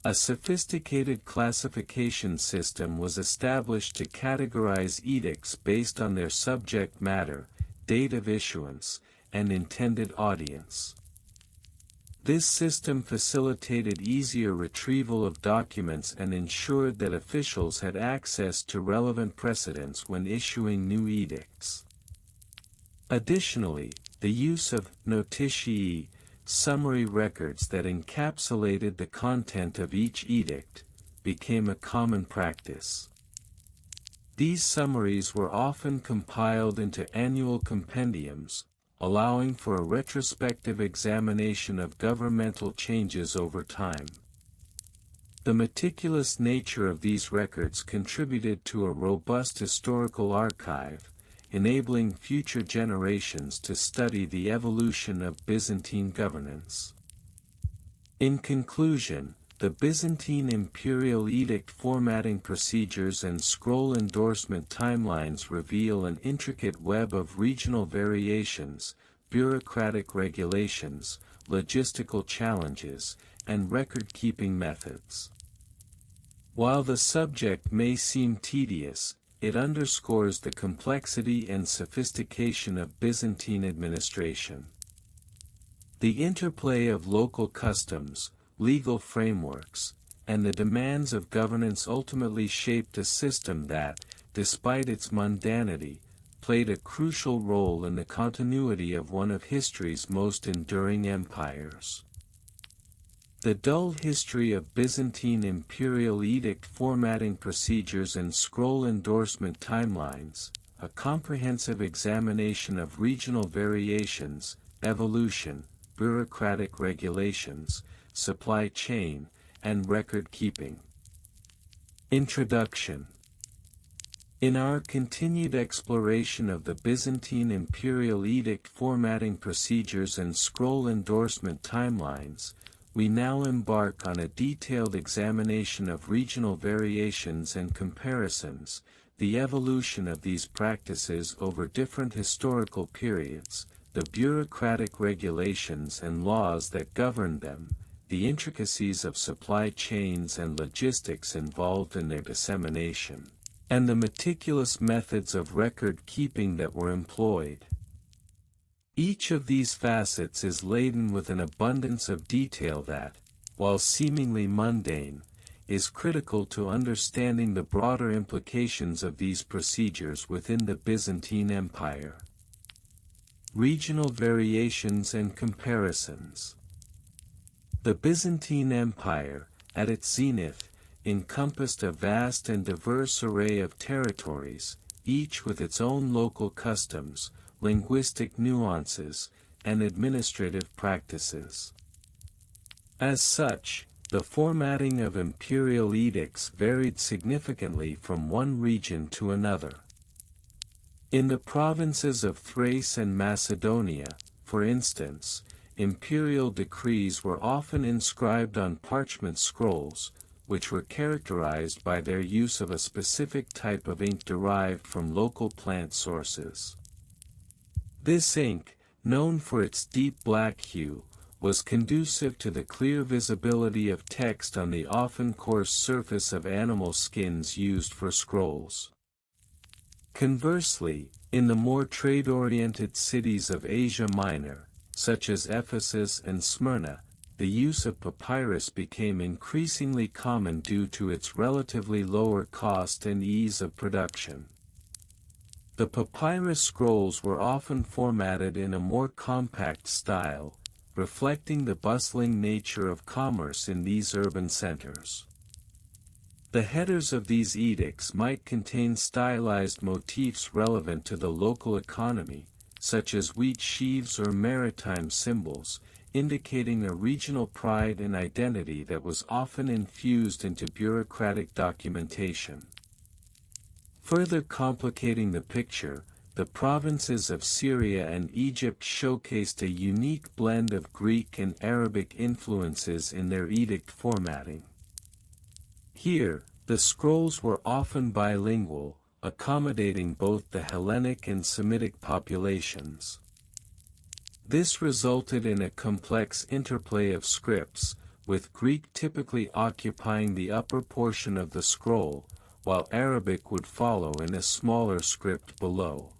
A sophisticated classification system was established to categorize edicts based on their subject matter, date of issuance, and intended audience. This system facilitated easier retrieval of documents and ensured that officials had access to relevant precedents when issuing new edicts. Additionally, the use of notitii, summary records that encapsulated the content of each edict, became a common practice. These summaries were often compiled into annual compendiums, allowing for a retrospective examination of governmental changes over time. The meticulous nature of these records contributed to a robust historical archive, enabling future generations to study the evolution of Byzantine governance. In conclusion, the Byzantine imperial edict formatting procedures and scroll endorsement timelines reveal an intricate web of regional variations, bureaucratic regulations, logistical challenges, and record-keeping methods. While the subject may seem tedious, it underscores the complexity and sophistication of Byzantine administration. The interplay of local customs, legal frameworks, and the demands of governance ultimately shaped a system that, despite its mundanity, played a crucial role in the continuity of one of history's most enduring empires. The dull history of Byzantine imperial edict formatting procedures and scroll endorsement timelines, a comprehensive examination of regional variations, evolution, bureaucratic regulations, supply chain, and record-keeping. Introduction. In our continued exploration of the Byzantine imperial edict formatting procedures and scroll endorsement timelines, we now embark on a detailed examination of regional variations and comparisons, the evolution of these practices over different historical periods, the bureaucratic regulations and laws that govern them, the intricacies of supply chains and logistics involved in their dissemination, and the meticulous methods of record-keeping that were employed. Each of these facets is laden with an abundance of detail that, while seemingly mundane, is critical to understanding the broader implications of these procedures within the Byzantine Empire. Regional variations and comparisons. The Byzantine Empire, at its zenith, encompassed a vast and diverse array of territories, each with its own local customs, linguistic nuances, and administrative practices. As such, the formatting of imperial edicts varied significantly from one region to another. In the provinces of Thrace and Macedonia, for instance, imperial decrees were often inscribed on parchment scrolls, which were characterized by their use of a specific type of ink derived from local plant sources. This ink, known for its deep black hue, was conducive to the clear visibility of text on the often coarse surface of animal skins used for scrolls. Conversely, in the more trade-oriented cities of Asia Minor, such as Ephesus and Smyrna, the use of papyrus became increasingly common due to its relatively lower cost and ease of production. The papyrus scrolls were often formatted in a more compact style, reflecting the bustling nature of commerce in these urban centers. The headers of these edicts might contain stylized motifs relevant to the local economy, such as wheat sheaves or maritime symbols, indicating a regional pride and identity that was often infused into bureaucratic documentation. Further complicating the picture, the provinces of Syria and Egypt showcased a unique blend of Greek and Arabic influences in their edict formatting. Here, the scrolls were often bilingual, accommodating both the Hellenic and Semitic populations. This resulted in a complex interplay of scripts, with Greek typically occupying the upper portion of the scroll, while Arabic would follow in a smaller script below.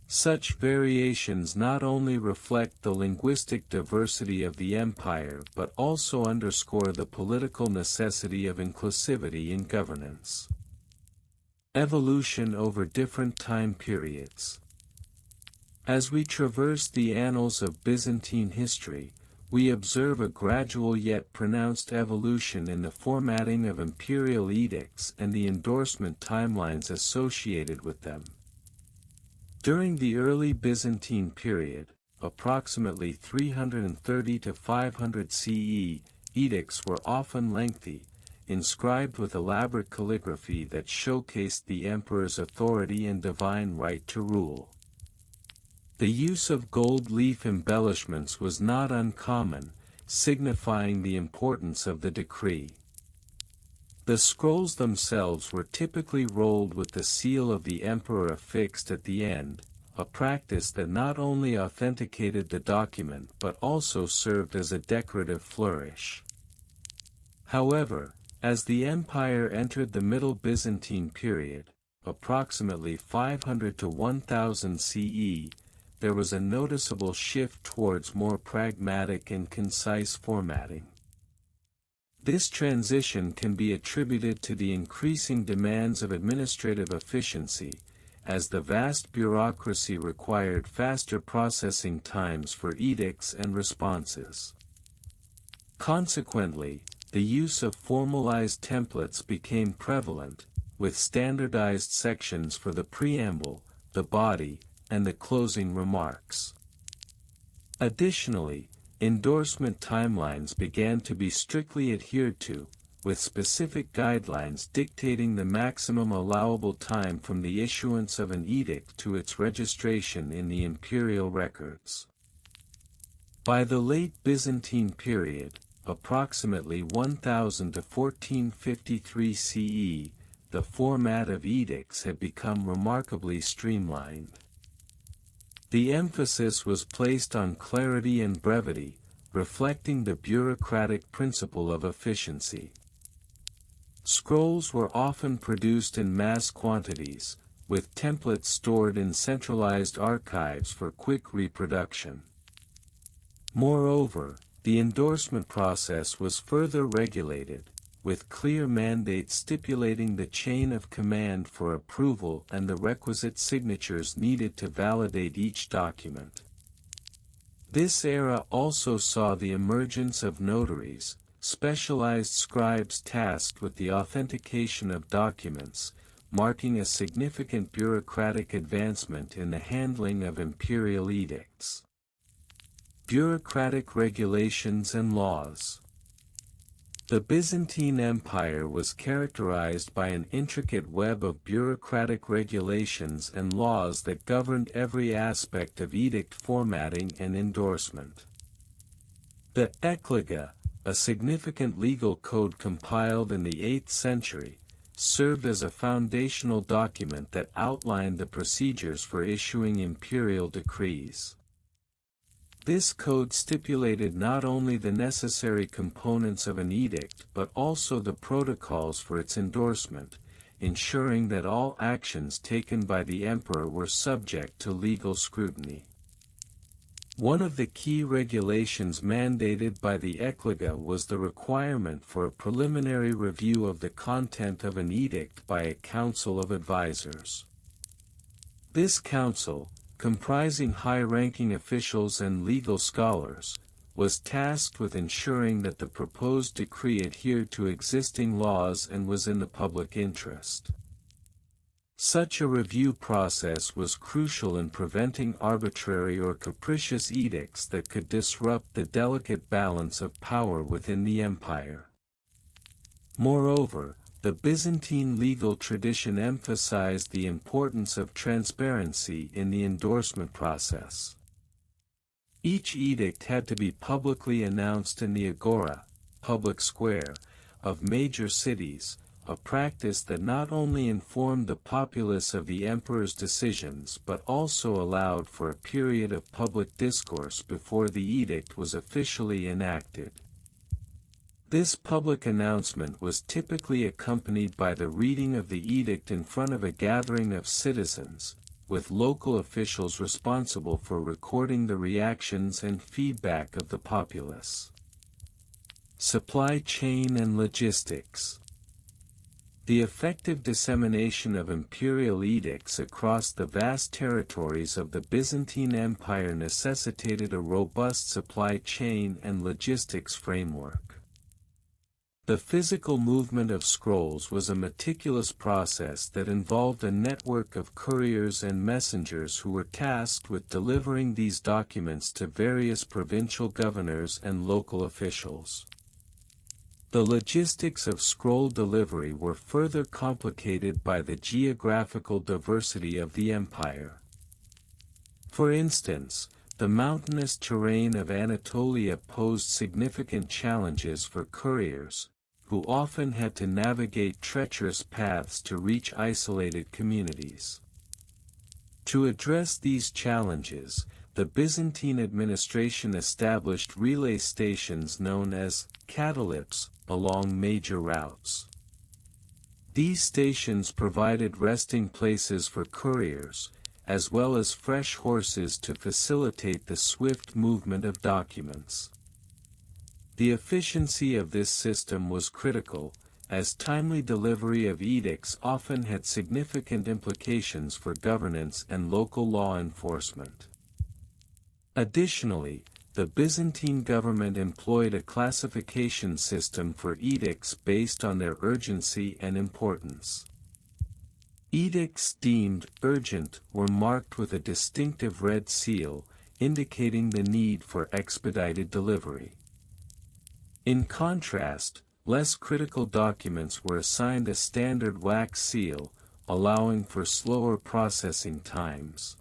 Such variations not only reflect the linguistic diversity of the empire but also underscore the political necessity of inclusivity in governance. Evolution over different time periods. As we traverse the annals of Byzantine history, we observe a gradual yet pronounced evolution in the formatting of imperial edicts and the endorsement timelines associated with them. During the early Byzantine period, approximately 330 to 500 CE, edicts were often lengthy, inscribed with elaborate calligraphy that showcased the emperor's authority and divine right to rule. The use of gold leaf embellishments was not uncommon, signifying the importance of the decree. The scrolls themselves were typically rolled with the seal of the emperor affixed at the end, a practice that not only authenticated the document but also served as a decorative flourish. However, as the empire entered the Middle Byzantine period, approximately 500 to 1000 CE, there was a noticeable shift towards more pragmatic and concise formatting. This transition can be attributed to the increasing demands of administrative efficiency, as the vast bureaucracy required faster processing times for edicts and responses. Consequently, the use of formalized templates became prevalent, with standardized sections for the preamble, the body, and the closing remarks. Additionally, endorsement timelines began to be strictly adhered to, with specific guidelines dictating the maximum allowable time from the issuance of an edict to its registration in the imperial records. By the late Byzantine period, approximately 1000 to 1453 CE, the format of edicts had become remarkably streamlined. The emphasis was placed on clarity and brevity, reflecting the bureaucratic principle of efficiency. Scrolls were often produced in mass quantities, with templates stored in centralized archives for quick reproduction. Moreover, the endorsement process was further regulated, with clear mandates stipulating the chain of command for approval and the requisite signatures needed to validate each document. This era also saw the emergence of notaries, specialized scribes tasked with the authentication of documents, marking a significant bureaucratic advancement in the handling of imperial edicts. Bureaucratic regulations and laws. The Byzantine Empire was characterized by an intricate web of bureaucratic regulations and laws that governed every aspect of edict formatting and endorsement. The Ekliga, a significant legal code compiled in the 8th century, served as a foundational document that outlined the procedures for issuing imperial decrees. This code stipulated not only the necessary components of an edict but also the protocols for its endorsement, ensuring that all actions taken by the emperor were subject to legal scrutiny. One of the key regulations mandated by the Ekliga was the requirement for a preliminary review of the content of an edict by a council of advisors. This council, comprising high-ranking officials and legal scholars, was tasked with ensuring that the proposed decree adhered to existing laws and was in the public interest. Such a review process was crucial in preventing arbitrary or capricious edicts that could disrupt the delicate balance of power within the empire. Moreover, the Byzantine legal tradition emphasized the importance of transparency in the endorsement process. Each edict had to be publicly announced in the agora, public square, of major cities, a practice that not only informed the populace of the emperor's decisions but also allowed for a period of public discourse before the edict was officially enacted. This public announcement was typically accompanied by the reading of the edict in front of a gathering of citizens, with local officials responsible for recording the reactions and feedback of the populace. Supply chain and logistics. The effective dissemination of imperial edicts across the vast territories of the Byzantine Empire necessitated a robust supply chain and logistics framework. The physical movement of scrolls was a meticulous process that involved a network of couriers and messengers who were tasked with delivering these documents to various provincial governors and local officials. The logistics of scroll delivery were further complicated by the geographical diversity of the empire. For instance, the mountainous terrain of Anatolia posed significant challenges for couriers, who often had to navigate treacherous paths to reach isolated communities. To address these challenges, the Byzantine administration established relay stations known as catalyps along major routes. These stations provided resting places for couriers, as well as fresh horses to facilitate the swift movement of documents. The efficiency of this system was critical, as timely delivery of edicts often had significant implications for governance and local law enforcement. Additionally, the Byzantine government employed a classification system for edicts based on their urgency and importance. Edicts deemed urgent were marked with a distinctive red seal, indicating the need for expedited delivery. In contrast, less critical documents were assigned a standard wax seal, allowing for slower processing times.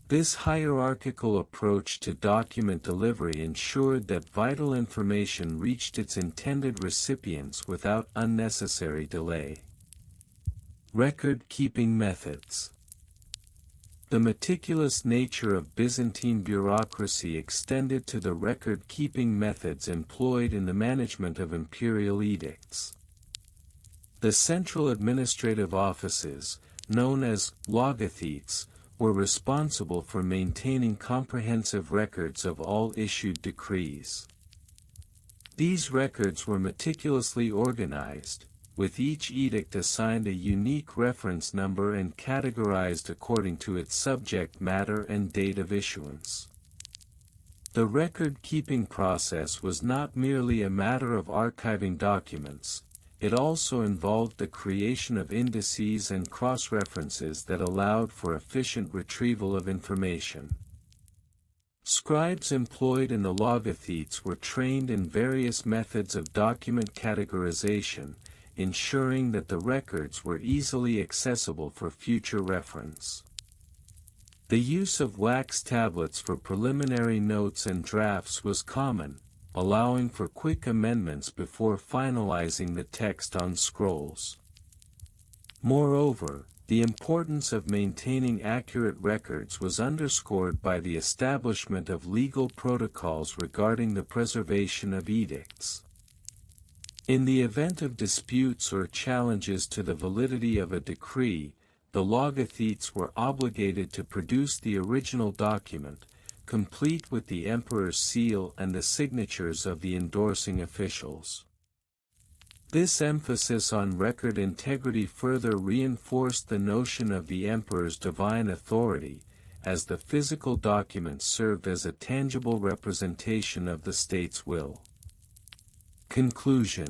This hierarchical approach to document delivery ensured that vital information reached its intended recipients without unnecessary delay. Record-keeping methods. The meticulous nature of Byzantine bureaucracy extended to the record-keeping methods employed in the management of imperial edicts. The central administrative offices, known as logothetes, were responsible for maintaining comprehensive records of all issued decrees. These records were meticulously organized, with each edict assigned a unique reference number and categorized according to its subject matter and date of issuance. The record-keeping process was not merely a matter of archiving documents, it also involved the creation of indices and cross-references that allowed for efficient retrieval of information. Scribes employed in the logothetes were trained in various methods of document categorization, ensuring that the records were easily accessible for future reference. The use of wax tablets for preliminary notes and drafts was common, allowing for quick amendments before finalizing the text on scrolls. Moreover, the importance of maintaining accurate records was underscored by the establishment of legal protocols regarding the preservation of edicts. In the event of disputes or challenges to the validity of a decree, the logothetes were obligated to produce the original document, complete with the emperor's seal and the signatures of the endorsing officials. This emphasis on record integrity further reinforced the notion of the emperor's divine authority, as the physical documents served as a tangible representation of the state's will. Conclusion.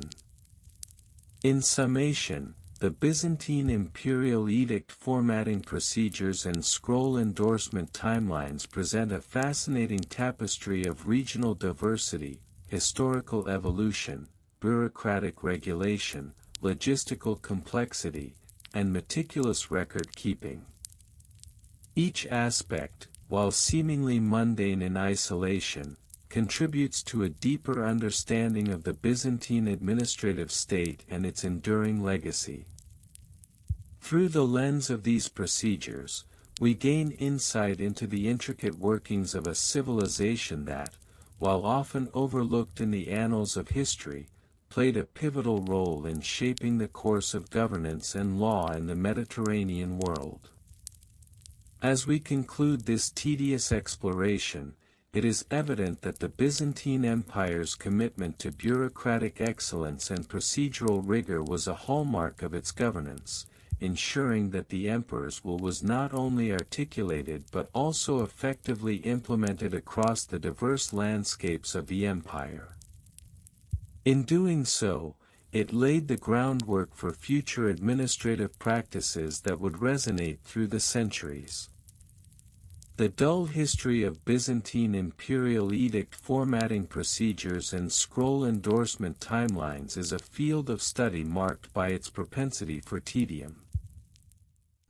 In summation, The Byzantine imperial edict formatting procedures and scroll endorsement timelines present a fascinating tapestry of regional diversity, historical evolution, bureaucratic regulation, logistical complexity, and meticulous record-keeping. Each aspect, while seemingly mundane in isolation, contributes to a deeper understanding of the Byzantine administrative state and its enduring legacy. Through the lens of these procedures, we gain insight into the intricate workings of a civilization that, while often overlooked in the annals of history, played a pivotal role in shaping the course of governance and law in the Mediterranean world. As we conclude this tedious exploration, it is evident that the Byzantine Empire's commitment to bureaucratic excellence and procedural rigor was a hallmark of its governance, ensuring that the emperor's will was not only articulated but also effectively implemented across the diverse landscapes of the empire. In doing so, it laid the groundwork for future administrative practices that would resonate through the centuries. The dull history of Byzantine imperial edict formatting procedures and scroll endorsement timelines is a field of study marked by its propensity for tedium.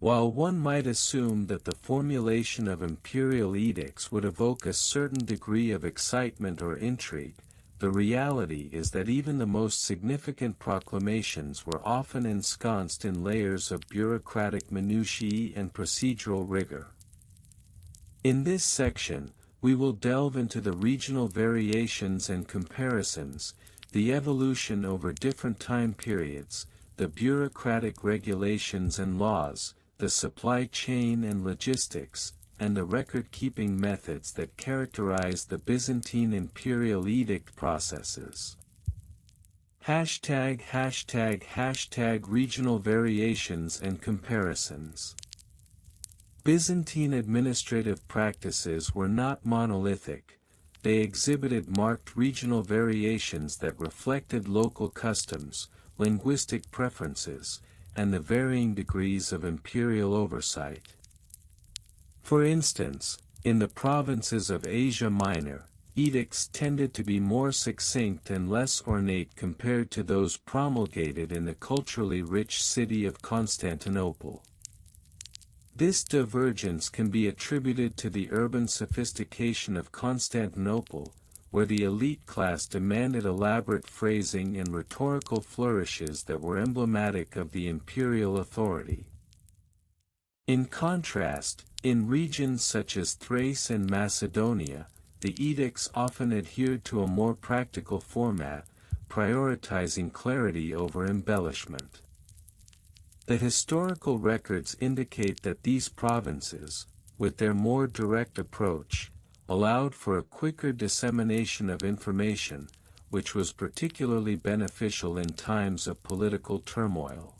While one might assume that the formulation of imperial edicts would evoke a certain degree of excitement or intrigue, the reality is that even the most significant proclamations were often ensconced in layers of bureaucratic minutiae and procedural rigor. In this section, we will delve into the regional variations and comparisons, the evolution over different time periods, the bureaucratic regulations and laws, the supply chain and logistics, and the record-keeping methods that characterize the Byzantine imperial edict processes. ### Regional variations and comparisons. Byzantine administrative practices were not monolithic, they exhibited marked regional variations that reflected local customs, linguistic preferences, and the varying degrees of imperial oversight. For instance, in the provinces of Asia Minor, edicts tended to be more succinct and less ornate compared to those promulgated in the culturally rich city of Constantinople. This divergence can be attributed to the urban sophistication of Constantinople, where the elite class demanded elaborate phrasing and rhetorical flourishes that were emblematic of the imperial authority. In contrast, in regions such as Thrace and Macedonia, the edicts often adhered to a more practical format, prioritizing clarity over embellishment. The historical records indicate that these provinces, with their more direct approach, allowed for a quicker dissemination of information, which was particularly beneficial in times of political turmoil.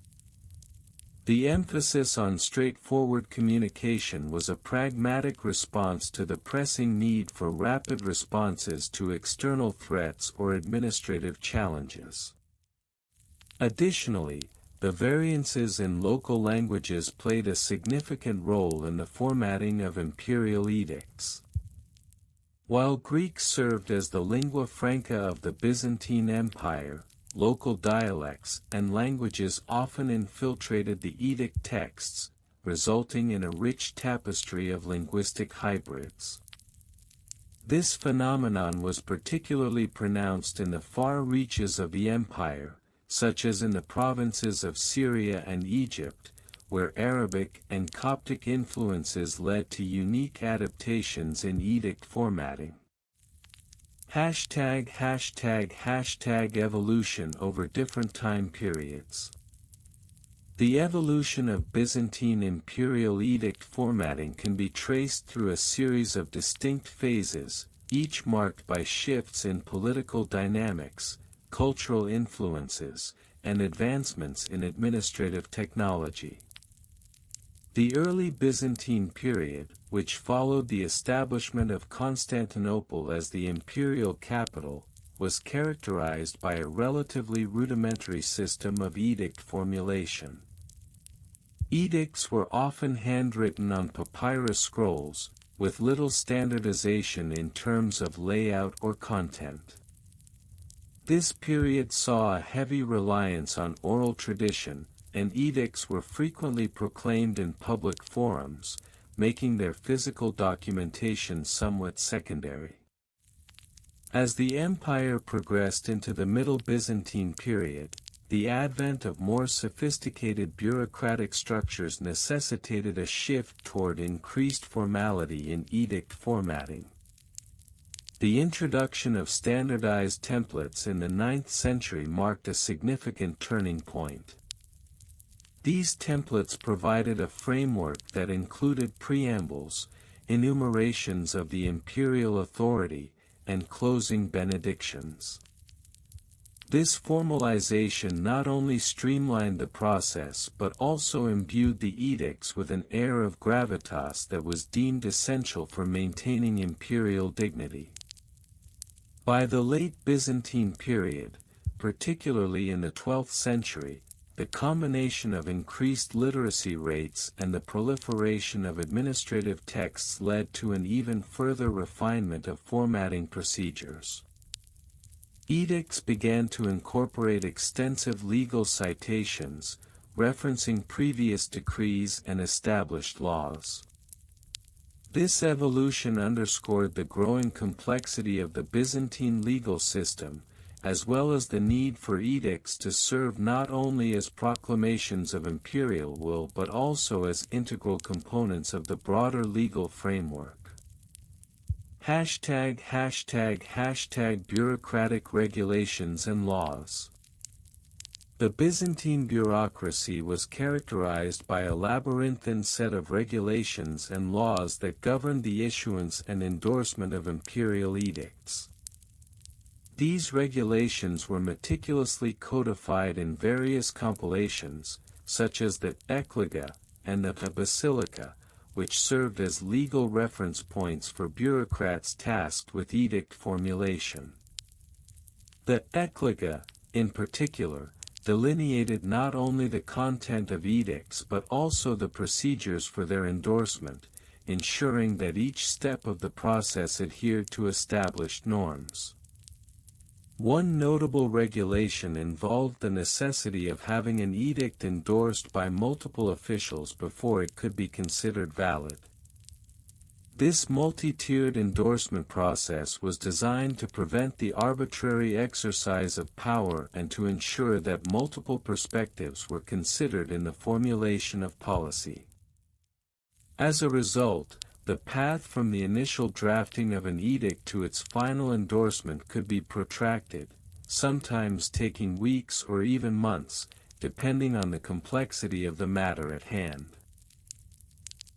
The emphasis on straightforward communication was a pragmatic response to the pressing need for rapid responses to external threats or administrative challenges. Additionally, the variances in local languages played a significant role in the formatting of imperial edicts. While Greek served as the lingua franca of the Byzantine Empire, local dialects and languages often infiltrated the edict texts, resulting in a rich tapestry of linguistic hybrids. This phenomenon was particularly pronounced in the far reaches of the empire, such as in the provinces of Syria and Egypt, where Arabic and Coptic influences led to unique adaptations in edict formatting. ###Evolution over different time periods. The evolution of Byzantine imperial edict formatting can be traced through a series of distinct phases, each marked by shifts in political dynamics, cultural influences, and advancements in administrative technology. The early Byzantine period, which followed the establishment of Constantinople as the imperial capital, was characterized by a relatively rudimentary system of edict formulation. Edicts were often handwritten on papyrus scrolls, with little standardization in terms of layout or content. This period saw a heavy reliance on oral tradition, and edicts were frequently proclaimed in public forums, making their physical documentation somewhat secondary. As the empire progressed into the Middle Byzantine period, the advent of more sophisticated bureaucratic structures necessitated a shift toward increased formality in edict formatting. The introduction of standardized templates in the 9th century marked a significant turning point. These templates provided a framework that included preambles, enumerations of the imperial authority, and closing benedictions. This formalization not only streamlined the process but also imbued the edicts with an air of gravitas that was deemed essential for maintaining imperial dignity. By the late Byzantine period, particularly in the 12th century, the combination of increased literacy rates and the proliferation of administrative texts led to an even further refinement of formatting procedures. Edicts began to incorporate extensive legal citations, referencing previous decrees and established laws. This evolution underscored the growing complexity of the Byzantine legal system, as well as the need for edicts to serve not only as proclamations of imperial will but also as integral components of the broader legal framework. #Bureaucratic regulations and laws. The Byzantine bureaucracy was characterized by a labyrinthine set of regulations and laws that governed the issuance and endorsement of imperial edicts. These regulations were meticulously codified in various compilations, such as the Ecclesia and the Basilica, which served as legal reference points for bureaucrats tasked with edict formulation. The Ecclesia, in particular, delineated not only the content of edicts but also the procedures for their endorsement, ensuring that each step of the process adhered to established norms. One notable regulation involved the necessity of having an edict endorsed by multiple officials before it could be considered valid. This multi-tiered endorsement process was designed to prevent the arbitrary exercise of power and to ensure that multiple perspectives were considered in the formulation of policy. As a result, the path from the initial drafting of an edict to its final endorsement could be protracted, sometimes taking weeks or even months, depending on the complexity of the matter at hand.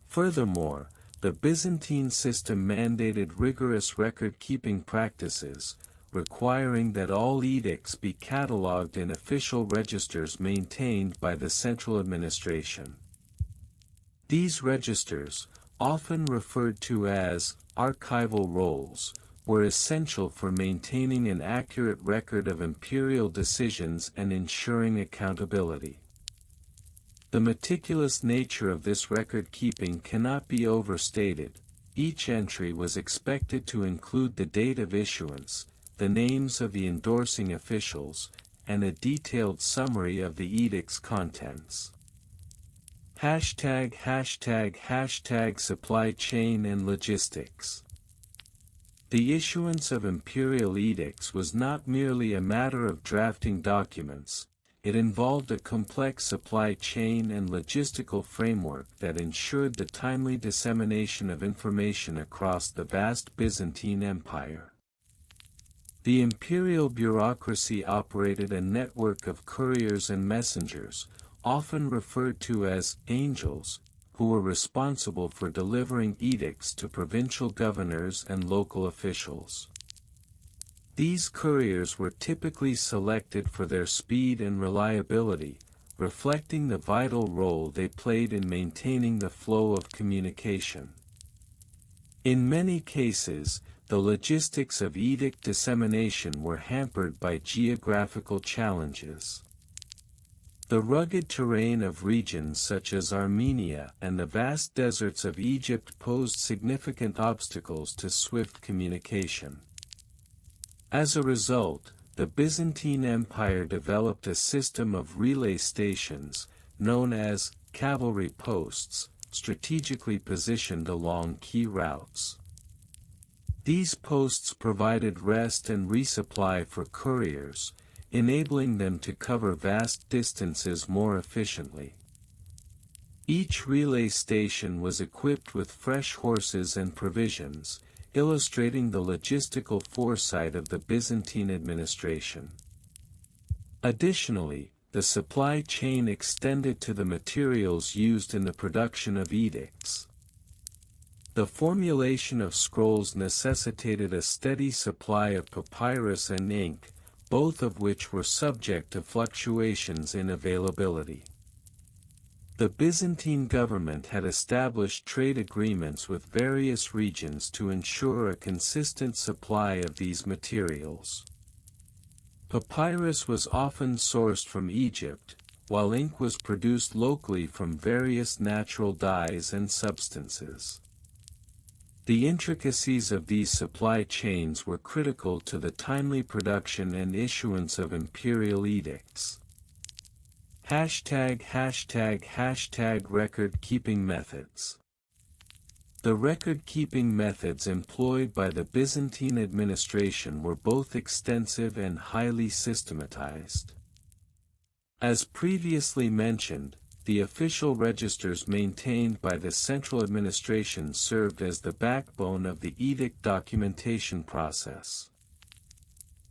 Furthermore, the Byzantine system mandated rigorous record-keeping practices, requiring that all edicts be catalogued in official registers maintained by the central administration. These registers, often referred to as archival rolls, were essential for maintaining an accurate record of imperial decisions and ensuring accountability. The meticulous nature of this record-keeping cannot be overstated. Each entry was expected to include the date of issuance, the names of the endorsing officials, and a detailed summary of the edict's contents. Supply chain and logistics. The issuance of imperial edicts was not merely a matter of drafting documents, it involved a complex supply chain and logistical framework that ensured the timely dissemination of information across the vast Byzantine Empire. The imperial bureaucracy operated a network of couriers and messengers, often referred to as angels, who were responsible for delivering edicts to provincial governors and local officials. These couriers were typically selected for their speed and reliability, reflecting the vital role they played in maintaining the flow of communication. In many cases, the logistics of edict dissemination were hampered by geographical challenges. The rugged terrain of regions such as Armenia and the vast deserts of Egypt posed significant obstacles to swift communication. As a result, the Byzantine Empire developed a system of relay stations, known as cavalry posts, strategically positioned along key routes. These posts provided rest and resupply for couriers, enabling them to cover vast distances more efficiently. Each relay station was equipped with fresh horses and provisions, illustrating the logistical foresight of the Byzantine administration. Additionally, the supply chain extended to the materials used in the production of edicts. The formulation of scrolls necessitated a steady supply of papyrus and ink, both of which were subject to fluctuations in availability. The Byzantine government had established trade agreements with various regions to ensure a consistent supply of these materials. Papyrus was often sourced from Egypt, while ink was produced locally from various natural dyes and substances. The intricacies of these supply chains were critical to the timely production and issuance of imperial edicts. Record-keeping methods. The record-keeping methods employed by the Byzantine administration were both extensive and highly systematized. As previously mentioned, the official registers maintained by the central administration served as the backbone of the edict documentation process.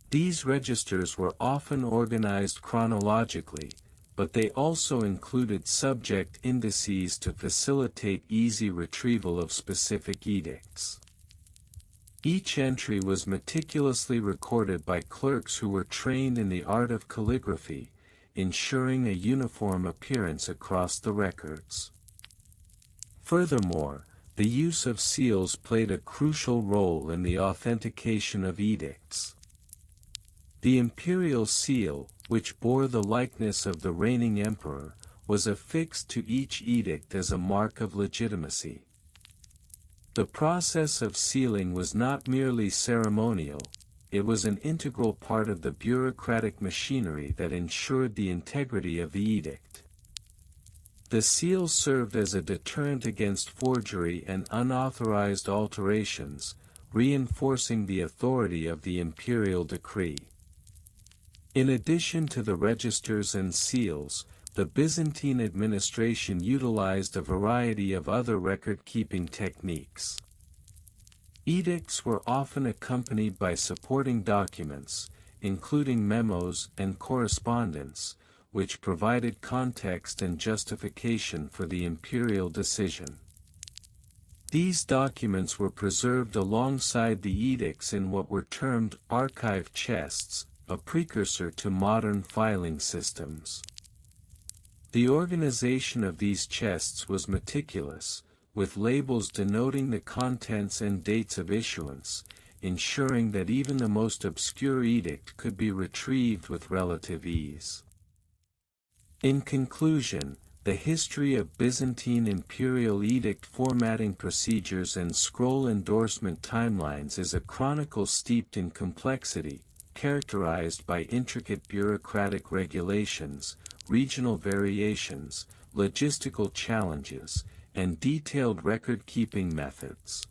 These registers were often organized chronologically, but they also included subject indices to facilitate easy retrieval of specific edicts. Each entry was meticulously recorded by clerks who were trained in the art of calligraphy, ensuring a uniform appearance across the records. Furthermore, the use of seals played a crucial role in the authentication of edicts. The imperial seal, which bore the likeness of the reigning emperor, was affixed to each edict as a mark of legitimacy. The process of sealing was not merely ceremonial, it was an integral part of the bureaucratic machinery that ensured the integrity of the edict. The seal served as a deterrent against forgery and unauthorized alterations, reinforcing the authority of the imperial decree. In addition to the registers and seals, the Byzantine administration utilized a variety of other record-keeping techniques. Edicts were often accompanied by supporting documents, including memos and correspondence, which provided context and justification for the imperial decision. These documents were preserved alongside the edicts in what were termed archive chests, a precursor to modern filing systems. The organization of these chests was meticulous, with labels denoting the contents and dates of issuance, ensuring that even the most obscure edict could be retrieved with relative ease. In conclusion, the history of Byzantine imperial edict formatting procedures and scroll endorsement timelines is a chronicle steeped in complexity, characterized by intricate bureaucratic regulations, regional variations, logistical challenges, and detailed record-keeping methods.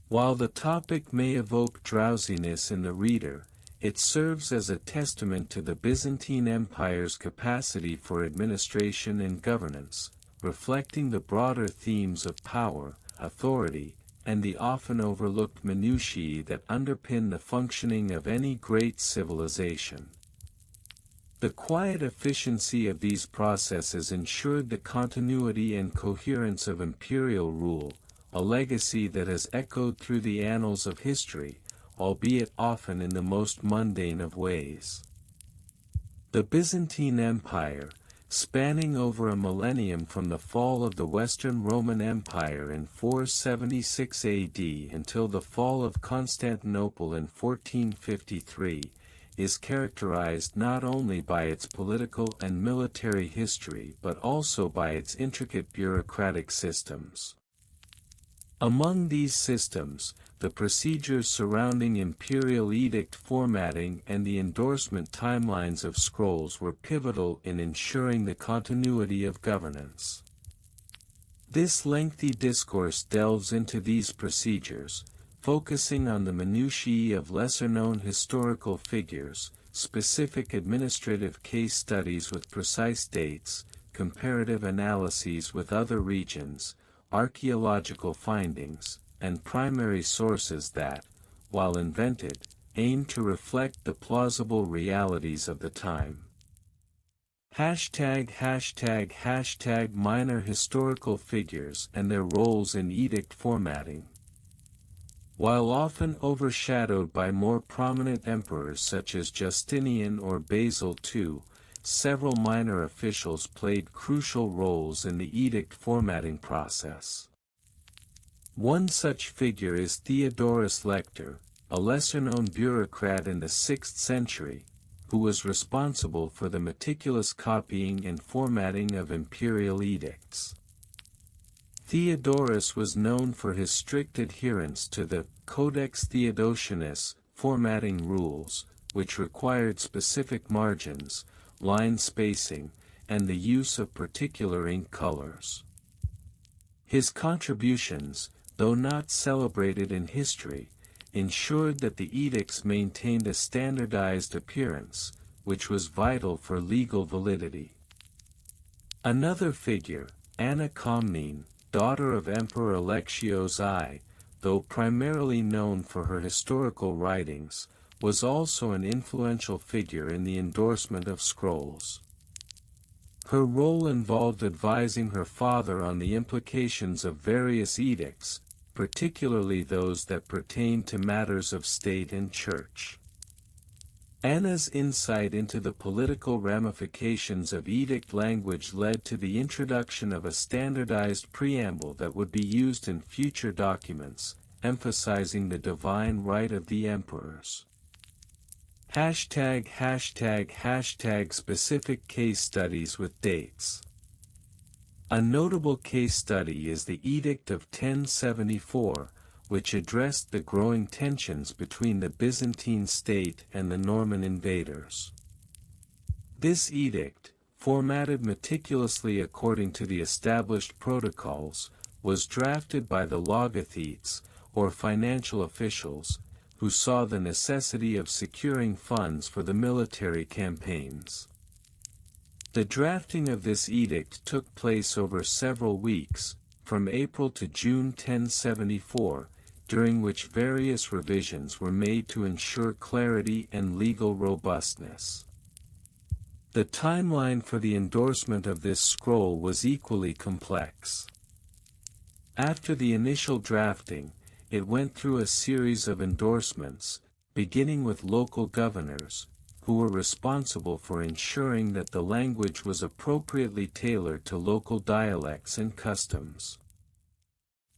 While the topic may evoke drowsiness in the reader, it serves as a testament to the Byzantine Empire's capacity for administration and governance, reflecting the broader themes of power, authority, and the often overlooked minutiae that underpin the functioning of any great civilization. The quiet efficiency of these processes ensured the continuity and coherence of imperial rule, a legacy that has echoed through the annals of history, albeit often in the most mundane of ways. The Byzantine Empire, spanning over a millennium from the fall of the Western Roman Empire in 476 AD until the fall of Constantinople in 1453, is characterized not only by its political and military history but also by its intricate bureaucratic systems. Among these systems, the procedures surrounding imperial edict formatting and the endorsement timelines of scrolls were pivotal in ensuring the continuity of governance. This lengthy discourse delves into these procedures, focusing on the minutiae of lesser-known historical figures, specific administrative case studies with precise dates, comparative analyses with other regions, archaeological findings, and primary sources that, while invented, aim to reflect the plausible realities of the time. Minor historical figures and their roles in edict formatting. While often overshadowed by more prominent emperors such as Justinian or Basil II, several minor officials played crucial roles in the edict formatting process. One such figure is Theodorus Lector, a lesser-known bureaucrat in the 6th century, who was responsible for the meticulous copying and formatting of imperial edicts. Theodorus was known for his strict adherence to the Codex Theodosianus formatting rules, which required specific margins, line spacing, and the use of particular ink colors. His contributions, though not celebrated in history, ensured that the edicts maintained a standardized appearance, which was vital for legal validity. Another figure, Anna Comnene, daughter of Emperor Alexios I, though primarily known for her historical writings, was also an influential figure in the endorsement of scrolls. Her role involved advising her father on the implications of various edicts, particularly those that pertained to matters of state and church. Anna's insight into the political ramifications of edict language led to the introduction of a standardized preamble that would be used in future documents, emphasizing the divine right of the emperors. Specific case studies with dates. A notable case study is the Edict of 1074, which addressed the growing tensions between the Byzantine state and the Norman invaders. This edict, formatted meticulously according to the established protocols, was drafted by the logothetes, or financial officials, who saw the necessity of securing funds for the military campaigns. The drafting of this edict took place over several weeks, from April to June 1074, during which various revisions were made to ensure clarity and legal robustness. The timeline for the endorsement of this scroll was equally complex. After the initial drafting, it went through a series of endorsements, beginning with local governors, who were responsible for ensuring that the language was appropriately tailored to local dialects and customs.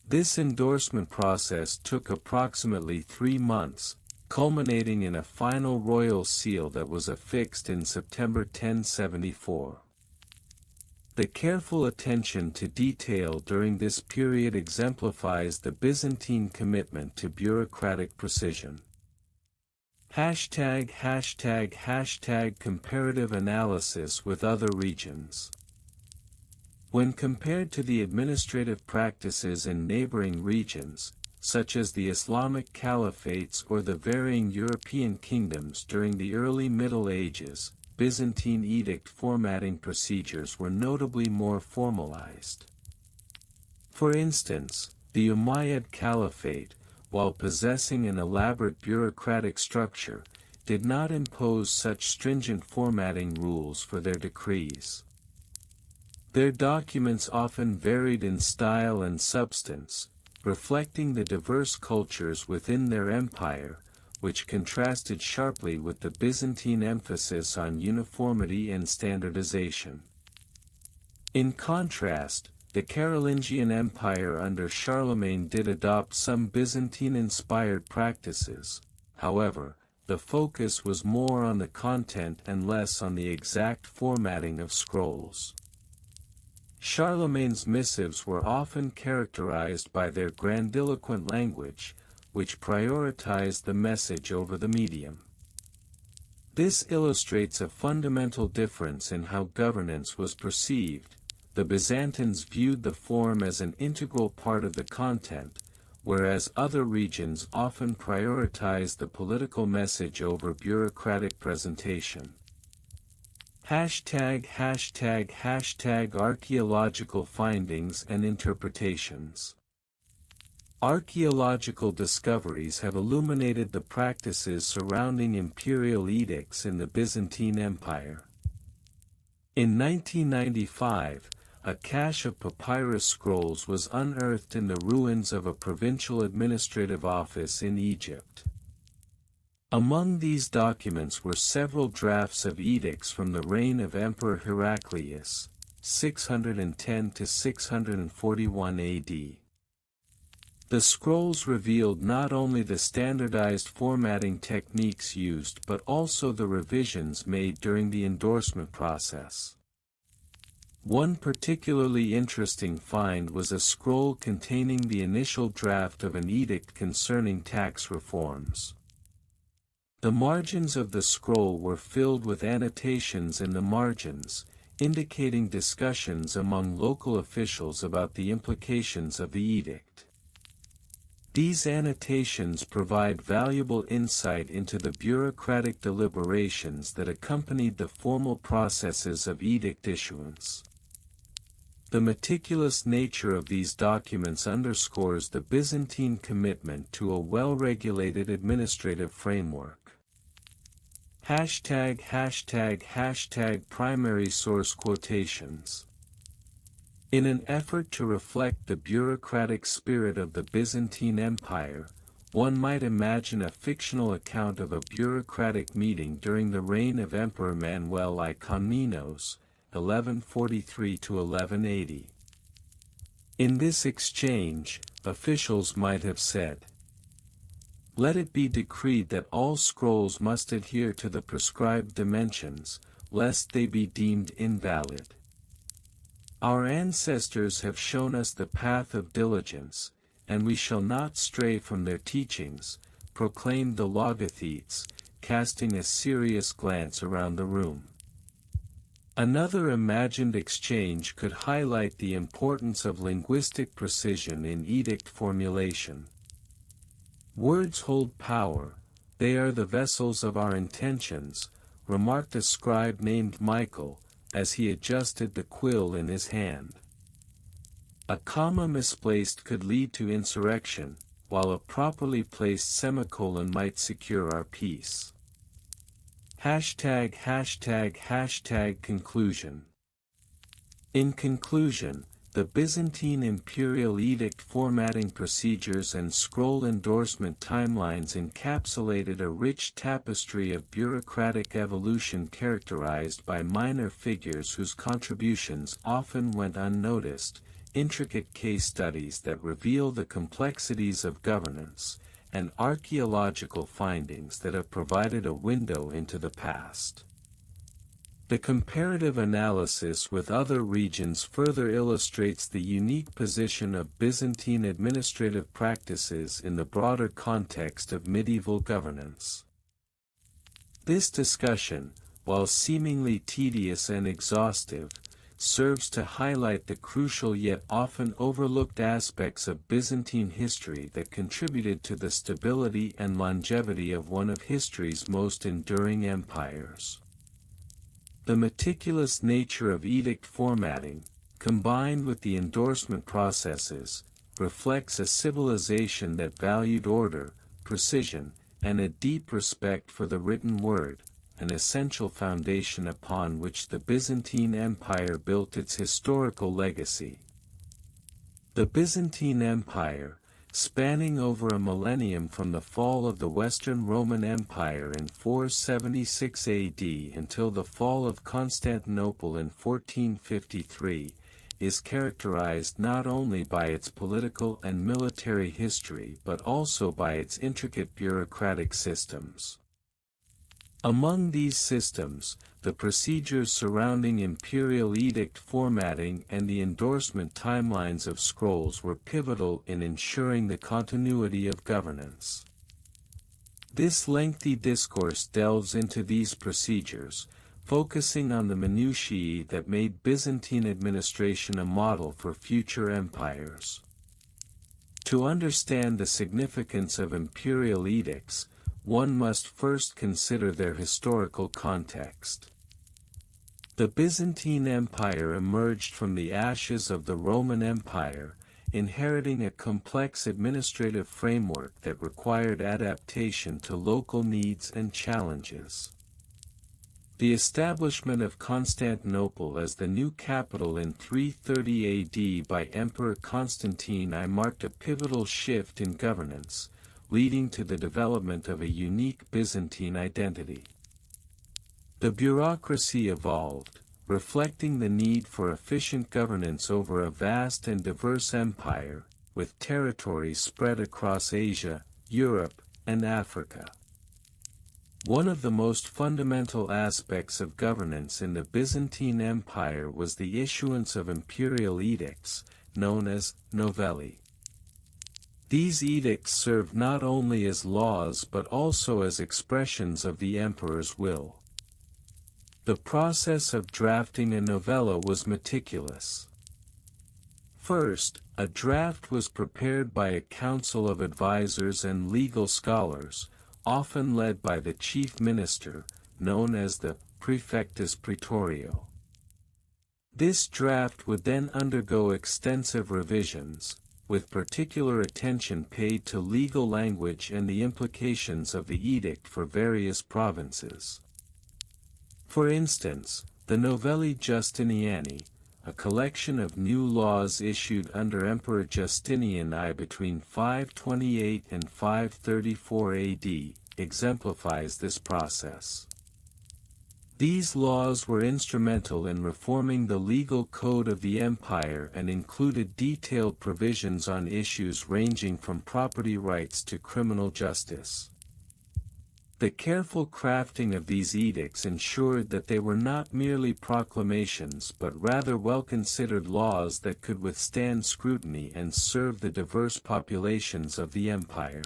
This endorsement process took approximately 3 months, culminating in a final royal seal that was affixed in September 1074. The careful attention to detail during this period exemplifies the Byzantine commitment to bureaucratic precision. Comparative analysis with other regions. When compared to the administrative practices in neighboring regions, such as the Islamic caliphates or the varying European kingdoms during the early Middle Ages, Byzantine edict formatting procedures were notably more formalized. For instance, the Umayyad Caliphate, while possessing an elaborate bureaucratic structure, did not impose such stringent formatting rules for their decrees. Their documents often varied in style and substance, reflecting the diverse cultures within their empire, which contrasted sharply with the Byzantine emphasis on uniformity and standardization. In contrast, the Carolingian Empire under Charlemagne did adopt some Byzantine-inspired practices. However, the focus was more on the content and less on the exact formatting of scrolls. Charlemagne's missives were often characterized by their grandiloquent language, which prioritized the message over the medium. This illustrates a fundamental difference in how governance was perceived. The Byzantines viewed the form as an integral part of the content, whereas other regions often prioritized the political message over bureaucratic presentation. #Archaeological findings and interpretations. Archaeological discoveries have illuminated the practices surrounding imperial edicts in the Byzantine Empire. In 1995, a cache of papyrus scrolls was unearthed in the ruins of a provincial administrative office in Egypt. Among these documents were several drafts of edicts from the reign of Emperor Heraclius, 610 to 641 AD. The scrolls revealed not only the standardized formatting techniques used but also the revisions made during the endorsement process. One particularly interesting find was a scroll containing the initial draft of an edict concerning tax reforms. The margins of the scroll were filled with annotations in the margins, indicating discussions among local officials about the implications of the edict. These annotations provide valuable insight into the bureaucratic deliberations that accompanied the formal processes of edict issuance. The meticulous nature of these documents underscores the Byzantine commitment to a well-regulated administrative framework. #Primary source quotations. In an effort to reflect the bureaucratic spirit of the Byzantine Empire, one might imagine a fictional account of a bureaucratic meeting during the reign of Emperor Manuel I Komnenos, 1143 to 1180. In this exchange, officials might have said, "Let it be decreed that all scrolls must adhere to the prescribed dimensions, lest they be deemed invalid. Our ancestors have shown us the path of diligence, and we shall not stray from their teachings," proclaimed the logothetes, casting a serious glance around the room. Another imagined exchange could highlight the importance of linguistic precision in edict formulation. "Words hold power, they are the vessels of our intentions," remarked a scribe named Michael, as he adjusted the quill in his hand. A comma misplaced could lead to insurrection, while a properly placed semicolon might secure our peace. Conclusion. In conclusion, the Byzantine imperial edict formatting procedures and scroll endorsement timelines encapsulated a rich tapestry of bureaucratic evolution characterized by minor figures whose contributions often went unnoticed, intricate case studies that reveal the complexities of governance, and archaeological findings that have provided a window into the past. The comparative analysis with other regions further illustrates the unique position of Byzantine administrative practices in the broader context of medieval governance. This discussion, while seemingly tedious and exhaustive, serves to highlight the crucial yet often overlooked aspects of Byzantine history that contributed to the stability and longevity of one of history's most enduring empires. The meticulous nature of edict formatting, combined with the endorsement processes, reflects a civilization that valued order, precision, and a deep respect for the written word, an essential foundation upon which the Byzantine Empire built its historical legacy. The Byzantine Empire, spanning over a millennium from the fall of the Western Roman Empire in 476 AD until the fall of Constantinople in 1453, is characterized not only by its political and military history but also by its intricate bureaucratic systems. Among these systems, the procedures surrounding imperial edict formatting and the endorsement timelines of scrolls were pivotal in ensuring the continuity of governance. This lengthy discourse delves into these procedures, focusing on the minutiae that made Byzantine administration a model for future empires. To understand the significance of imperial edicts, one must first consider their historical context. The Byzantine Empire emerged from the ashes of the Roman Empire, inheriting a complex administrative framework that required adaptation to local needs and challenges. The establishment of Constantinople as the new capital in 330 AD by Emperor Constantine I marked a pivotal shift in governance, leading to the development of a unique Byzantine identity. The bureaucracy evolved, reflecting the need for efficient governance over a vast and diverse empire, with territories spread across Asia, Europe, and Africa. One of the most fundamental aspects of governance in the Byzantine Empire was the issuance of imperial edicts, known as novelli. These edicts served not only as laws but also as expressions of the emperor's will. The process of drafting a novella was meticulous. First, a draft was prepared by a council of advisors and legal scholars, often led by the chief minister, known as the Praefectus Praetorio. This draft would then undergo extensive revisions, with particular attention paid to legal language and the implications of the edict for various provinces. For instance, the Novelli Justiniani, a collection of new laws issued under Emperor Justinian I between 528 and 534 AD, exemplifies this process. These laws were instrumental in reforming the legal code of the empire and included detailed provisions on issues ranging from property rights to criminal justice. The careful crafting of these edicts ensured that they were not merely proclamations but rather well-considered laws that could withstand scrutiny and serve the diverse populations of the empire.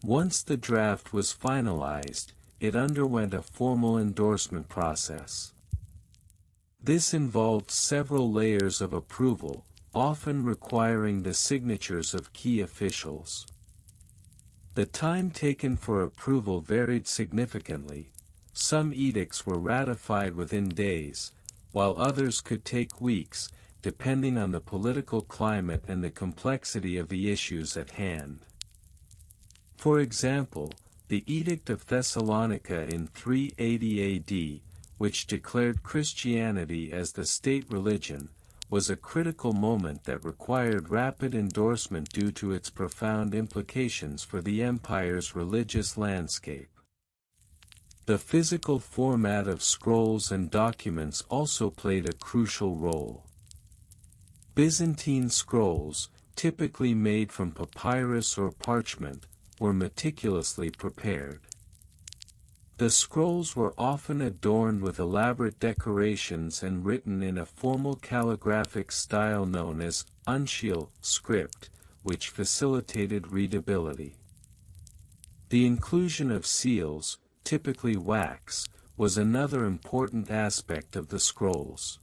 Once the draft was finalized, it underwent a formal endorsement process. This involved several layers of approval, often requiring the signatures of key officials. The time taken for approval varied significantly. Some edicts were ratified within days, while others could take weeks, depending on the political climate and the complexity of the issues at hand. For example, the Edict of Thessalonica in 380 AD, which declared Christianity as the state religion, was a critical moment that required rapid endorsement due to its profound implications for the empire's religious landscape. The physical format of scrolls and documents also played a crucial role. Byzantine scrolls, typically made from papyrus or parchment, were meticulously prepared. The scrolls were often adorned with elaborate decorations and written in a formal calligraphic style known as uncial script, which facilitated readability. The inclusion of seals, typically wax, was another important aspect of the scrolls.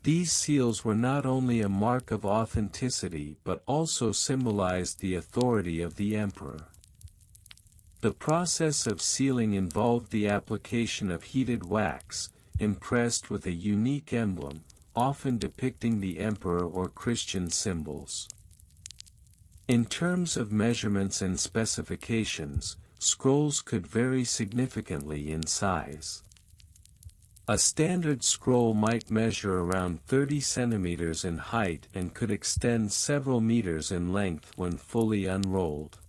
These seals were not only a mark of authenticity but also symbolized the authority of the emperor. The process of sealing involved the application of heated wax, impressed with a unique emblem, often depicting the emperor or Christian symbols. In terms of measurements and specifications, scrolls could vary significantly in size. A standard scroll might measure around 30 centimeters in height and could extend several meters in length when fully unrolled.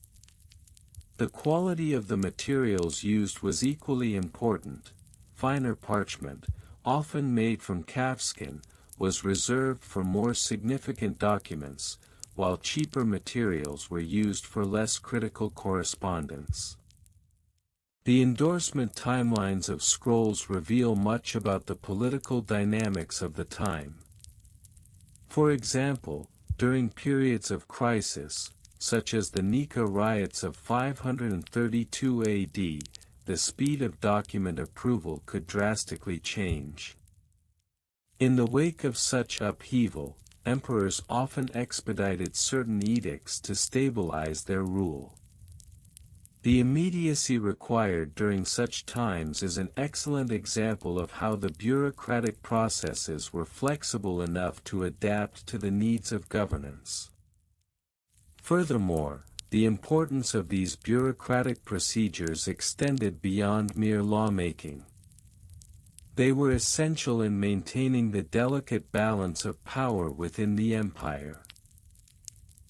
The quality of the materials used was equally important. Finer parchment, often made from calfskin, was reserved for more significant documents, while cheaper materials were used for less critical correspondence. The endorsement timelines of scrolls reveal much about the political dynamics of the time. For example, during periods of crisis, such as the Nika riots of 532 AD, the speed of document approval could drastically change. In the wake of such upheaval, emperors often expedited certain edicts to stabilize their rule. The immediacy required during such times is an excellent example of how the bureaucratic processes were flexible enough to adapt to the needs of governance. Furthermore, the importance of these bureaucratic procedures extended beyond mere lawmaking. They were essential in maintaining the delicate balance of power within the empire.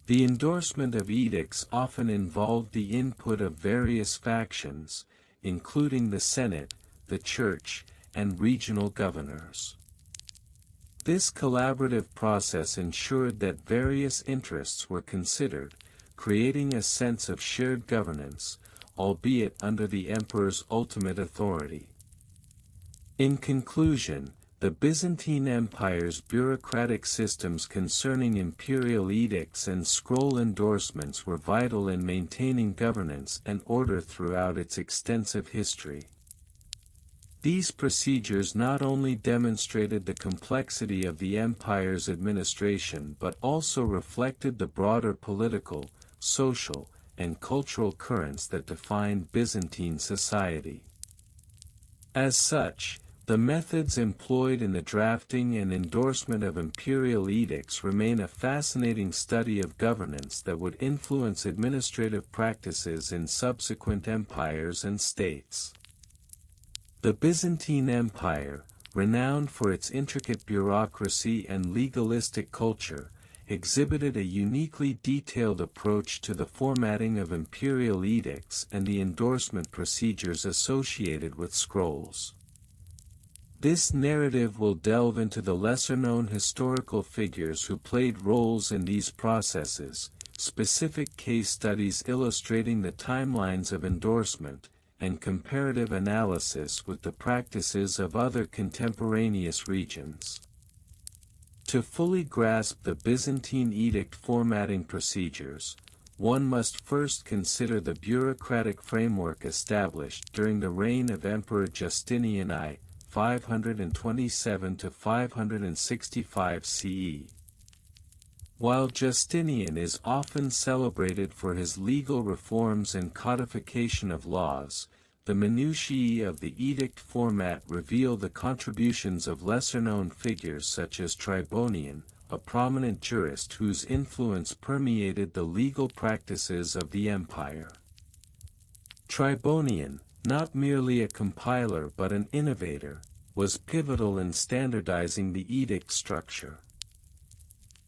The endorsement of edicts often involved the input of various factions, including the Senate, the Church, and regional governors. This collaborative process ensured that various interests were considered, creating a sense of shared governance, albeit under the emperor's ultimate authority. In conclusion, the Byzantine Empire's bureaucratic systems concerning imperial edicts and scroll endorsements were vital in maintaining governance and order throughout its extensive history. These procedures not only demonstrated the complexity of the empire's administration but also reflected the broader political, social, and cultural currents that defined Byzantine society. As such, the methods employed in the drafting and endorsement of imperial edicts remain a fascinating study of governance that would influence administrative practices in subsequent empires and states. The Byzantine Empire, renowned for its intricate bureaucracy and legalistic culture, exhibited a uniquely detailed approach to the formatting of imperial edicts and the endorsement procedures associated with scrolls. This narrative will delve into the lesser-known historical figures who played roles in these processes, specific case studies illustrating the timelines of endorsement, and comparative analysis with the practices of other contemporaneous regions. To fully grasp the Byzantine edict formatting procedures, one must first consider the bureaucratic framework established during the reign of Emperor Justinian I, 527 to 565 CE. While Justinian is often celebrated for his legal reforms and codification of laws, the minutiae of the edict format reveal the contributions of lesser-known figures such as Tribonian, a prominent jurist whose influence permeated the legal practices of the empire. Tribonian, not merely a compiler but an innovator, was pivotal in standardizing the edict structure.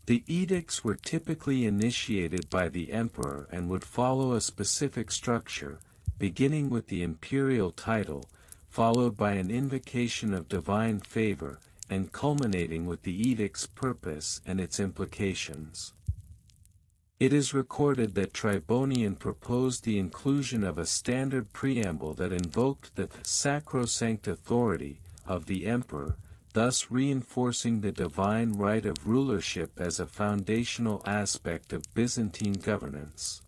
The edicts were typically initiated by the emperor and would follow a specific structure, beginning with the imperial title, followed by an invocation of divine favor, and culminating with the edict's purpose and its implications. It is recorded that Tribonian proposed the inclusion of a standard preamble that invoked the sacrosanct authority of the emperor, thus reinforcing the divine right of rulership as a foundational aspect of Byzantine governance.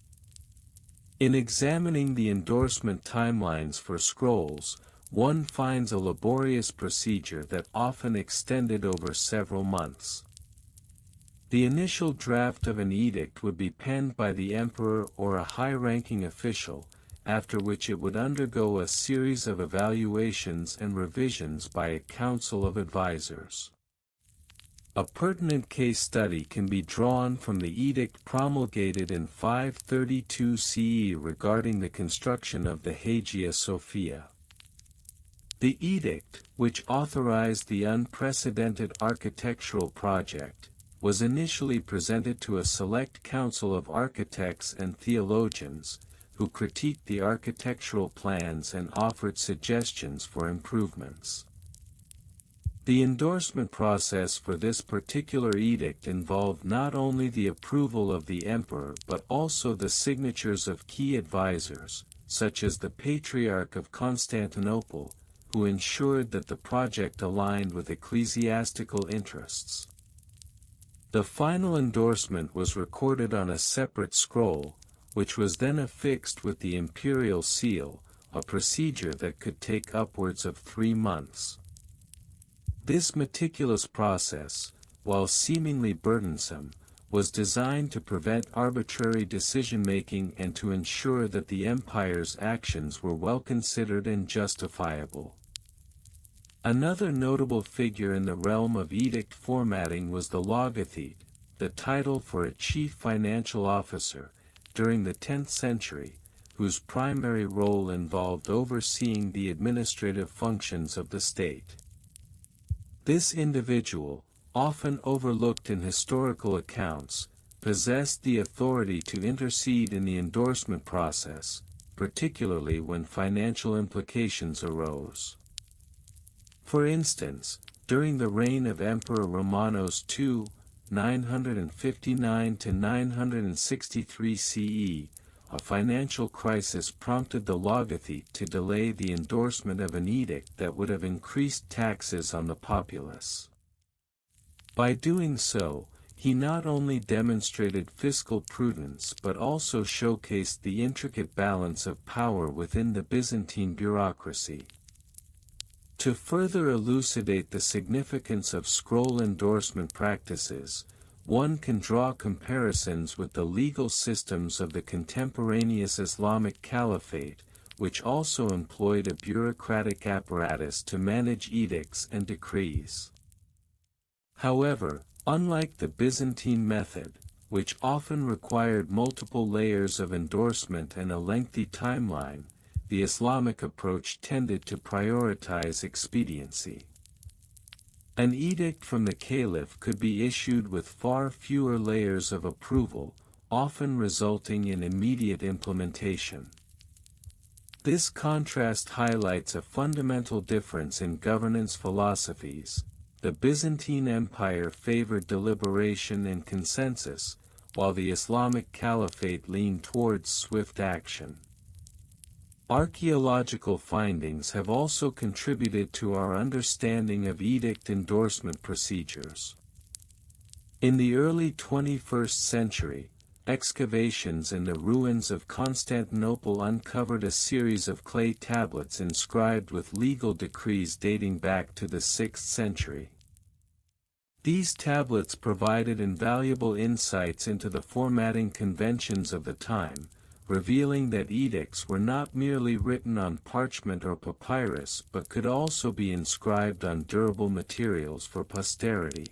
In examining the endorsement timelines for scrolls, one finds a laborious procedure that often extended over several months. The initial draft of an edict would be penned by the emperor or a high-ranking official, after which it would undergo a series of evaluations and revisions by a council of advisors. A pertinent case study can be drawn from the edict promulgated in 532 CE regarding the construction of the Hagia Sophia. The edict, which authorized the unprecedented architectural project, was initially presented to a select council of architects and theologians, who critiqued the architectural plans and offered suggestions for improvements. The endorsement process for this particular edict involved not only the approval of the emperor but also the signatures of key advisors, such as the Patriarch of Constantinople, who ensured that the project aligned with ecclesiastical interests. The final endorsement was recorded on a separate scroll, which was then affixed with the imperial seal, a procedure that could take upwards of 3 months. This meticulous process, while seemingly burdensome, was designed to prevent arbitrary decision-making and to ensure that the empire's actions were well considered and justifiable. Another notable figure in the realm of edict formatting was the logothete, the title for a chief financial officer, during the 10th century, whose primary role involved overseeing the administrative functions of the state. This individual, often overlooked in historical accounts, possessed the authority to intercede in the endorsement process, particularly when financial implications arose. For instance, during the reign of Emperor Romanos II, 959 to 963 CE, a financial crisis prompted the logothete to delay the endorsement of an edict that would have increased taxes on the populace. By doing so, he not only demonstrated fiscal prudence but also showcased the intricate balance of power within the Byzantine bureaucracy. To further elucidate the significance of scroll endorsement practices, one can draw comparisons with the legal systems of the contemporaneous Islamic Caliphate, which also employed a bureaucratic apparatus to manage edicts and decrees. However, unlike the Byzantine method, which often required multiple layers of endorsement and a lengthy timeline, the Islamic approach tended to prioritize expediency. An edict from the caliph could be issued with far fewer layers of approval, often resulting in immediate implementation. This contrast highlights a fundamental difference in governance philosophies. The Byzantine Empire favored deliberation and consensus, while the Islamic Caliphate leaned towards swift action. Archaeological findings have also contributed to our understanding of edict endorsement procedures. In the early 21st century, excavations in the ruins of Constantinople uncovered a series of clay tablets inscribed with legal decrees dating back to the 6th century. These tablets provided invaluable insights into the formatting conventions of the time, revealing that edicts were not merely written on parchment or papyrus but could also be inscribed on durable materials for posterity.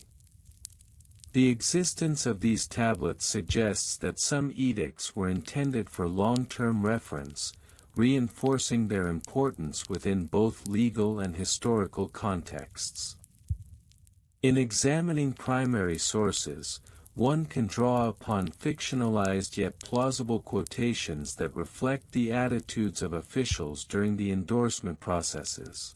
The existence of these tablets suggests that some edicts were intended for long-term reference, reinforcing their importance within both legal and historical contexts. In examining primary sources, one can draw upon fictionalized yet plausible quotations that reflect the attitudes of officials during the endorsement processes.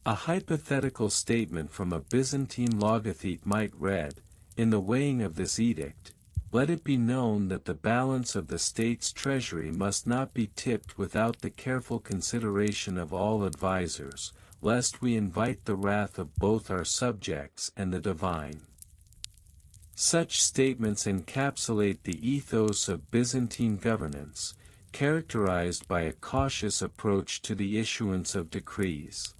A hypothetical statement from a Byzantine logothete might read, "In the weighing of this edict, let it be known that the balance of the state's treasury must not be tipped without the careful consideration of all advisers, lest we invite the wrath of both our subjects and the divine." Such statements encapsulate the ethos of Byzantine governance, characterized by a cautious approach to the issuance of decrees.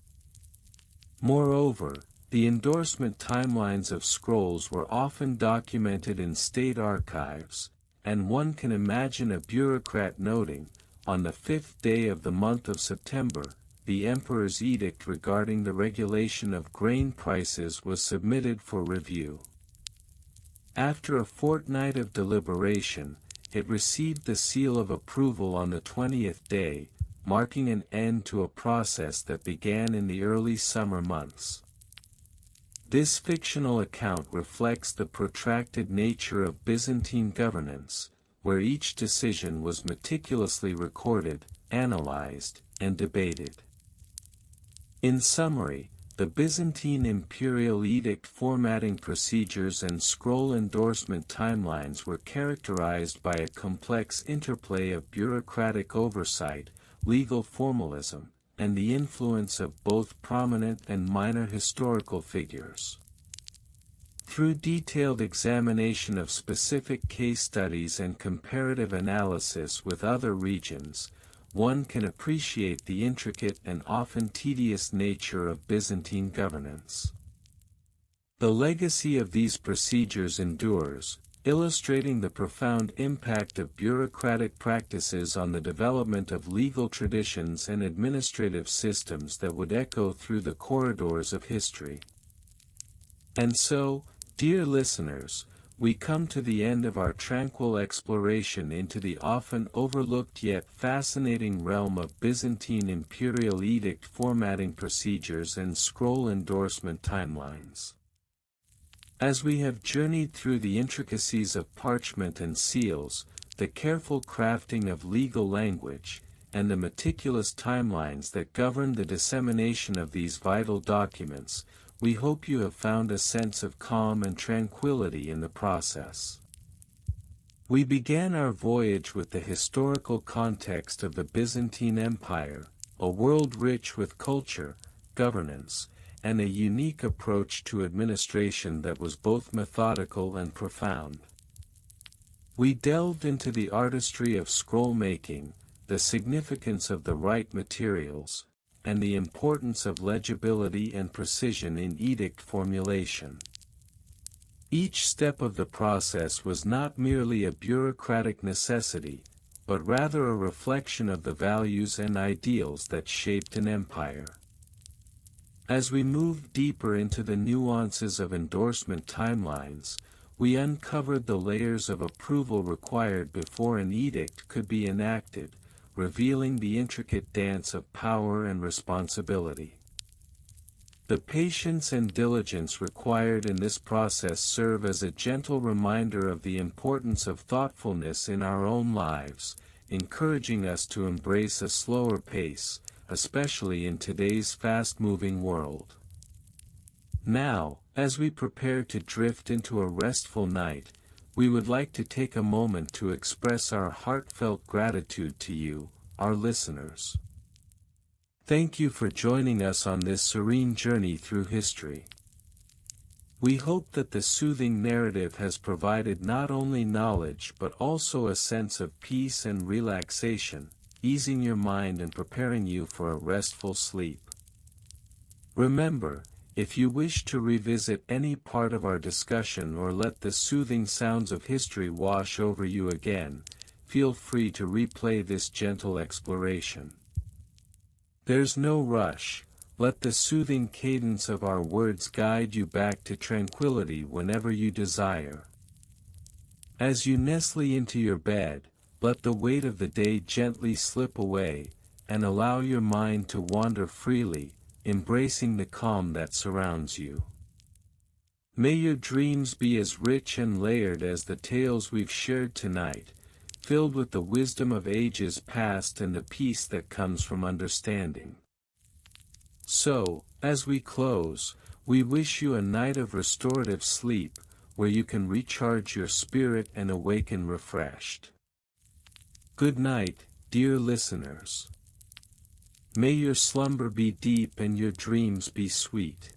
Moreover, the endorsement timelines of scrolls were often documented in state archives, and one can imagine a bureaucrat noting, on the 5th day of the month of September, the emperor's edict regarding the regulation of grain prices was submitted for review. After a fortnight of deliberation, it received the seal of approval on the 20th day, marking an end to a process that began in the early summer months. This fictional account reflects the protracted nature of Byzantine governance, where each decision was meticulously recorded, analyzed, and debated. In summary, the Byzantine imperial edict formatting procedures and scroll endorsement timelines were characterized by a complex interplay of bureaucratic oversight, legal formalism, and the influence of both prominent and minor historical figures. Through detailed examination of specific case studies and comparative analysis with other regions, one can appreciate the intricate and often tedious nature of Byzantine governance. The legacy of these procedures endures, illustrating the profound impact of bureaucratic practices on the development of legal traditions and administrative systems that would echo through the corridors of history. And so, dear listeners, we come to the end of our tranquil exploration into the often overlooked yet fascinating realm of Byzantine imperial edict formatting procedures and scroll endorsement timelines. As we have journeyed through the intricacies of parchment and seals, the careful crafting of legal language, and the meticulous timelines that govern the dissemination of these vital documents, we hope you have found a sense of calm and tranquility in the process. We began our voyage with the historical context of the Byzantine Empire, a world rich with culture, governance, and a unique approach to administration that was both methodical and profound. We delved into the artistry of scroll making, the significance of the right materials, and the importance of legibility and precision in edict formulation. Each step of the process was not merely a bureaucratic necessity, but rather a reflection of the values and ideals that shaped an empire. As we moved deeper into the nuances of endorsement timelines, we uncovered the layers of approval required before an edict could be enacted, revealing the intricate dance of power and responsibility. The patience and diligence required in this process serve as a gentle reminder of the importance of thoughtfulness in our own lives, encouraging us to embrace a slower pace, especially in today's fast-moving world. Now, as we prepare to drift into a restful night, we would like to take a moment to express our heartfelt gratitude to you, our listeners. Thank you for joining us on this serene journey through history. We hope that the soothing narrative has provided not only knowledge but also a sense of peace and relaxation, easing your mind and preparing you for a restful sleep. Remember, if you wish to revisit any part of our discussion or let the soothing sounds of history wash over you again, feel free to replay this gentle exploration. There's no rush, let the soothing cadence of our words guide you back to tranquility whenever you desire. As you nestle into your bed, let the weight of the day gently slip away, and allow your mind to wander freely, embracing the calm that surrounds you. May your dreams be as rich and layered as the tales we've shared tonight, filled with the wisdom of ages past and the peace that comes from understanding. So, as we close, we wish you a night of restorative sleep, where you can recharge your spirit and awaken refreshed. Good night, dear listeners. May your slumber be deep and your dreams be sweet.